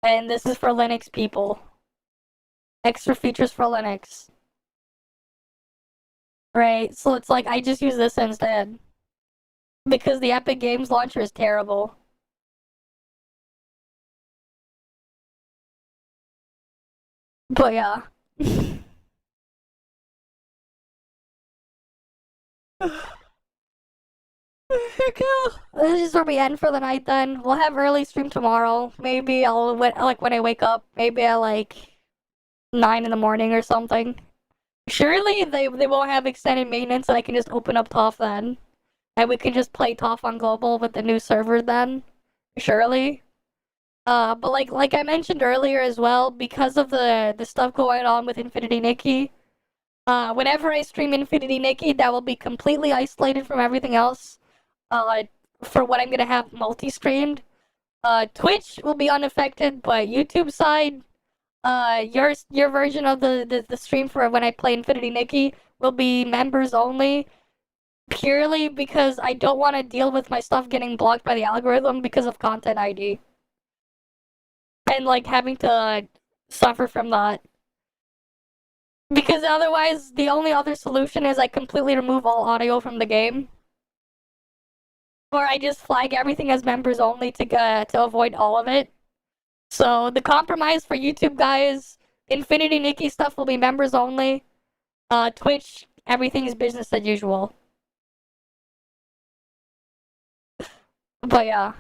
S1: And this is for Linux people. Extra features for Linux. Right, so it's like I just use this instead. Because the Epic Games Launcher is terrible. But yeah. This is where we end for the night then. We'll have early stream tomorrow. Maybe I'll, like, when I wake up, maybe at, like, 9 in the morning or something. Surely they won't have extended maintenance and I can just open up ToF then. And we can just play ToF on Global with the new server then. Surely. But like I mentioned earlier as well, because of the stuff going on with Infinity Nikki, whenever I stream Infinity Nikki, that will be completely isolated from everything else. For what I'm gonna have multi-streamed. Twitch will be unaffected, but YouTube side, your version of the stream for when I play Infinity Nikki will be members only. Purely because I don't want to deal with my stuff getting blocked by the algorithm because of Content ID. And like having to suffer from that. Because otherwise, the only other solution is I completely remove all audio from the game. Or I just flag everything as members only to avoid all of it. So the compromise for YouTube guys, Infinity Nikki stuff will be members only. Twitch, everything is business as usual. But yeah.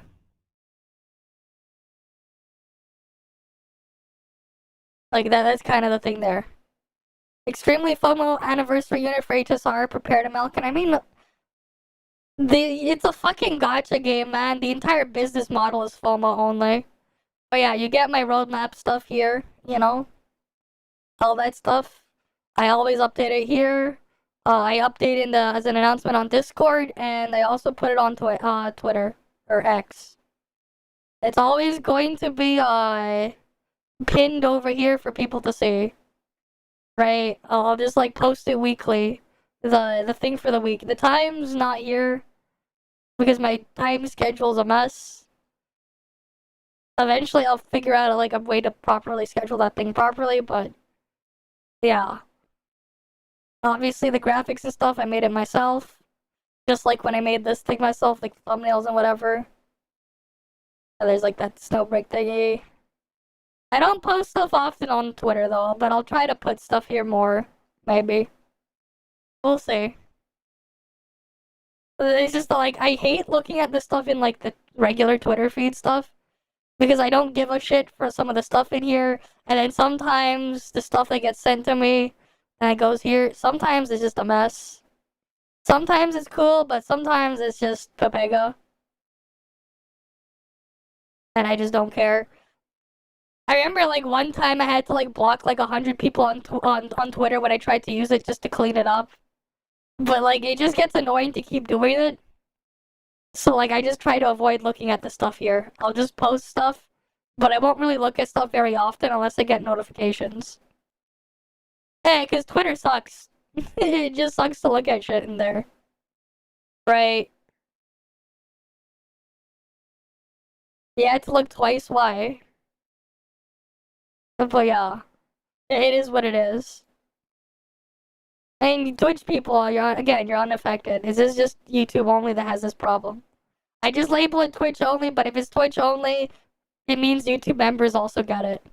S1: Like that's kind of the thing there. Extremely FOMO anniversary unit for HSR, prepare to milk, and I mean it's a fucking gacha game, man. The entire business model is FOMO only. But yeah, you get my roadmap stuff here, you know? All that stuff. I always update it here. I updated as an announcement on Discord, and I also put it on Twitter or X. It's always going to be pinned over here for people to see. Right? I'll just like post it weekly. The thing for the week. The time's not here because my time schedule's a mess. Eventually, I'll figure out like a way to properly schedule that thing properly, but yeah. Obviously, the graphics and stuff, I made it myself. Just like when I made this thing myself, like thumbnails and whatever. And there's like that snowbreak thingy. I don't post stuff often on Twitter though, but I'll try to put stuff here more, maybe. We'll see. It's just like, I hate looking at the stuff in like the regular Twitter feed stuff. Because I don't give a shit for some of the stuff in here. And then sometimes the stuff that gets sent to me and it goes here, sometimes it's just a mess. Sometimes it's cool, but sometimes it's just Pepega. And I just don't care. I remember like one time I had to like block like 100 people on Twitter when I tried to use it just to clean it up. But like it just gets annoying to keep doing it. So like I just try to avoid looking at the stuff here. I'll just post stuff, but I won't really look at stuff very often unless I get notifications. Hey, cause Twitter sucks. It just sucks to look at shit in there. Right. Yeah, I had to look twice, why? But yeah, it is what it is. I mean, Twitch people, you're unaffected. Is this just YouTube only that has this problem? I just label it Twitch only, but if it's Twitch only, it means YouTube members also get it.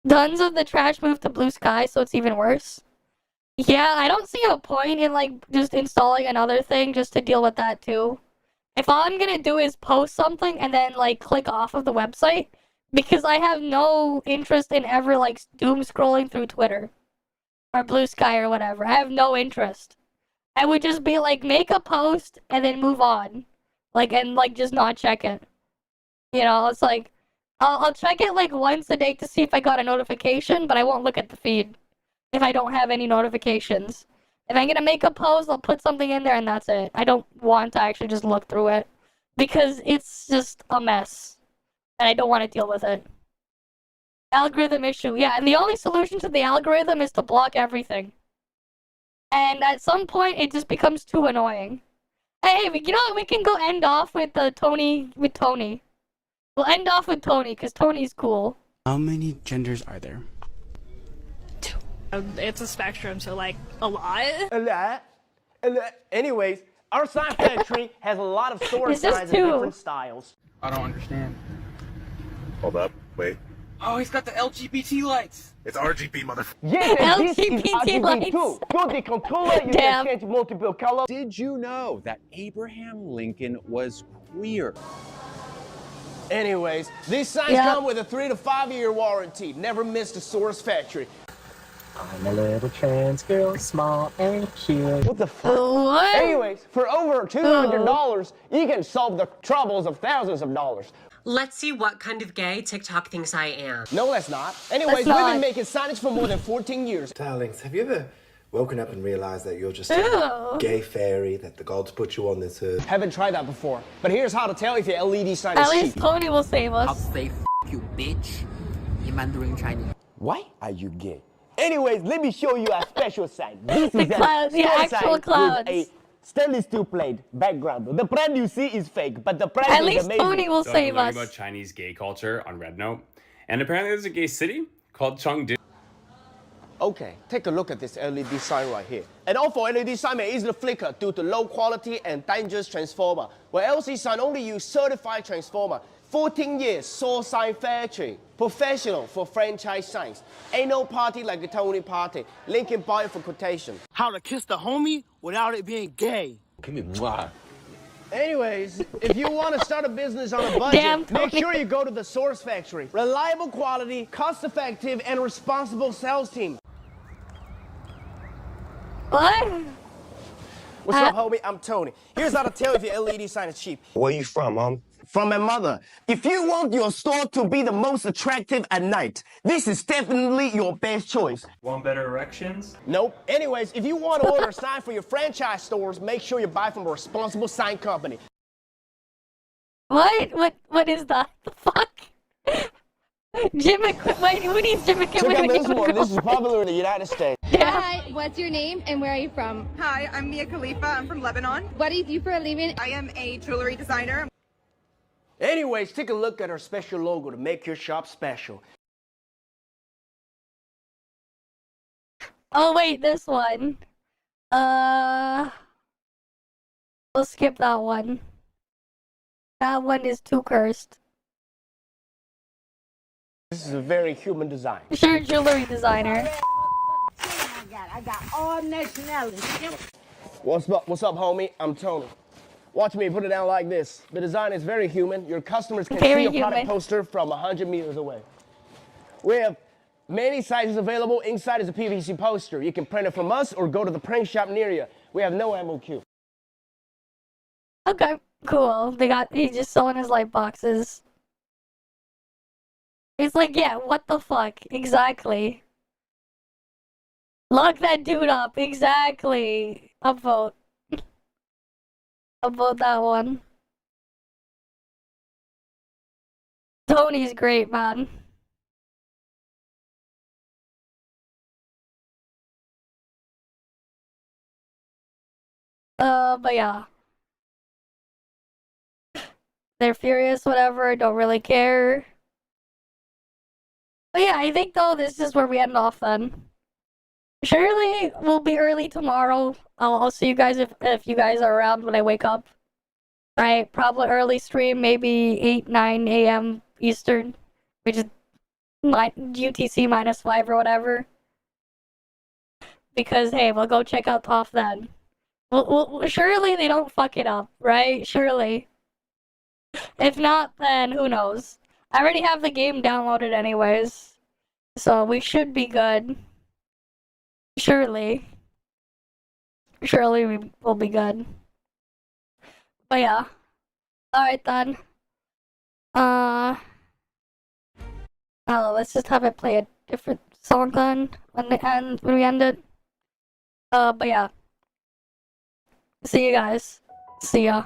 S1: Tons of the trash moved to Blue Sky, so it's even worse. Yeah, I don't see a point in, like, just installing another thing just to deal with that, too. If all I'm gonna do is post something and then, like, click off of the website, because I have no interest in ever, like, doom scrolling through Twitter. Or Blue Sky or whatever. I have no interest. I would just be like, make a post and then move on. Like, and like, just not check it. You know, it's like, I'll check it like once a day to see if I got a notification, but I won't look at the feed if I don't have any notifications. If I'm gonna make a post, I'll put something in there and that's it. I don't want to actually just look through it because it's just a mess and I don't want to deal with it. Algorithm issue, yeah, and the only solution to the algorithm is to block everything. And at some point, it just becomes too annoying. Hey, you know what? We can go end off with Tony. We'll end off with Tony, because Tony's cool.
S7: How many genders are there?
S8: 2. It's a spectrum, so like, a lot.
S9: A lot. Anyways, our sign factory has a lot of store signs in different styles.
S7: I don't understand.
S10: Hold up, wait.
S7: Oh, he's got the LGBT lights.
S10: It's RGB, motherfucker.
S9: Yeah, this is
S1: LGBT
S9: RGB too. Through the controller, you can change multiple colors.
S11: Did you know that Abraham Lincoln was queer?
S9: Anyways, these signs come with a 3 to 5 year warranty. Never miss the source factory.
S12: I'm a little trans girl, small and cute.
S9: What the fuck?
S1: What?
S9: Anyways, for over $200, you can solve the troubles of thousands of dollars.
S13: Let's see what kind of gay TikTok thinks I am.
S9: No, that's not. Anyways, we've been making signage for more than 14 years.
S14: Darlings, have you ever woken up and realized that you're just a gay fairy, that the gods put you on this earth?
S9: Haven't tried that before, but here's how to tell if your LED sign is cheap.
S1: At least Tony will save us.
S15: I'll say f you, bitch, in Mandarin Chinese.
S9: Why are you gay? Anyways, let me show you our special sign. This
S1: the
S9: is
S1: clouds, the actual clouds.
S9: With a stainless steel plate background. The brand you see is fake, but the price is amazing.
S1: At least Tony will save us.
S16: About Chinese gay culture on Red Note, and apparently there's a gay city called Chengdu.
S9: Okay, take a look at this LED sign right here. An awful LED sign may easily flicker due to low quality and dangerous transformer, where LC sign only use certified transformer. 14 years, Soul Sign Factory. Professional for franchise signs. Ain't no party like a Tony party. Link in bio for quotation.
S17: How to kiss the homie without it being gay.
S9: Give me mwah. Anyways, if you want to start a business on a budget, make sure you go to the Source Factory. Reliable quality, cost-effective, and responsible sales team.
S1: What?
S9: What's up, homie? I'm Tony. Here's how to tell if your LED sign is cheap.
S14: Where you from, Mom?
S9: From my mother. If you want your store to be the most attractive at night, this is definitely your best choice.
S18: Want better erections?
S9: Nope. Anyways, if you want to order a sign for your franchise stores, make sure you buy from a responsible sign company.
S1: What is that? The fuck? Wait, who needs Jim
S9: Check out this one. This is popular in the United States.
S19: Hi, what's your name and where are you from?
S20: Hi, I'm Mia Khalifa. I'm from Lebanon.
S19: What do you do for a living?
S20: I am a jewelry designer.
S9: Anyways, take a look at our special logo to make your shop special.
S1: Oh wait, this one. We'll skip that one. That one is too cursed.
S9: This is a very human design.
S1: Sure, jewelry designer.
S17: I got all nationalities.
S9: What's up, homie? I'm Tony. Watch me put it down like this. The design is very human. Your customers can see your product poster from 100 meters away. We have many sizes available. Inside is a PVC poster. You can print it from us or go to the print shop near you. We have no MOQ.
S1: Okay, cool. He's just selling his light boxes. He's like, yeah, what the fuck? Exactly. Lock that dude up. Exactly. Upvote. Upvote that one. Tony's great, man. But yeah. They're furious, whatever, don't really care. But yeah, I think though this is where we end off then. Surely we'll be early tomorrow. I'll see you guys if you guys are around when I wake up. Right, probably early stream, maybe 8-9 a.m. Eastern, which is UTC -5 or whatever. Because hey, we'll go check out ToF then. Surely they don't fuck it up, right? Surely. If not, then who knows? I already have the game downloaded anyways, so we should be good. Surely. Surely we will be good. But yeah. Alright then. Let's just have it play a different song then when we end it. But yeah. See you guys. See ya.